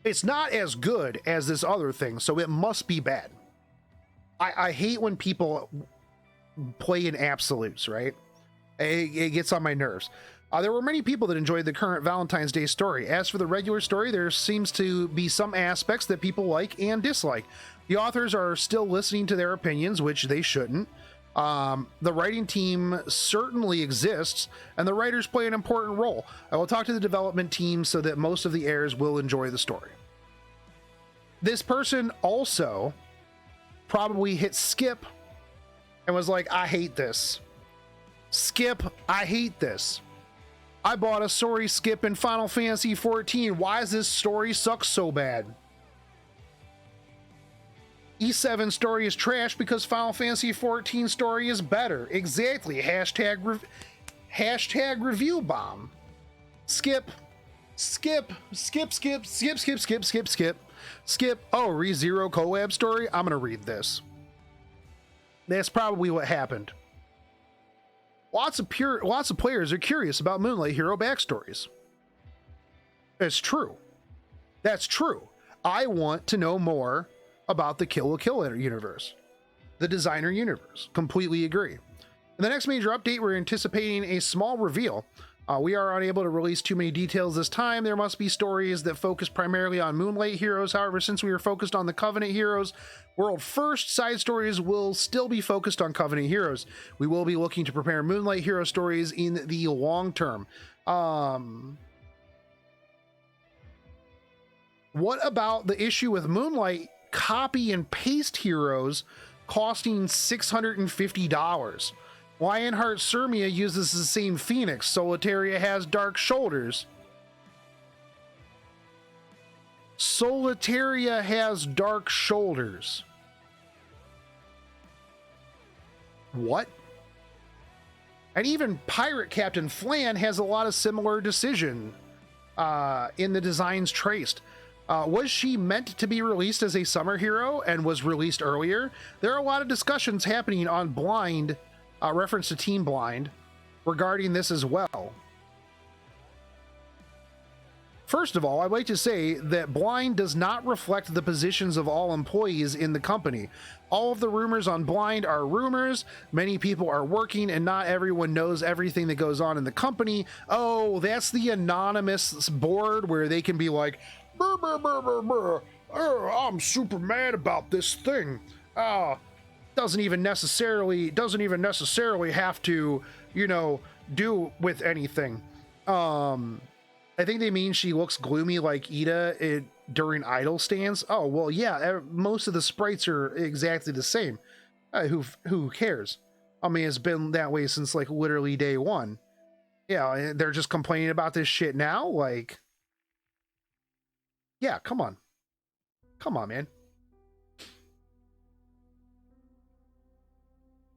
It's not as good as this other thing, so it must be bad. I hate when people play in absolutes, right? It gets on my nerves. There were many people that enjoyed the current Valentine's Day story. As for the regular story, there seems to be some aspects that people like and dislike. The authors are still listening to their opinions, which they shouldn't. The writing team certainly exists, and the writers play an important role. I will talk to the development team so that most of the heirs will enjoy the story. This person also probably hit skip and was like, I hate this. Skip, I hate this. I bought a story skip in Final Fantasy 14. Why does this story suck so bad? E7 story is trash because Final Fantasy 14 story is better. Exactly. Hashtag review bomb. Skip. Skip. Skip, skip, skip, skip, skip, skip, skip. Skip. Oh, ReZero collab story? I'm going to read this. That's probably what happened. Lots of players are curious about Moonlight Hero backstories. It's true. That's true. I want to know more about the Kill la Kill universe, the designer universe. Completely agree. In the next major update, we're anticipating a small reveal. We are unable to release too many details this time. There must be stories that focus primarily on Moonlight heroes. However, since we are focused on the Covenant heroes, world first, side stories will still be focused on Covenant heroes. We will be looking to prepare Moonlight hero stories in the long term. What about the issue with Moonlight copy and paste heroes costing $650? Lionheart Sirmia uses the same Phoenix. Solitaria has dark shoulders. Solitaria has dark shoulders. What? And even Pirate Captain Flan has a lot of similar decision in the designs traced. Was she meant to be released as a summer hero and was released earlier? There are a lot of discussions happening on Blind, reference to Team Blind, regarding this as well. First of all, I'd like to say that Blind does not reflect the positions of all employees in the company. All of the rumors on Blind are rumors. Many people are working and not everyone knows everything that goes on in the company. Oh, that's the anonymous board where they can be like, brr, brr, brr, brr, brr. Oh, I'm super mad about this thing. Doesn't even necessarily have to, do with anything. I think they mean she looks gloomy like Ida during idle stands. Oh, well, yeah, most of the sprites are exactly the same. Who cares? I mean, it's been that way since like literally day one. Yeah, they're just complaining about this shit now. Like, yeah, come on, man.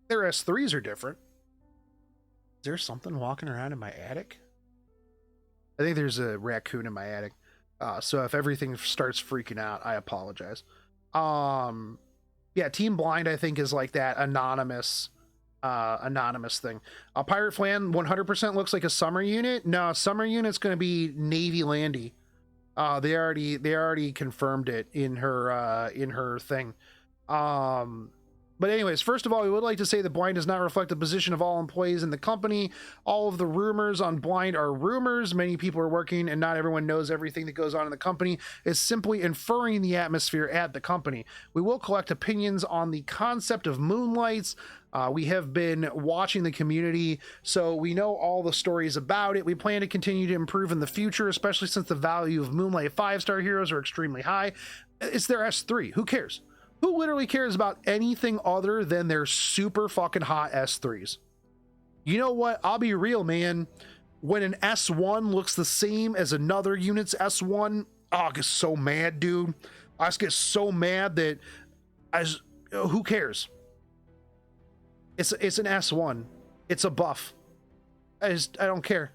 Their S3s are different. Is there something walking around in my attic? I think there's a raccoon in my attic. So if everything starts freaking out, I apologize. Yeah, Team Blind, I think, is like that anonymous thing. Pirate Flan 100% looks like a summer unit. No, summer unit's going to be Navy Landy. They already confirmed it in her thing. But anyways, first of all, we would like to say that Blind does not reflect the position of all employees in the company. All of the rumors on Blind are rumors. Many people are working and not everyone knows everything that goes on in the company. It's simply inferring the atmosphere at the company. We will collect opinions on the concept of Moonlights. We have been watching the community, so we know all the stories about it. We plan to continue to improve in the future, especially since the value of Moonlight 5-star heroes are extremely high. It's their S3. Who cares? Who literally cares about anything other than their super fucking hot S3s? You know what? I'll be real, man. When an S1 looks the same as another unit's S1, I get so mad, dude. I just get so mad that who cares? It's an S1. It's a buff. I don't care.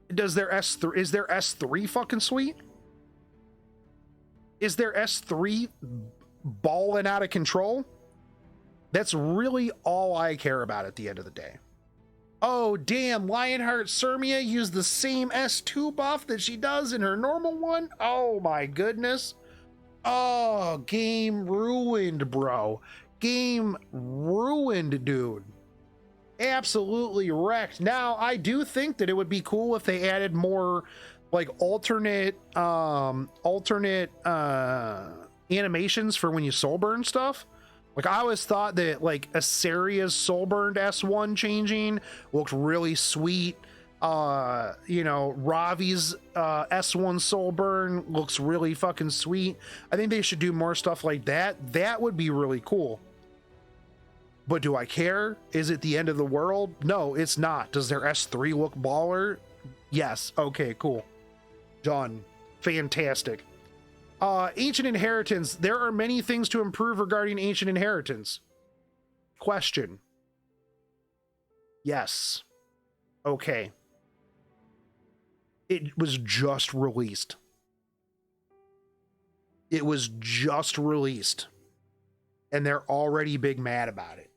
Is their S3 fucking sweet? Is their S3 balling out of control? That's really all I care about at the end of the day. Oh, damn, Lionheart Sirmia used the same S2 buff that she does in her normal one? Oh my goodness. Oh, game ruined, bro. Game ruined, dude. Absolutely wrecked. Now, I do think that it would be cool if they added more like alternate animations for when you soul burn stuff. Like, I always thought that like Asaria's soul burned S1 changing looked really sweet. You know, Ravi's S1 soul burn looks really fucking sweet. I think they should do more stuff like that. That would be really cool. But do I care? Is it the end of the world? No, it's not. Does their S3 look baller? Yes. Okay, cool. Done. Fantastic. Ancient Inheritance. There are many things to improve regarding Ancient Inheritance. Question. Yes. Okay. It was just released. It was just released. And they're already big mad about it.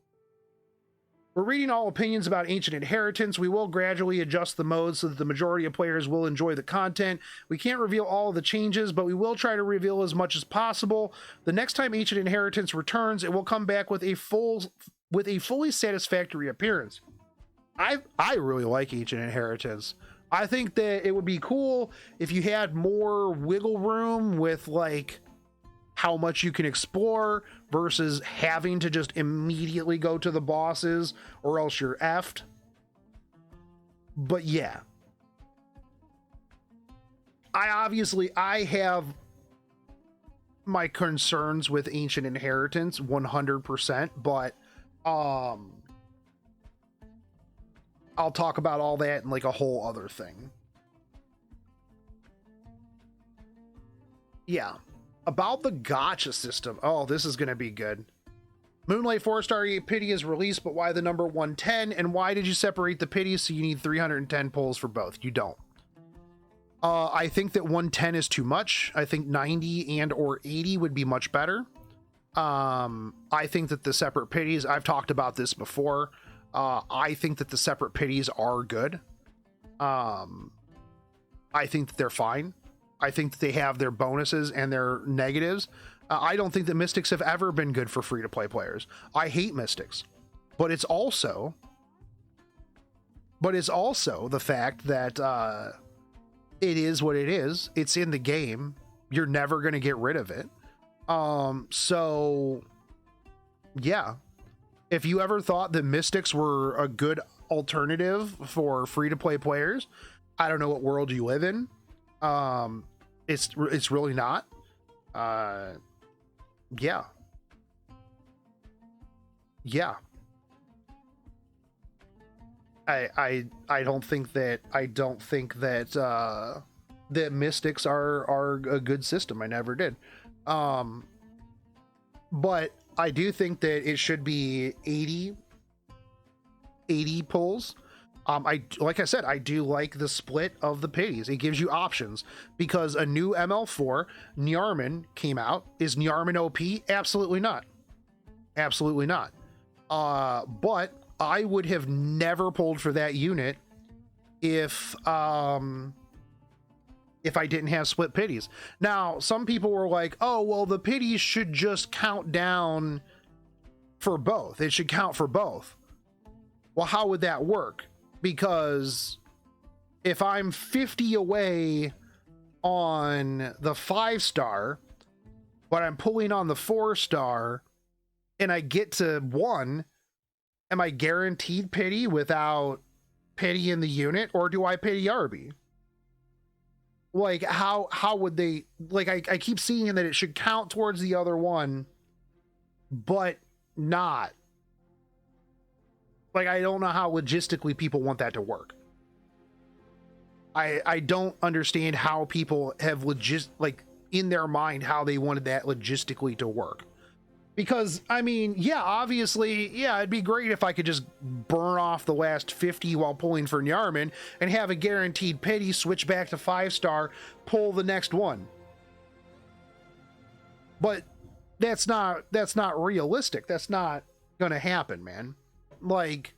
We're reading all opinions about Ancient Inheritance. We will gradually adjust the modes so that the majority of players will enjoy the content. We can't reveal all of the changes, but we will try to reveal as much as possible. The next time Ancient Inheritance returns, it will come back with a fully satisfactory appearance. I really like Ancient Inheritance. I think that it would be cool if you had more wiggle room with like how much you can explore versus having to just immediately go to the bosses or else you're effed. But yeah, I have my concerns with Ancient Inheritance 100%, but I'll talk about all that in like a whole other thing. Yeah. About the gacha system. Oh, this is going to be good. Moonlight 4-star pity is released, but why the number 110? And why did you separate the pity so you need 310 pulls for both? You don't. I think that 110 is too much. I think 90 and or 80 would be much better. I think that the separate pities, I've talked about this before. I think that the separate pities are good. I think that they're fine. I think that they have their bonuses and their negatives. I don't think that Mystics have ever been good for free-to-play players. I hate Mystics. But it's also the fact that it is what it is. It's in the game. You're never going to get rid of it. So, yeah. If you ever thought that Mystics were a good alternative for free-to-play players, I don't know what world you live in. It's really not. Yeah. I don't think that that Mystics are a good system. I never did. But I do think that it should be 80 pulls. Like I said, I do like the split of the pities. It gives you options because a new ML4 Nyarman came out. Is Nyarman OP? Absolutely not. Absolutely not. But I would have never pulled for that unit if I didn't have split pities. Now, some people were like, oh, well, the pities should just count down for both. It should count for both. Well, how would that work? Because if I'm 50 away on the 5-star, but I'm pulling on the 4-star and I get to 1, am I guaranteed pity without pity in the unit, or do I pity Arby? Like, how would they, like, I keep seeing that it should count towards the other one, but not. Like, I don't know how logistically people want that to work. I don't understand how people have in their mind how they wanted that logistically to work. Because, I mean, yeah, obviously, yeah, it'd be great if I could just burn off the last 50 while pulling for Nyarman and have a guaranteed pity, switch back to 5-star, pull the next one. But that's not realistic. That's not gonna happen, man. Like,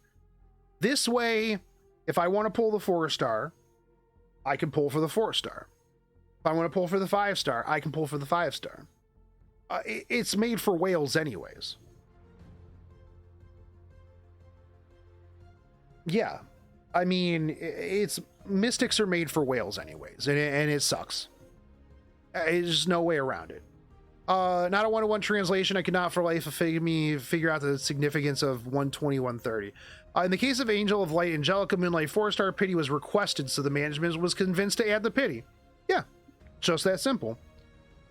this way, if I want to pull the 4-star, I can pull for the 4-star. If I want to pull for the 5-star, I can pull for the 5-star. It's made for whales anyways. Yeah. I mean, Mystics are made for whales anyways, and it sucks. There's just no way around it. Not a one-to-one translation. I could not for life figure out the significance of 120, 130. In the case of Angel of Light, Angelica Moonlight 4-star pity was requested, so the management was convinced to add the pity. Yeah, just that simple.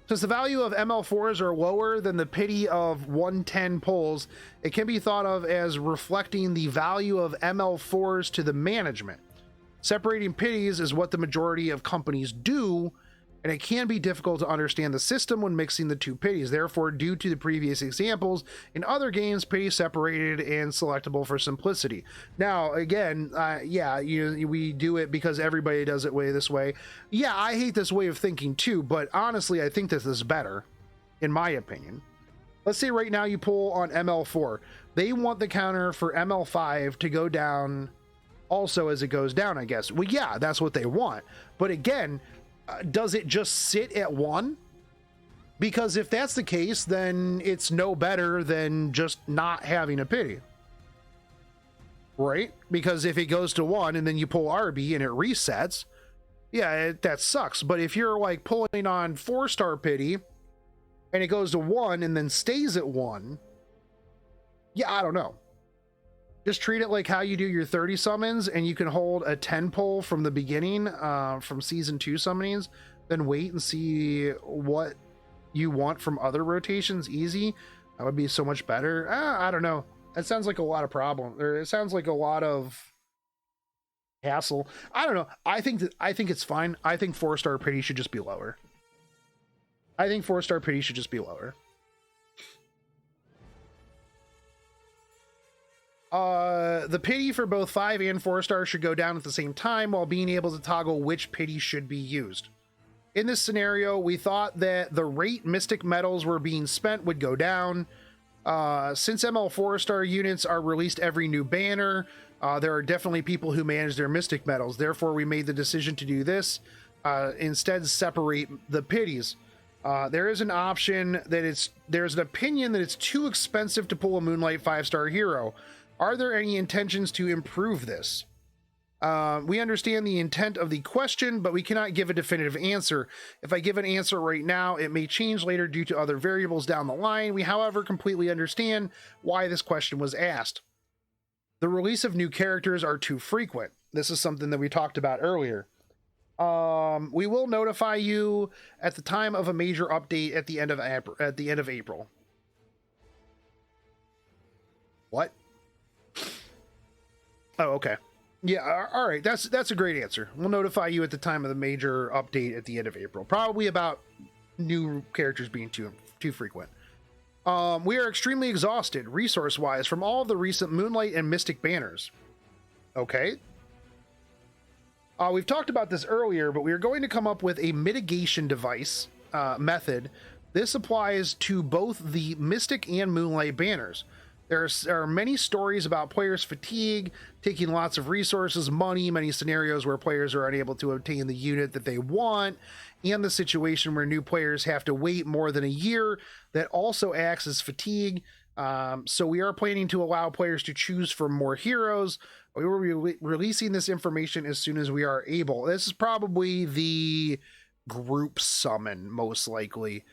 Since the value of ML4s are lower than the pity of 110 pulls, it can be thought of as reflecting the value of ML4s to the management. Separating pities is what the majority of companies do, and it can be difficult to understand the system when mixing the two pities. Therefore, due to the previous examples, in other games, pity is separated and selectable for simplicity. Now, again, yeah, we do it because everybody does it this way. Yeah, I hate this way of thinking too, but honestly, I think this is better, in my opinion. Let's say right now you pull on ML4. They want the counter for ML5 to go down also as it goes down, I guess. Well, yeah, that's what they want. But again, does it just sit at 1? Because if that's the case, then it's no better than just not having a pity, right? Because if it goes to 1 and then you pull RB and it resets, yeah, that sucks. But if you're like pulling on 4-star pity and it goes to 1 and then stays at 1, yeah, I don't know. Just treat it like how you do your 30 summons, and you can hold a 10 pull from the beginning, from season 2 summonings, then wait and see what you want from other rotations. Easy. That would be so much better. I don't know. That sounds like a lot of problem, or it sounds like a lot of hassle. I don't know. I think it's fine. I think 4-star pity should just be lower. I think 4-star pity should just be lower. The pity for both 5 and 4-star should go down at the same time while being able to toggle which pity should be used. In this scenario, we thought that the rate mystic metals were being spent would go down. Since ML 4-star units are released every new banner, there are definitely people who manage their mystic metals. Therefore, we made the decision to do this. Instead, separate the pities. There is an option that there's an opinion that it's too expensive to pull a Moonlight 5-star hero. Are there any intentions to improve this? We understand the intent of the question, but we cannot give a definitive answer. If I give an answer right now, it may change later due to other variables down the line. We, however, completely understand why this question was asked. The release of new characters are too frequent. This is something that we talked about earlier. We will notify you at the time of a major update at the end of April. What? Oh, okay. Yeah, all right. That's a great answer. We'll notify you at the time of the major update at the end of April. Probably about new characters being too frequent. We are extremely exhausted, resource-wise, from all of the recent Moonlight and Mystic banners. Okay. We've talked about this earlier, but we are going to come up with a mitigation device method. This applies to both the Mystic and Moonlight banners. There are many stories about players' fatigue, taking lots of resources, money, many scenarios where players are unable to obtain the unit that they want, and the situation where new players have to wait more than a year that also acts as fatigue. So we are planning to allow players to choose from more heroes. We will be releasing this information as soon as we are able. This is probably the group summon, most likely.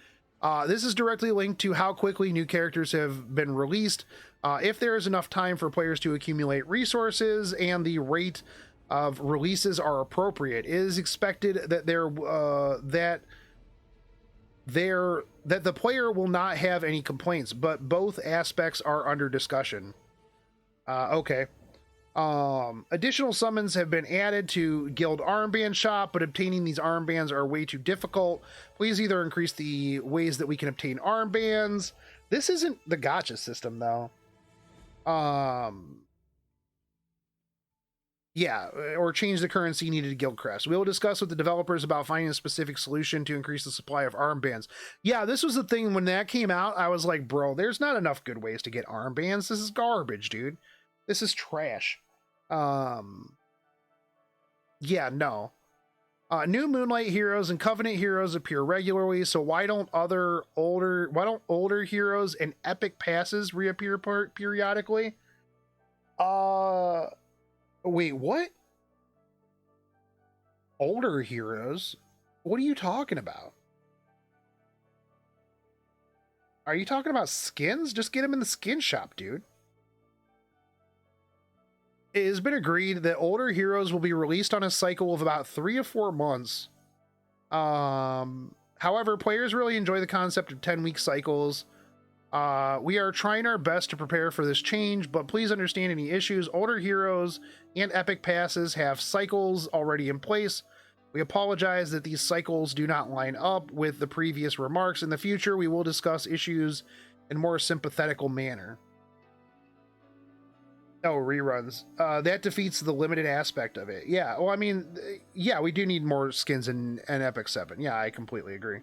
This is directly linked to how quickly new characters have been released. If there is enough time for players to accumulate resources and the rate of releases are appropriate, it is expected that the player will not have any complaints, but both aspects are under discussion. Okay. Additional summons have been added to Guild Armband Shop, but obtaining these armbands are way too difficult. Please either increase the ways that we can obtain armbands. This isn't the gacha system, though. Yeah, or change the currency needed to Guild Crest. We will discuss with the developers about finding a specific solution to increase the supply of armbands. Yeah, this was the thing when that came out. I was like, bro, there's not enough good ways to get armbands. This is garbage, dude. This is trash. Yeah, no. New Moonlight heroes and Covenant heroes appear regularly, so why don't older heroes and epic passes reappear periodically? Wait, what? Older heroes? What are you talking about? Are you talking about skins? Just get them in the skin shop, dude. It has been agreed that older heroes will be released on a cycle of about 3 to 4 months. However, players really enjoy the concept of 10-week cycles. We are trying our best to prepare for this change, but please understand any issues. Older heroes and epic passes have cycles already in place. We apologize that these cycles do not line up with the previous remarks. In the future, we will discuss issues in a more sympathetical manner. Oh, reruns. That defeats the limited aspect of it. Yeah, well, I mean, yeah, we do need more skins in Epic 7. Yeah, I completely agree.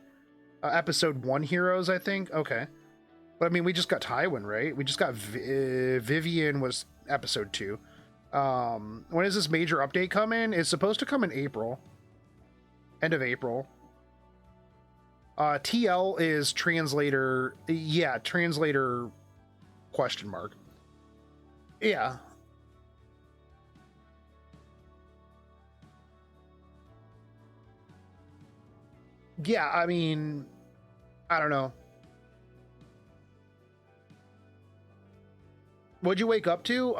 Episode 1 heroes, I think? Okay. But, I mean, we just got Tywin, right? We just got Vivian was episode 2. When does this major update come in? It's supposed to come in April. End of April. TL is translator. Yeah, translator question mark. Yeah. Yeah, I mean, I don't know. What'd you wake up to?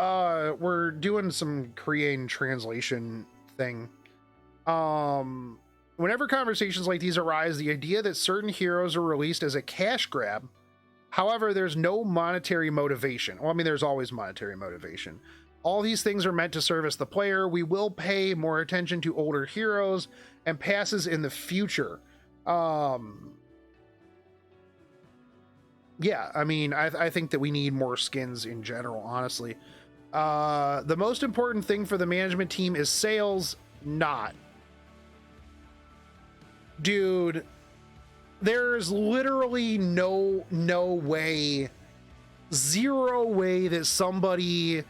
We're doing some Korean translation thing. Whenever conversations like these arise, the idea that certain heroes are released as a cash grab. However, there's no monetary motivation. Well, I mean, there's always monetary motivation. All these things are meant to service the player. We will pay more attention to older heroes and passes in the future. Yeah, I mean, I think that we need more skins in general, honestly. The most important thing for the management team is sales, not. Dude, there's literally no way, zero way that somebody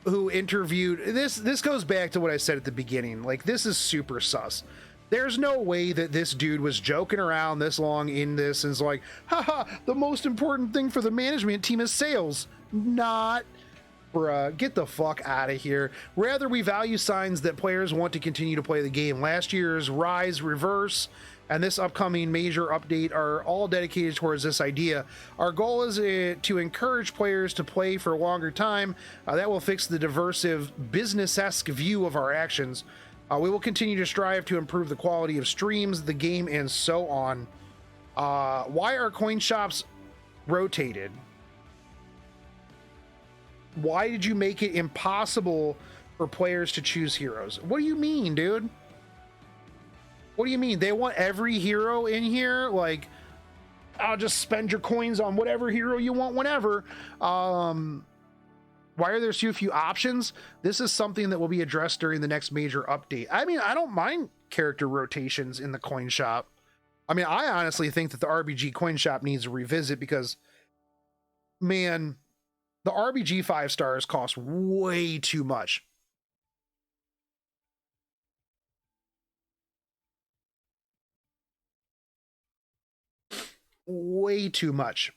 who interviewed this goes back to what I said at the beginning. Like, this is super sus. There's no way that this dude was joking around this long in this and is like, haha, the most important thing for the management team is sales. Not. Bruh, get the fuck out of here. Rather, we value signs that players want to continue to play the game. Last year's Rise Reverse and this upcoming major update are all dedicated towards this idea. Our goal is to encourage players to play for a longer time. That will fix the diversive, business-esque view of our actions. We will continue to strive to improve the quality of streams, the game, and so on. Why are coin shops rotated? Why did you make it impossible for players to choose heroes? What do you mean, dude? What do you mean? They want every hero in here? Like, I'll just spend your coins on whatever hero you want whenever. Why are there so few options? This is something that will be addressed during the next major update. I mean, I don't mind character rotations in the coin shop. I mean, I honestly think that the RBG coin shop needs a revisit because, man, the RBG 5 stars cost way too much. Way too much.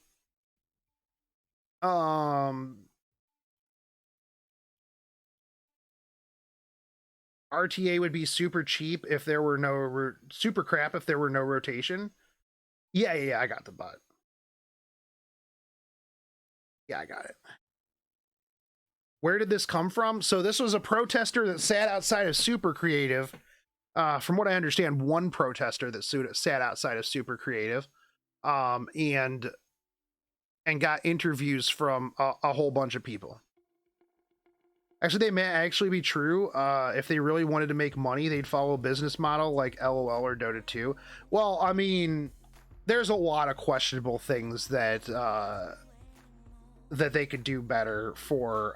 RTA would be super cheap if there were no super crap if there were no rotation. Yeah, I got the butt. Yeah, I got it. Where did this come from? So this was a protester that sat outside of Super Creative. From what I understand, one protester that sat outside of Super Creative, and got interviews from a whole bunch of people. Actually, they may actually be true. If they really wanted to make money, they'd follow a business model like LOL or Dota 2. Well, I mean, there's a lot of questionable things that that they could do better for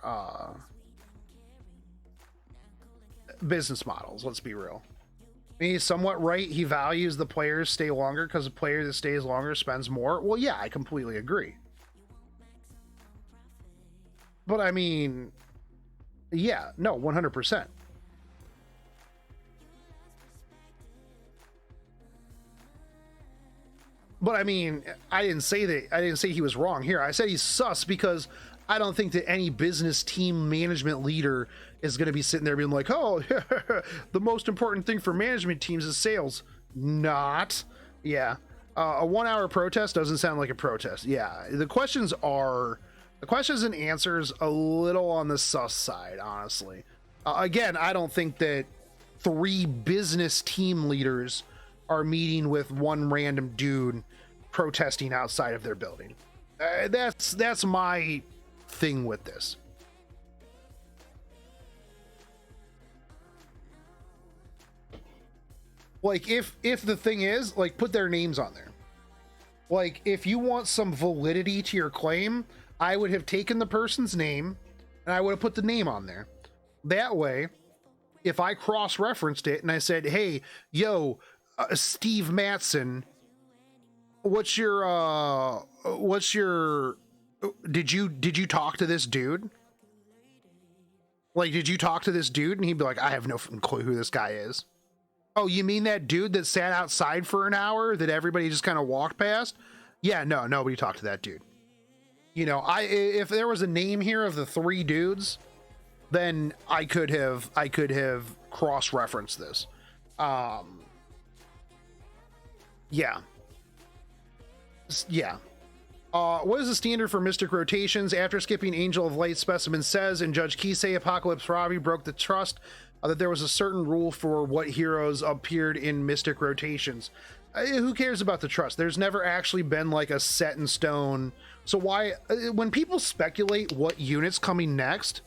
business models. Let's be real. I mean, he's somewhat right. He values the players stay longer because the player that stays longer spends more. Well, yeah, I completely agree. But I mean, yeah, no, 100%. But I mean, I didn't say that. I didn't say he was wrong here. I said he's sus because I don't think that any business team management leader is going to be sitting there being like, oh, the most important thing for management teams is sales. Not. Yeah. A 1 hour protest doesn't sound like a protest. Yeah, the questions and answers a little on the sus side, honestly. Again, I don't think that 3 business team leaders are meeting with one random dude protesting outside of their building. That's my thing with this. Like, if the thing is, like, put their names on there. Like, if you want some validity to your claim, I would have taken the person's name and I would have put the name on there. That way, if I cross-referenced it and I said, hey, yo, Steve Matson, what's your did you talk to this dude? Like, did you talk to this dude? And he'd be like, I have no clue who this guy is. Oh, you mean that dude that sat outside for an hour that everybody just kind of walked past? Yeah, no, nobody talked to that dude. You know, if there was a name here of the 3 dudes, then I could have cross-referenced this. Yeah. What is the standard for mystic rotations? After skipping Angel of Light, Specimen says, and Judge Kisei, Apocalypse Ravi broke the trust that there was a certain rule for what heroes appeared in mystic rotations. Who cares about the trust? There's never actually been like a set in stone. So why, when people speculate what unit's coming next,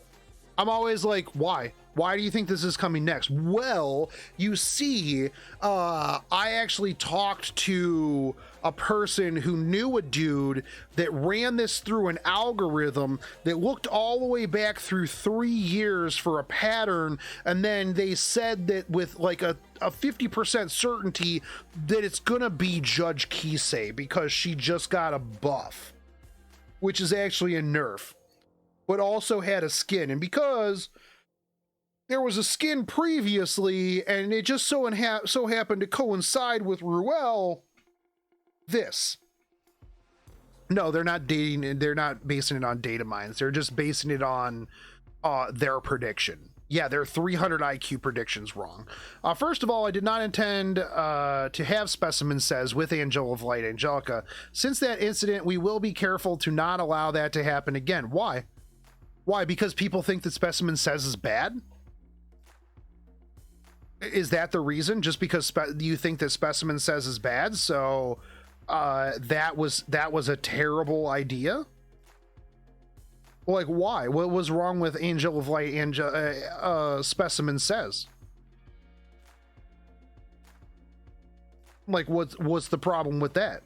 I'm always like, why? Why do you think this is coming next? Well, you see, I actually talked to a person who knew a dude that ran this through an algorithm that looked all the way back through 3 years for a pattern, and then they said that with like a 50% certainty that it's gonna be Judge Kisei because she just got a buff, which is actually a nerf, but also had a skin. And because there was a skin previously and it just so happened to coincide with Ruel, this. No, they're not basing it on data mines. They're just basing it on their prediction. Yeah, their 300 IQ prediction's wrong. First of all, I did not intend to have Specimen Says with Angel of Light Angelica. Since that incident, we will be careful to not allow that to happen again. Why? Why? Because people think that Specimen Says is bad? Is that the reason? Just because you think that Specimen Says is bad, so that was a terrible idea? Like, why? What was wrong with Angel of Light and Specimen Says? Like, what's the problem with that?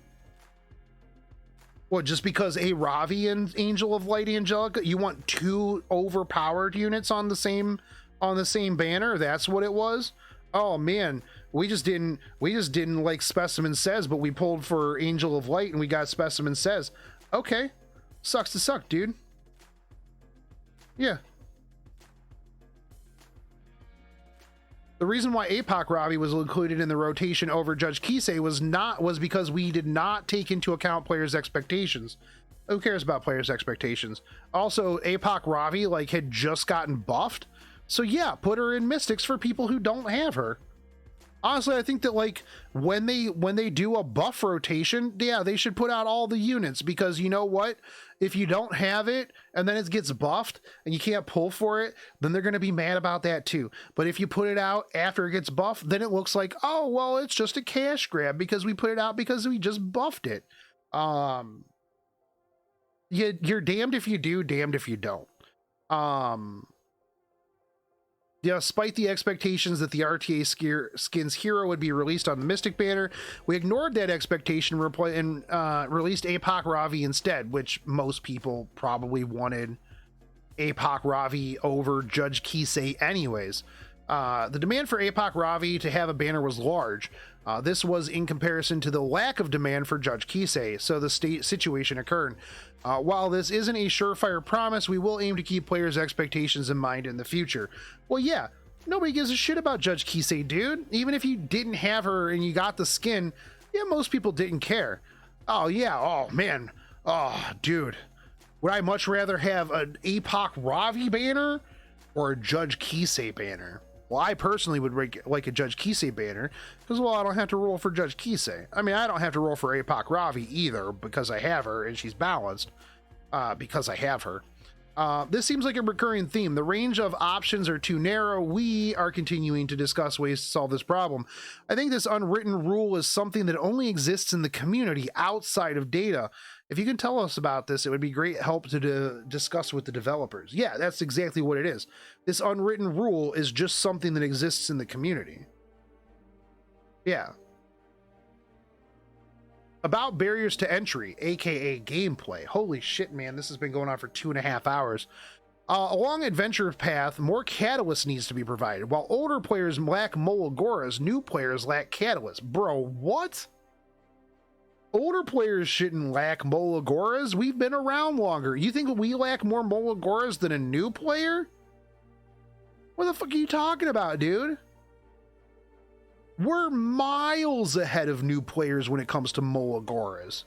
What, just because a Ravi and Angel of Light Angelica, you want 2 overpowered units on the same banner? That's what it was? Oh man, we just didn't like Specimen Says, but we pulled for Angel of Light and we got Specimen Says. Okay. Sucks to suck, dude. Yeah. The reason why APOC Ravi was included in the rotation over Judge Kisei was because we did not take into account players' expectations. Who cares about players' expectations? Also, APOC Ravi like had just gotten buffed. So yeah, put her in Mystics for people who don't have her. Honestly, I think that like when they do a buff rotation, yeah, they should put out all the units, because you know what? If you don't have it and then it gets buffed and you can't pull for it, then they're going to be mad about that too. But if you put it out after it gets buffed, then it looks like, oh, well, it's just a cash grab because we put it out because we just buffed it. You're damned if you do, damned if you don't. Despite the expectations that the RTA Skins hero would be released on the Mystic banner, we ignored that expectation and released APOC Ravi instead, which most people probably wanted APOC Ravi over Judge Kisei anyways. The demand for APOC Ravi to have a banner was large. This was in comparison to the lack of demand for Judge Kisei, so the situation occurred. While this isn't a surefire promise, we will aim to keep players' expectations in mind in the future. Well, yeah, nobody gives a shit about Judge Kisei, dude. Even if you didn't have her and you got the skin, yeah, most people didn't care. Oh, yeah, oh, man. Oh, dude. Would I much rather have an APOC Ravi banner or a Judge Kisei banner? Well, I personally would like a Judge Kisei banner because, well, I don't have to roll for Judge Kisei. I mean, I don't have to roll for Apoc Ravi either because I have her and she's balanced because I have her. This seems like a recurring theme. The range of options are too narrow. We are continuing to discuss ways to solve this problem. I think this unwritten rule is something that only exists in the community outside of data. If you can tell us about this, it would be great help to discuss with the developers. Yeah, that's exactly what it is. This unwritten rule is just something that exists in the community. Yeah. About barriers to entry, aka gameplay. Holy shit, man, this has been going on for 2.5 hours. Along adventure path, more catalyst needs to be provided. While older players lack Molagoras, new players lack catalyst. Bro, what? Older players shouldn't lack Molagoras. We've been around longer. You think we lack more Molagoras than a new player? What the fuck are you talking about, dude? We're miles ahead of new players when it comes to Molagoras.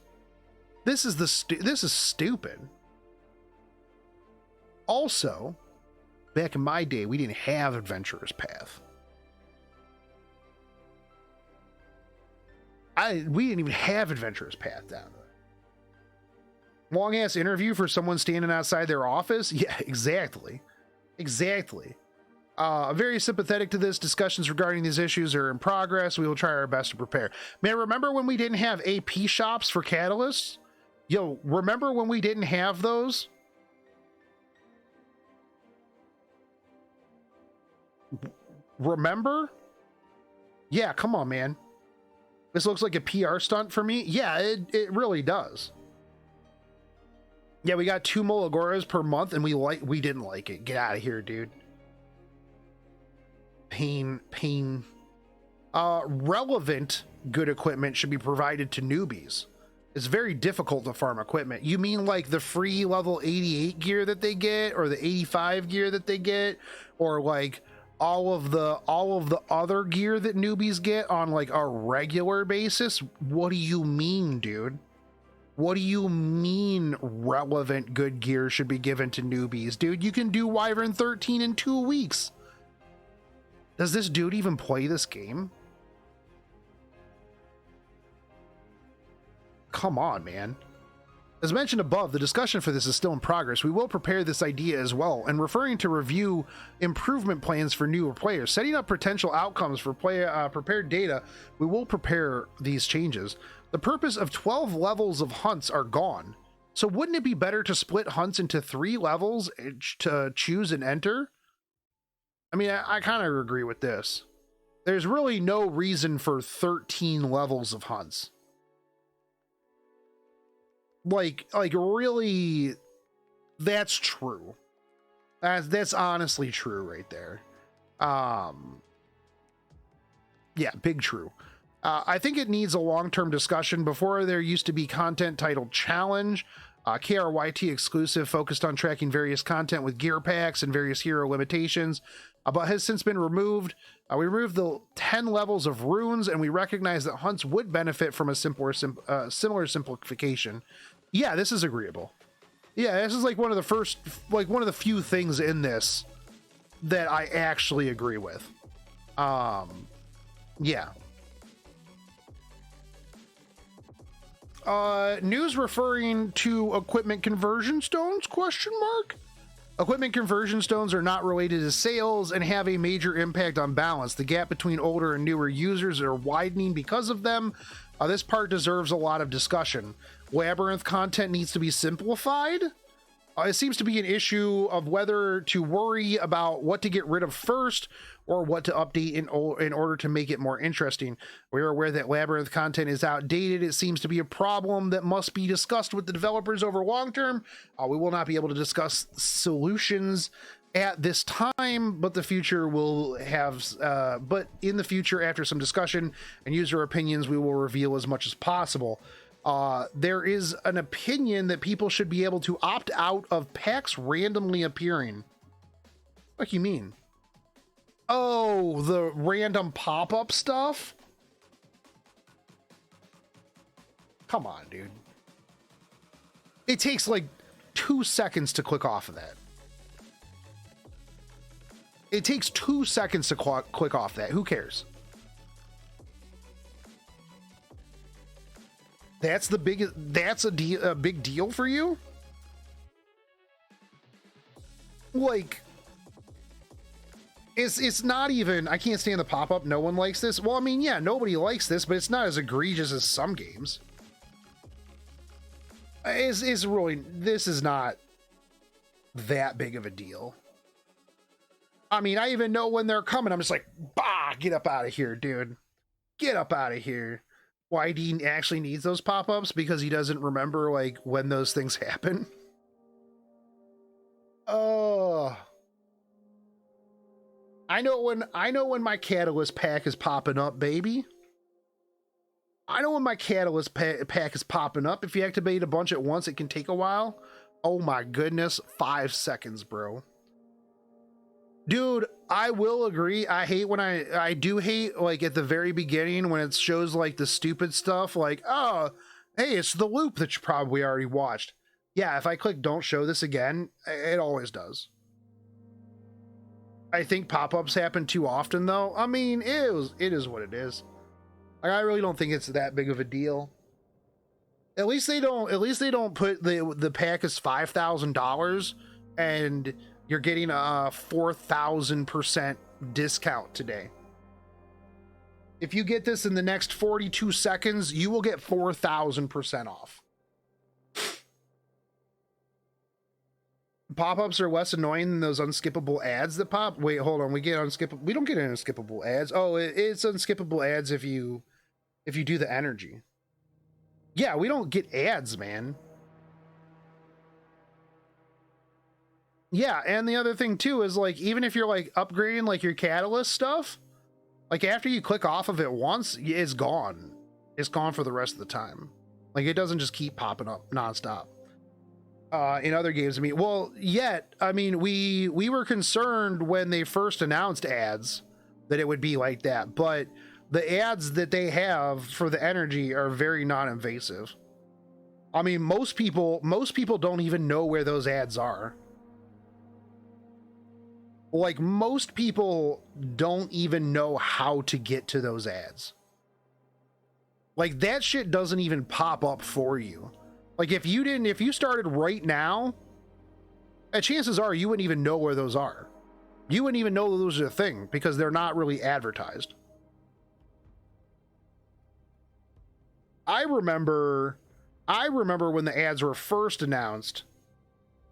This is stupid. Also, back in my day, we didn't have Adventurer's Path. We didn't even have Adventurer's Path down there. Long ass interview for someone standing outside their office? Yeah, exactly. Exactly. Very sympathetic to this. Discussions regarding these issues are in progress. We will try our best to prepare. Man, remember when we didn't have AP shops for catalysts? Yo, remember when we didn't have those? Remember? Yeah, come on, man. This looks like a PR stunt for me. Yeah, it really does. Yeah, we got 2 Molagoras per month and we didn't like it. Get out of here, dude. Pain. Relevant good equipment should be provided to newbies. It's very difficult to farm equipment. You mean like the free level 88 gear that they get, or the 85 gear that they get, or like all of the other gear that newbies get on like a regular basis? What do you mean, dude? What do you mean relevant good gear should be given to newbies? Dude, you can do Wyvern 13 in 2 weeks. Does this dude even play this game? Come on, man. As mentioned above, the discussion for this is still in progress. We will prepare this idea as well, and referring to review improvement plans for newer players, setting up potential outcomes for prepared data, we will prepare these changes. The purpose of 12 levels of hunts are gone. So wouldn't it be better to split hunts into 3 levels to choose and enter? I mean, I kind of agree with this. There's really no reason for 13 levels of hunts. Like really, that's true. That's honestly true right there. Yeah, big true. I think it needs a long-term discussion. Before, there used to be content titled Challenge, KRYT exclusive, focused on tracking various content with gear packs and various hero limitations, but has since been removed. We removed the 10 levels of runes, and we recognize that hunts would benefit from a similar simplification. Yeah, this is agreeable. Yeah, this is like one of the few things in this that I actually agree with. Yeah. News referring to equipment conversion stones, ? Equipment conversion stones are not related to sales and have a major impact on balance. The gap between older and newer users are widening because of them. This part deserves a lot of discussion. Labyrinth content needs to be simplified. It seems to be an issue of whether to worry about what to get rid of first or what to update in order to make it more interesting. We are aware that Labyrinth content is outdated. It seems to be a problem that must be discussed with the developers over long term. We will not be able to discuss solutions at this time, but the future will have, but in the future, after some discussion and user opinions, we will reveal as much as possible. There is an opinion that people should be able to opt out of packs randomly appearing. What do you mean? Oh, the random pop-up stuff? Come on, dude. It takes like 2 seconds to click off of that. It takes 2 seconds to click off that. Who cares? That's the biggest. That's a big deal for you. Like, it's not even. I can't stand the pop-up. No one likes this. Well, I mean, yeah, nobody likes this, but it's not as egregious as some games. It's really. This is not that big of a deal. I mean, I even know when they're coming. I'm just like, bah, get up out of here, dude. Get up out of here. Why he actually needs those pop-ups? Because he doesn't remember, like, when those things happen. Oh. I know when my catalyst pack is popping up, baby. I know when my catalyst pack is popping up. If you activate a bunch at once, it can take a while. Oh my goodness, 5 seconds, bro. Dude, I will agree. I hate when I do hate, like, at the very beginning when it shows, like, the stupid stuff, like, oh, hey, it's the loop that you probably already watched. Yeah, if I click don't show this again, it always does. I think pop-ups happen too often, though. I mean, it is what it is. Like, I really don't think it's that big of a deal. At least they don't put the pack as $5,000 and you're getting a 4,000% discount today. If you get this in the next 42 seconds, you will get 4,000% off. Pop-ups are less annoying than those unskippable ads that pop. Wait, hold on. We don't get unskippable ads. Oh, it's unskippable ads if you do the energy. Yeah, we don't get ads, man. Yeah, and the other thing too is, like, even if you're, like, upgrading, like, your catalyst stuff, like, after you click off of it once, it's gone. It's gone for the rest of the time. Like, it doesn't just keep popping up nonstop. In other games, I mean, well, we were concerned when they first announced ads that it would be like that, but the ads that they have for the energy are very non-invasive. I mean, most people don't even know where those ads are. Like, most people don't even know how to get to those ads. Like, that shit doesn't even pop up for you. Like, if you started right now, chances are you wouldn't even know where those are. You wouldn't even know those are a thing because they're not really advertised. I remember when the ads were first announced,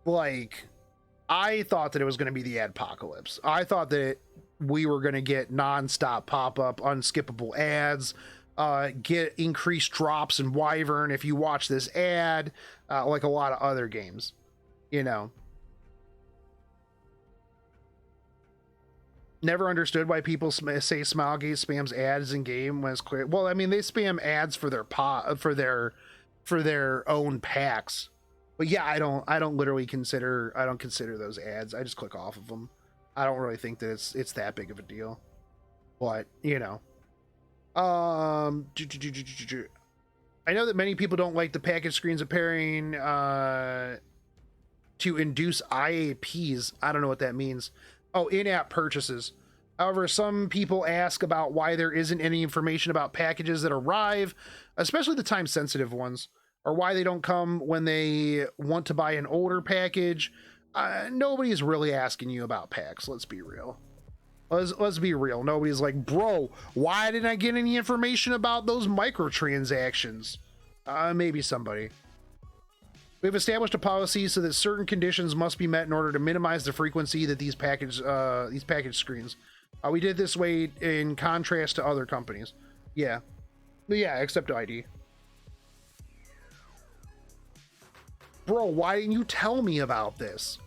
like, I thought that it was going to be the adpocalypse. I thought that we were going to get nonstop pop-up, unskippable ads, get increased drops in Wyvern if you watch this ad, like a lot of other games, you know. Never understood why people say Smilegate spams ads in game when it's clear. Well, I mean, they spam ads for their own packs. But yeah, I don't consider those ads. I just click off of them. I don't really think that it's that big of a deal. But, you know. I know that many people don't like the package screens appearing to induce IAPs. I don't know what that means. Oh, in-app purchases. However, some people ask about why there isn't any information about packages that arrive, especially the time-sensitive ones, or why they don't come when they want to buy an older package. Nobody's really asking you about packs. Let's be real. Let's be real. Nobody's like, bro, why didn't I get any information about those microtransactions? Maybe somebody. We've established a policy so that certain conditions must be met in order to minimize the frequency that these package screens. We did this way in contrast to other companies. Yeah. But yeah, except ID. Bro, why didn't you tell me about this?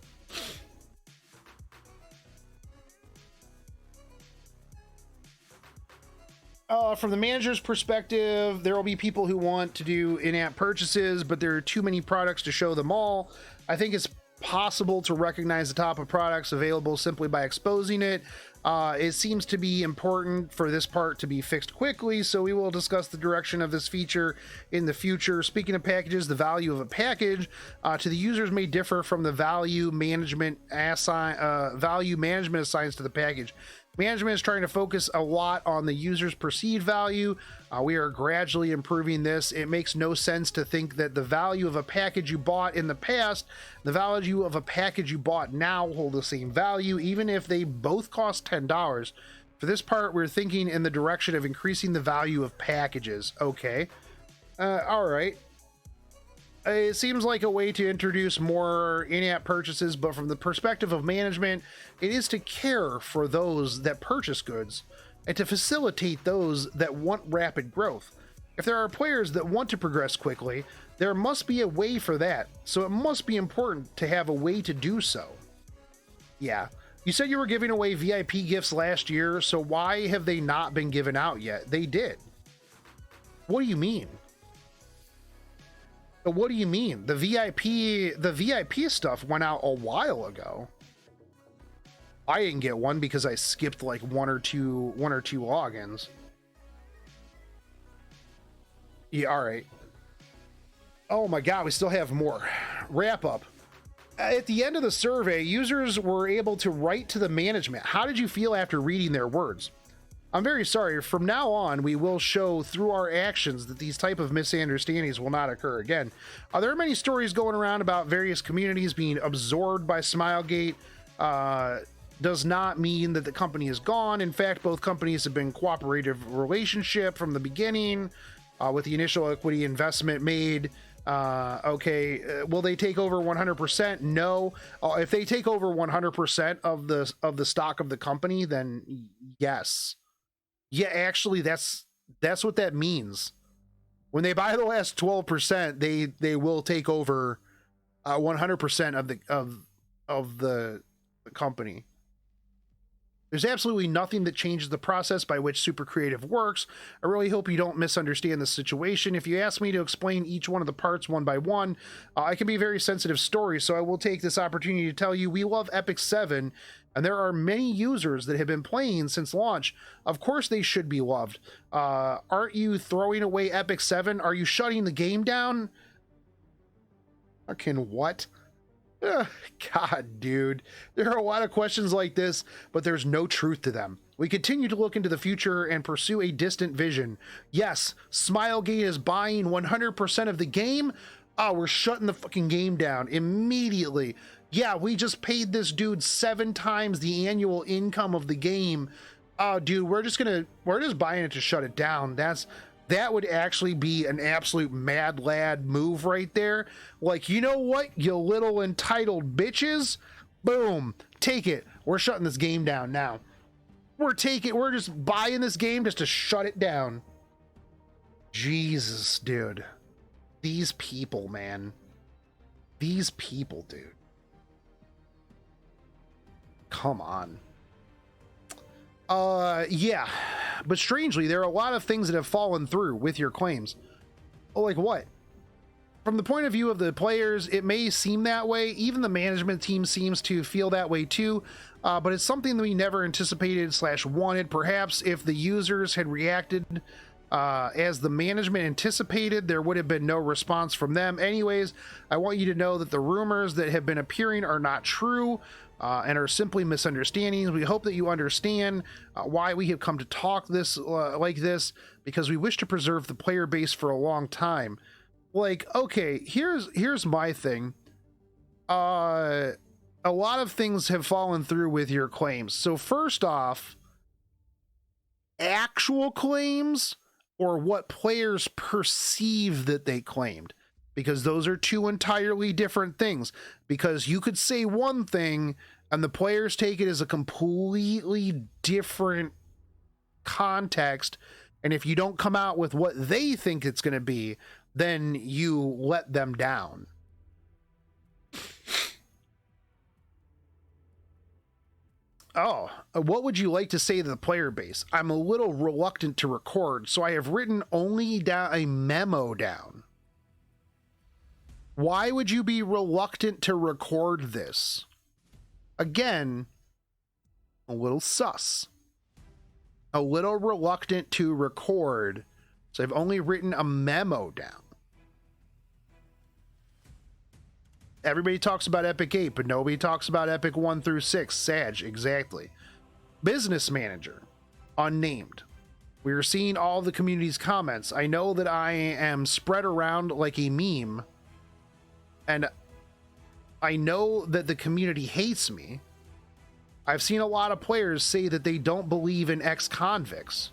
From the manager's perspective, there will be people who want to do in-app purchases, but there are too many products to show them all. I think it's possible to recognize the top of products available simply by exposing it. It seems to be important for this part to be fixed quickly, so we will discuss the direction of this feature in the future. Speaking of packages, the value of a package to the users may differ from the value management assigns to the package. Management is trying to focus a lot on the user's perceived value. We are gradually improving this. It makes no sense to think that the value of a package you bought in the past, the value of a package you bought now hold the same value, even if they both cost $10. For this part, we're thinking in the direction of increasing the value of packages. Okay. All right. It seems like a way to introduce more in-app purchases, but from the perspective of management, it is to care for those that purchase goods and to facilitate those that want rapid growth. If there are players that want to progress quickly, there must be a way for that, so it must be important to have a way to do so. Yeah. You said you were giving away VIP gifts last year, so why have they not been given out yet? They did. What do you mean? What do you mean? The VIP stuff went out a while ago. I didn't get one because I skipped like one or two logins. Yeah, all right. Oh my God, we still have more. Wrap up. At the end of the survey, users were able to write to the management. How did you feel after reading their words? I'm very sorry. From now on, we will show through our actions that these type of misunderstandings will not occur again. There are many stories going around about various communities being absorbed by Smilegate. Does not mean that the company is gone. In fact, both companies have been cooperative relationship from the beginning, with the initial equity investment made. Okay, will they take over 100%? No. If they take over 100% of the stock of the company, then yes. Yeah, actually, that's what that means. When they buy the last 12%, they will take over 100% of the company. There's absolutely nothing that changes the process by which Super Creative works. I really hope you don't misunderstand the situation. If you ask me to explain each one of the parts one by one, I can be a very sensitive story, so I will take this opportunity to tell you we love Epic 7, and there are many users that have been playing since launch. Of course they should be loved. Aren't you throwing away Epic 7? Are you shutting the game down? Fucking what? God, dude. There are a lot of questions like this, but there's no truth to them. We continue to look into the future and pursue a distant vision. Yes, Smilegate is buying 100% of the game. Oh, we're shutting the fucking game down immediately. Yeah, we just paid this dude 7 times the annual income of the game. Oh, dude, we're just buying it to shut it down. That would actually be an absolute mad lad move right there. Like, you know what, you little entitled bitches? Boom, take it. We're shutting this game down now. We're just buying this game just to shut it down. Jesus, dude. These people, man. These people, dude. Come on. Yeah, but strangely, there are a lot of things that have fallen through with your claims. Oh, like what? From the point of view of the players, it may seem that way. Even the management team seems to feel that way too, but it's something that we never anticipated / wanted. Perhaps if the users had reacted as the management anticipated, there would have been no response from them. Anyways, I want you to know that the rumors that have been appearing are not true. And are simply misunderstandings. We hope that you understand why we have come to talk like this, because we wish to preserve the player base for a long time. Like, okay, here's my thing. A lot of things have fallen through with your claims. So first off, actual claims or what players perceive that they claimed, because those are two entirely different things. Because you could say one thing and the players take it as a completely different context, and if you don't come out with what they think it's going to be, then you let them down. Oh, what would you like to say to the player base? I'm a little reluctant to record, so I have written only down a memo down. Why would you be reluctant to record this? Again, a little sus. A little reluctant to record. So I've only written a memo down. Everybody talks about Epic 8, but nobody talks about Epic 1 through 6. Sag, exactly. Business manager, unnamed. We are seeing all the community's comments. I know that I am spread around like a meme, and I know that the community hates me. I've seen a lot of players say that they don't believe in ex-convicts.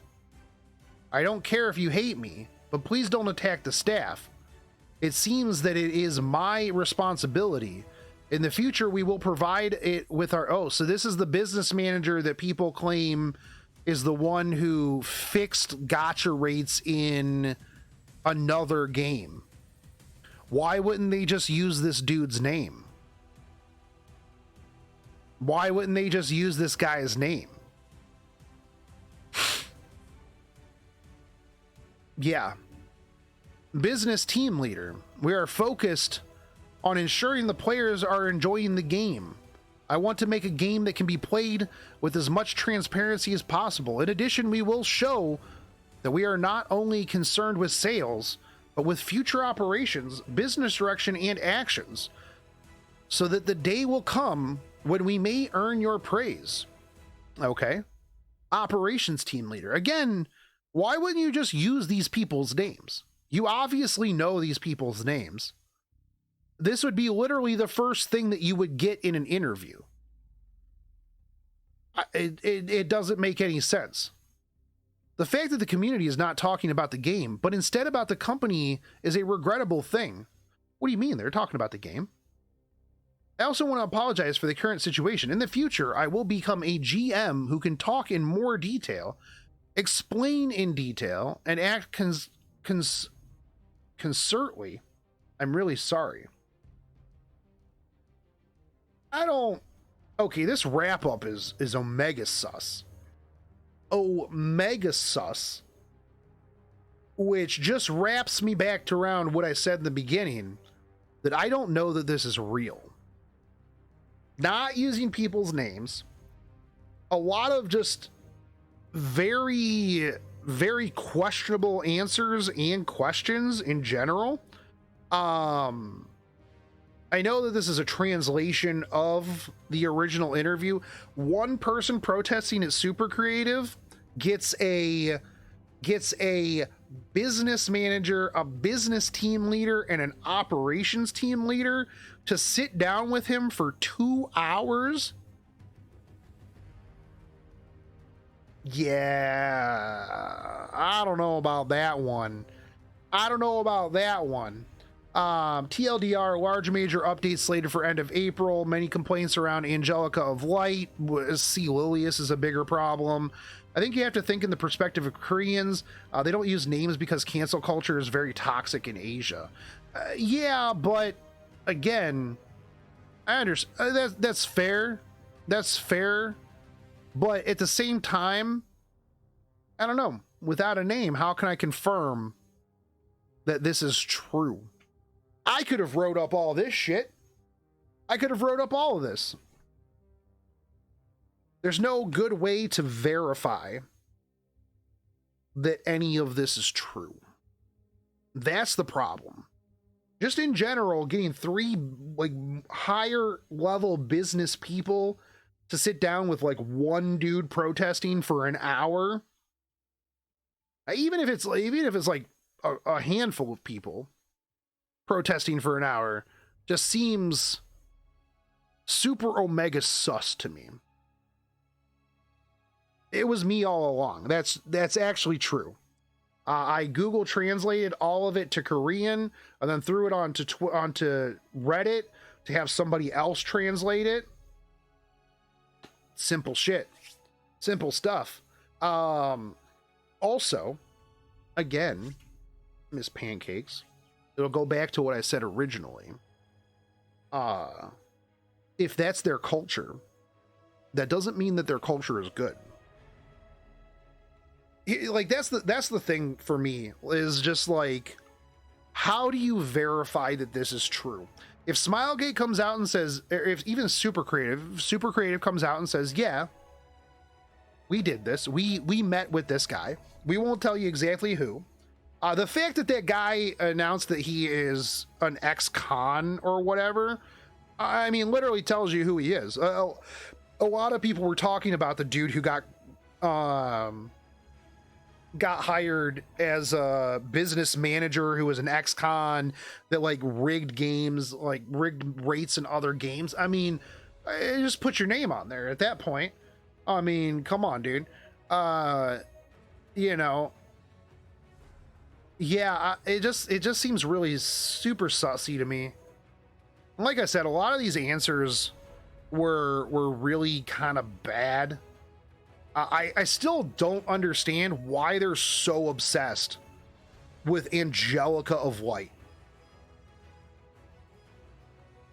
I don't care if you hate me, but please don't attack the staff. It seems that it is my responsibility. In the future, we will provide it with our... Oh, so this is the business manager that people claim is the one who fixed gacha rates in another game. Why wouldn't they just use this dude's name? Why wouldn't they just use this guy's name? Yeah. Business team leader. We are focused on ensuring the players are enjoying the game. I want to make a game that can be played with as much transparency as possible. In addition, we will show that we are not only concerned with sales, but with future operations, business direction, and actions, so that the day will come when we may earn your praise. Okay. Operations team leader. Again, why wouldn't you just use these people's names? You obviously know these people's names. This would be literally the first thing that you would get in an interview. It doesn't make any sense. The fact that the community is not talking about the game, but instead about the company, is a regrettable thing. What do you mean? They're talking about the game. I also want to apologize for the current situation. In the future, I will become a GM who can talk in more detail, explain in detail, and act concertedly. I'm really sorry. Okay, this wrap up is omega sus. Omega sus. Which just wraps me back to around what I said in the beginning, that I don't know that this is real. Not using people's names. A lot of just very, very questionable answers and questions in general. I know that this is a translation of the original interview. One person protesting is super creative, gets a business manager, a business team leader, and an operations team leader to sit down with him for 2 hours. Yeah, I don't know about that one. TLDR, large major updates slated for end of April. Many complaints around Angelica of Light. C. Lilius is a bigger problem. I think you have to think in the perspective of Koreans. They don't use names because cancel culture is very toxic in Asia. Yeah, but again, I understand. That's fair. That's fair. But at the same time, I don't know. Without a name, how can I confirm that this is true? I could have wrote up all this shit. I could have wrote up all of this. There's no good way to verify that any of this is true. That's the problem. Just in general, getting 3 like higher level business people to sit down with like one dude protesting for an hour, even if it's like a handful of people protesting for an hour, just seems super omega sus to me. It was me all along. That's actually true. I Google translated all of it to Korean and then threw it onto Reddit to have somebody else translate it. Simple shit. Simple stuff. Also, again, Miss Pancakes, it'll go back to what I said originally. If that's their culture, that doesn't mean that their culture is good. Like that's the thing for me, is just like, how do you verify that this is true? If Smilegate comes out and says, or if even Super Creative comes out and says, yeah, we did this, we met with this guy, we won't tell you exactly who. The fact that that guy announced that he is an ex-con or whatever, I mean, literally tells you who he is. A lot of people were talking about the dude who got hired as a business manager who was an ex-con that like rigged games, like rigged rates in other games. I mean, just put your name on there at that point. I mean, come on, dude. You know, yeah, it just seems really super sussy to me. Like I said, a lot of these answers were really kind of bad. I still don't understand why they're so obsessed with Angelica of Light.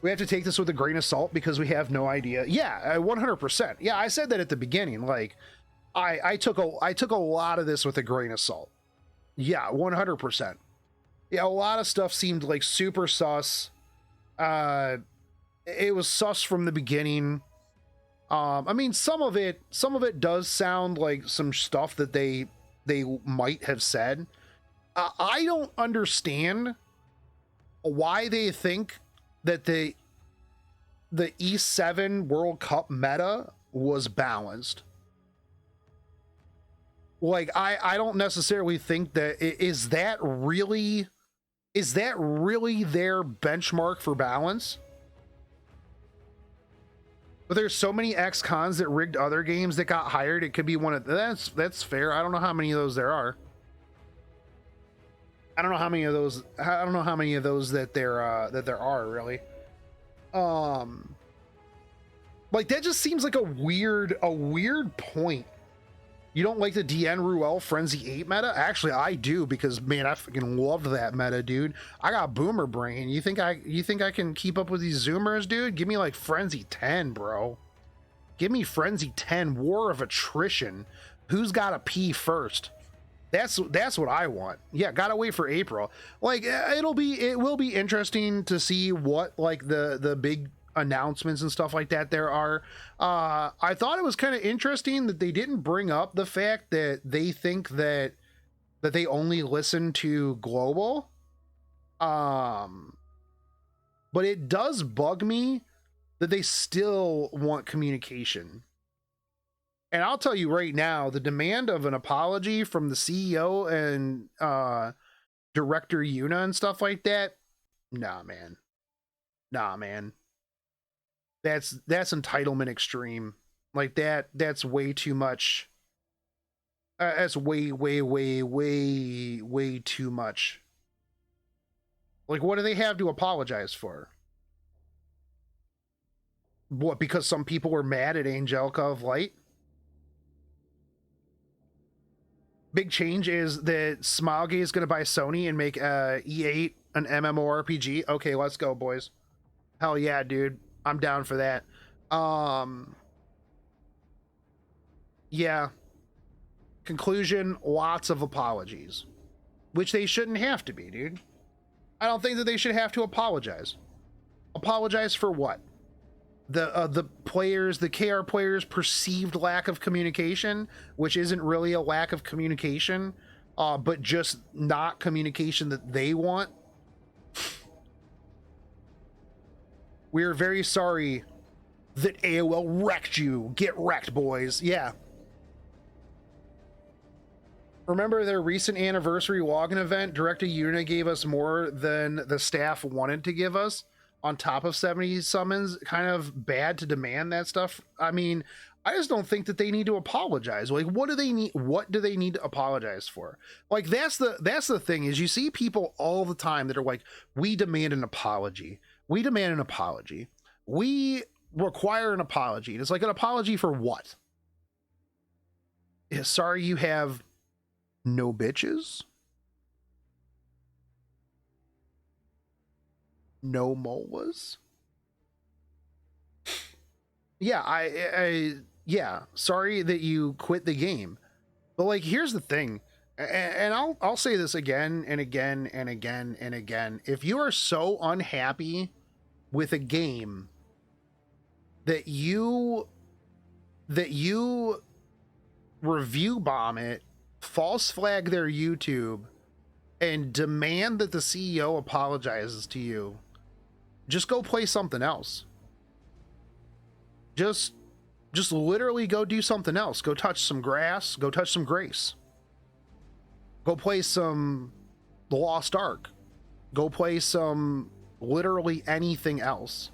We have to take this with a grain of salt because we have no idea. Yeah, 100%. Yeah, I said that at the beginning. Like, I took a lot of this with a grain of salt. Yeah, 100%. Yeah, a lot of stuff seemed like super sus. It was sus from the beginning. I mean, some of it does sound like some stuff that they might have said. I don't understand why they think that the E7 World Cup meta was balanced. Like, I don't necessarily think that is that really their benchmark for balance? But there's so many ex-cons that rigged other games that got hired. It could be one of that's fair. I don't know how many of those there are. I don't know how many of those that there are really. Like, that just seems like a weird point. You don't like the DN Ruel Frenzy 8 meta? Actually, I do, because man, I fucking loved that meta, dude. I got boomer brain. You think I can keep up with these zoomers, dude? Give me like Frenzy 10, bro. Give me Frenzy 10, War of Attrition. Who's got a P first? That's what I want. Yeah, gotta wait for April. Like, it will be interesting to see what like the big announcements and stuff like that there are. I thought it was kind of interesting that they didn't bring up the fact that they think that they only listen to global. But it does bug me that they still want communication. And I'll tell you right now, the demand of an apology from the CEO and director Yuna and stuff like that, nah, man. That's entitlement extreme. Like, that's way too much. That's way too much. Like, what do they have to apologize for? What, because some people were mad at Angelica of Light? Big change is that Smilegate is going to buy Sony and make E8 an MMORPG. Okay, let's go, boys. Hell yeah, dude. I'm down for that. Yeah. Conclusion, lots of apologies. Which they shouldn't have to be, dude. I don't think that they should have to apologize. Apologize for what? The players, the KR players' perceived lack of communication, which isn't really a lack of communication, but just not communication that they want. We're very sorry that AOL wrecked you. Get wrecked, boys. Yeah. Remember their recent anniversary login event? Director Yuna gave us more than the staff wanted to give us, on top of 70 summons. Kind of bad to demand that stuff. I mean, I just don't think that they need to apologize. Like, what do they need to apologize for? Like, that's the thing, is you see people all the time that are like, we demand an apology. We demand an apology. We require an apology. And it's like, an apology for what? Yeah, sorry you have no bitches? No molas? Yeah, yeah, sorry that you quit the game. But like, here's the thing. And I'll say this again and again and again and again. If you are so unhappy with a game that you review bomb it, false flag their YouTube, and demand that the CEO apologizes to you, just go play something else. Just literally go do something else. Go touch some grass, go touch some grace. Go play some The Lost Ark. Go play some literally anything else.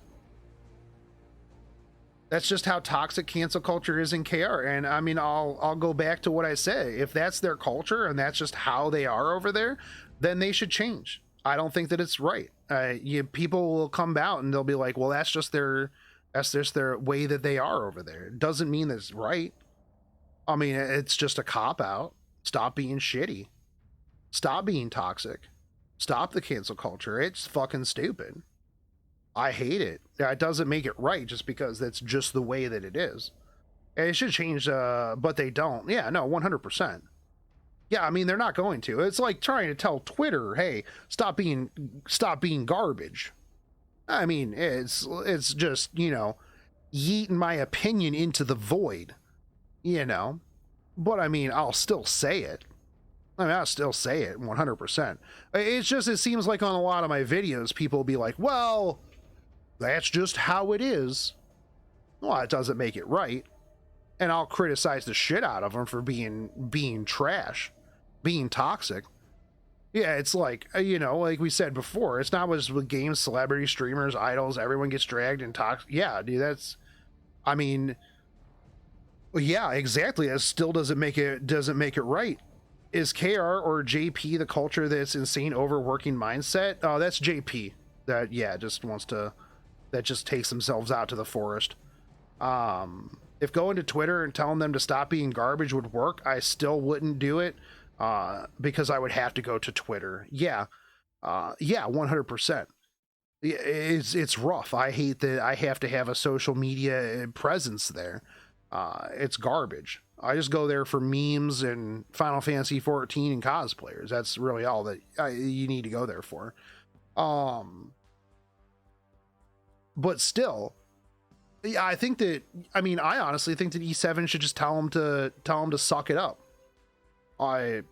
That's just how toxic cancel culture is in KR. And I mean, I'll go back to what I say. If that's their culture and that's just how they are over there, then they should change. I don't think that it's right. People will come out and they'll be like, well, that's just their way that they are over there. It doesn't mean that it's right. I mean, it's just a cop out. Stop being shitty. Stop being toxic. Stop the cancel culture. It's fucking stupid. I hate it. It doesn't make it right just because that's just the way that it is. And it should change, but they don't. Yeah, no, 100%. Yeah, I mean, they're not going to. It's like trying to tell Twitter, hey, stop being garbage. I mean, it's just, yeeting my opinion into the void, But I mean, I'll still say it. I'll still say it 100%. It's just, it seems like on a lot of my videos, people will be like, well, that's just how it is. Well, it doesn't make it right. And I'll criticize the shit out of them for being trash, being toxic. Yeah, it's like, like we said before, it's not just with games, celebrities, streamers, idols, everyone gets dragged and toxic. Yeah, dude, I mean, yeah, exactly. That still doesn't make it right. Is KR or JP the culture that's insane overworking mindset? Oh, that's JP. That just takes themselves out to the forest. If going to Twitter and telling them to stop being garbage would work, I still wouldn't do it because I would have to go to Twitter. Yeah, 100%. It's rough. I hate that I have to have a social media presence there. It's garbage. I just go there for memes and Final Fantasy 14 and cosplayers. That's really all that you need to go there for. But still, yeah, I honestly think that E7 should just tell him to suck it up. I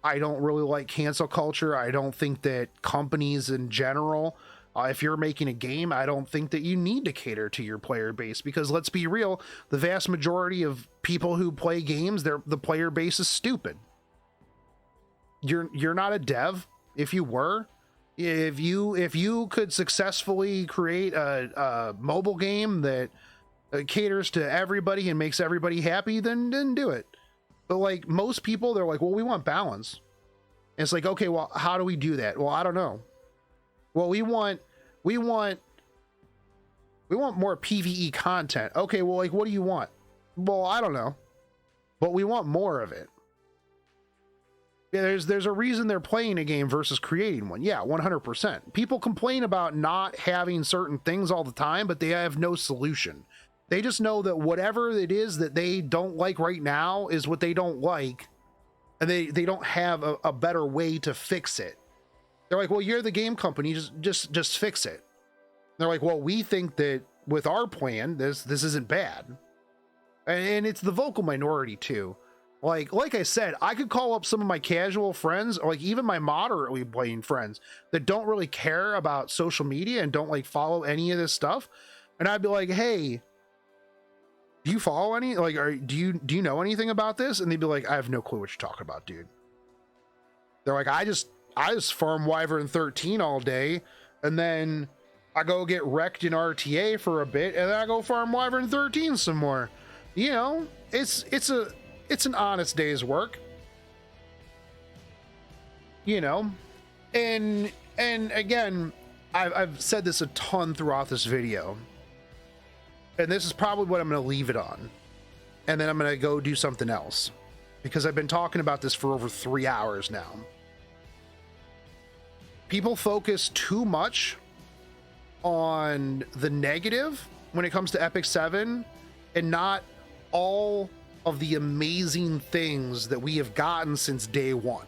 don't really like cancel culture. I don't think that companies in general, if you're making a game, I don't think that you need to cater to your player base, because let's be real, the vast majority of people who play games, the player base is stupid. You're not a dev. If you were, if you could successfully create a mobile game that caters to everybody and makes everybody happy, then do it. But like most people, they're like, well, we want balance. And it's like, okay, well, how do we do that? Well, I don't know. Well, we want more PvE content. Okay, well, like, what do you want? Well, I don't know, but we want more of it. Yeah, there's a reason they're playing a game versus creating one. Yeah, 100%. People complain about not having certain things all the time, but they have no solution. They just know that whatever it is that they don't like right now is what they don't like, and they don't have a better way to fix it. They're like, well, you're the game company, just fix it. They're like, well, we think that with our plan, this isn't bad. And it's the vocal minority too. Like I said, I could call up some of my casual friends, or like even my moderately playing friends that don't really care about social media and don't like follow any of this stuff. And I'd be like, hey, do you follow any? Like, do you know anything about this? And they'd be like, I have no clue what you're talking about, dude. They're like, I just farm Wyvern 13 all day, and then I go get wrecked in RTA for a bit, and then I go farm Wyvern 13 some more. It's an honest day's work. And again, I've said this a ton throughout this video, and this is probably what I'm going to leave it on, and then I'm going to go do something else, because I've been talking about this for over 3 hours now. People focus too much on the negative when it comes to Epic 7, and not all of the amazing things that we have gotten since day one.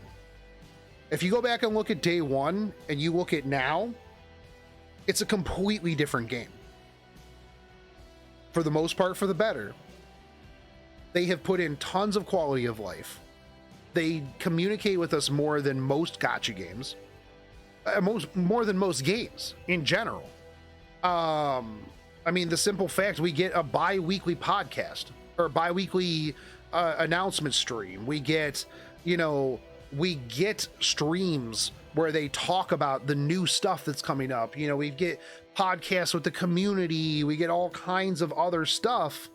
If you go back and look at day one and you look at now, it's a completely different game. For the most part, for the better. They have put in tons of quality of life. They communicate with us more than most gacha games. More than most games in general. I mean, the simple fact we get a bi-weekly podcast or bi-weekly announcement stream. We get, we get streams where they talk about the new stuff that's coming up. We get podcasts with the community. We get all kinds of other stuff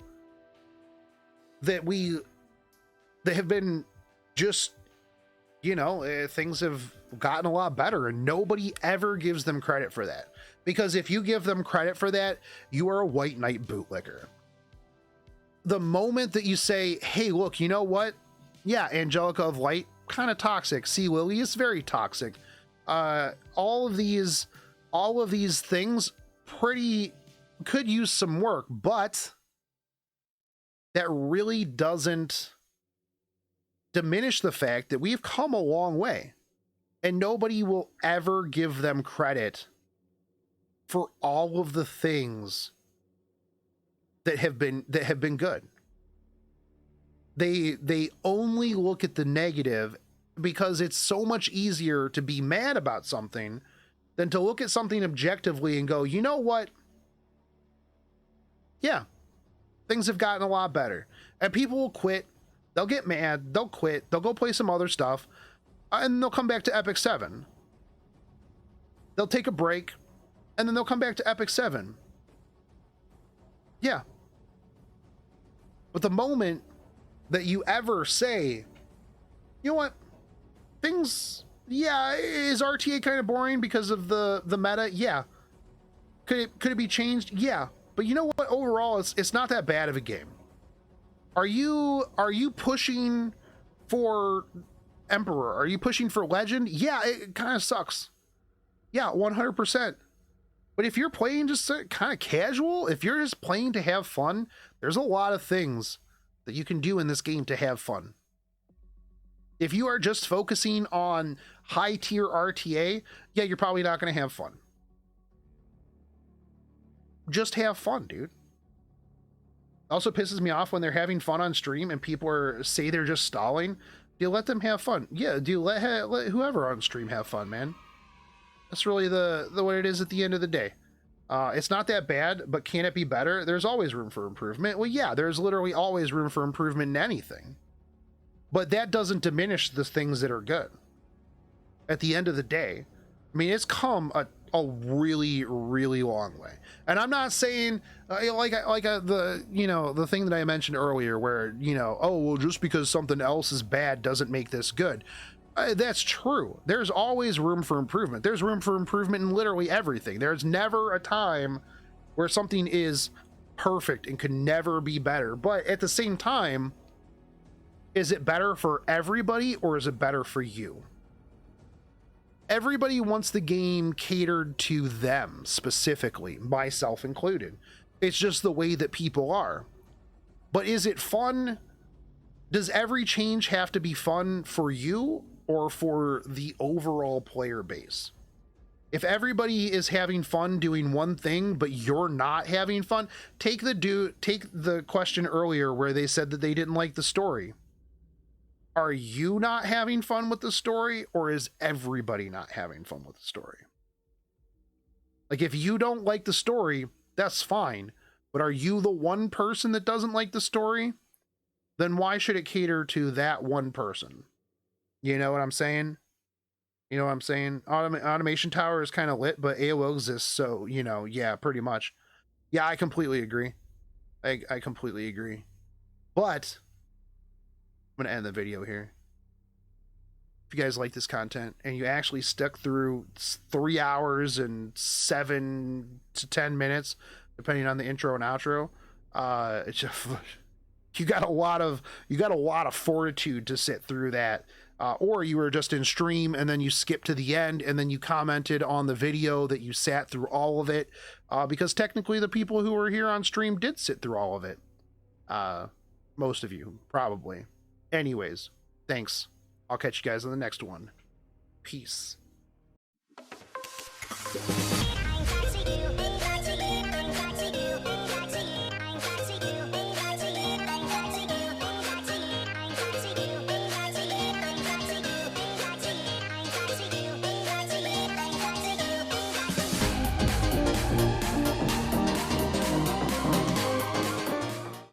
that have been just, things have gotten a lot better, and nobody ever gives them credit for that. Because if you give them credit for that, you are a white knight bootlicker. The moment that you say, hey, look, you know what? Yeah, Angelica of Light, kind of toxic. Sea Lily is very toxic. All of these things could use some work, but that really doesn't diminish the fact that we've come a long way, and nobody will ever give them credit for all of the things that have been good. They only look at the negative because it's so much easier to be mad about something than to look at something objectively and go, you know what? Yeah, things have gotten a lot better. And people will quit. They'll get mad. They'll quit. They'll go play some other stuff. And they'll come back to Epic 7. They'll take a break. And then they'll come back to Epic 7. Yeah. But the moment that you ever say, you know what? Things, yeah, is RTA kind of boring because of the meta? Yeah. Could it be changed? Yeah. But you know what? Overall, it's not that bad of a game. Are you pushing for Emperor? Are you pushing for Legend? Yeah, it kind of sucks. Yeah, 100%. But if you're playing just kind of casual, if you're just playing to have fun, there's a lot of things that you can do in this game to have fun. If you are just focusing on high tier RTA, yeah, you're probably not going to have fun. Just have fun, dude. Also pisses me off when they're having fun on stream and people say they're just stalling. Do you let them have fun? Yeah, do you let whoever on stream have fun, man? That's really the what it is at the end of the day. It's not that bad, but can it be better? There's always room for improvement. Well, yeah, there's literally always room for improvement in anything. But that doesn't diminish the things that are good. At the end of the day, I mean, it's come a really, really long way. And I'm not saying the thing that I mentioned earlier where, oh, well, just because something else is bad doesn't make this good. That's true. There's always room for improvement. There's room for improvement in literally everything. There's never a time where something is perfect and could never be better. But at the same time, is it better for everybody or is it better for you? Everybody wants the game catered to them specifically, myself included. It's just the way that people are. But is it fun? Does every change have to be fun for you or for the overall player base? If everybody is having fun doing one thing, but you're not having fun, take the question earlier where they said that they didn't like the story. Are you not having fun with the story, or is everybody not having fun with the story? Like, if you don't like the story, that's fine. But are you the one person that doesn't like the story? Then why should it cater to that one person? You know what I'm saying? Automation Tower is kind of lit, but AOL exists, so, yeah, pretty much. Yeah, I completely agree. I completely agree. But I'm going to end the video here. If you guys like this content and you actually stuck through 3 hours and 7 to 10 minutes, depending on the intro and outro, it's just, you got a lot of fortitude to sit through that. Or you were just in stream and then you skipped to the end and then you commented on the video that you sat through all of it. Because technically the people who were here on stream did sit through all of it. Most of you, probably. Anyways, thanks. I'll catch you guys on the next one. Peace.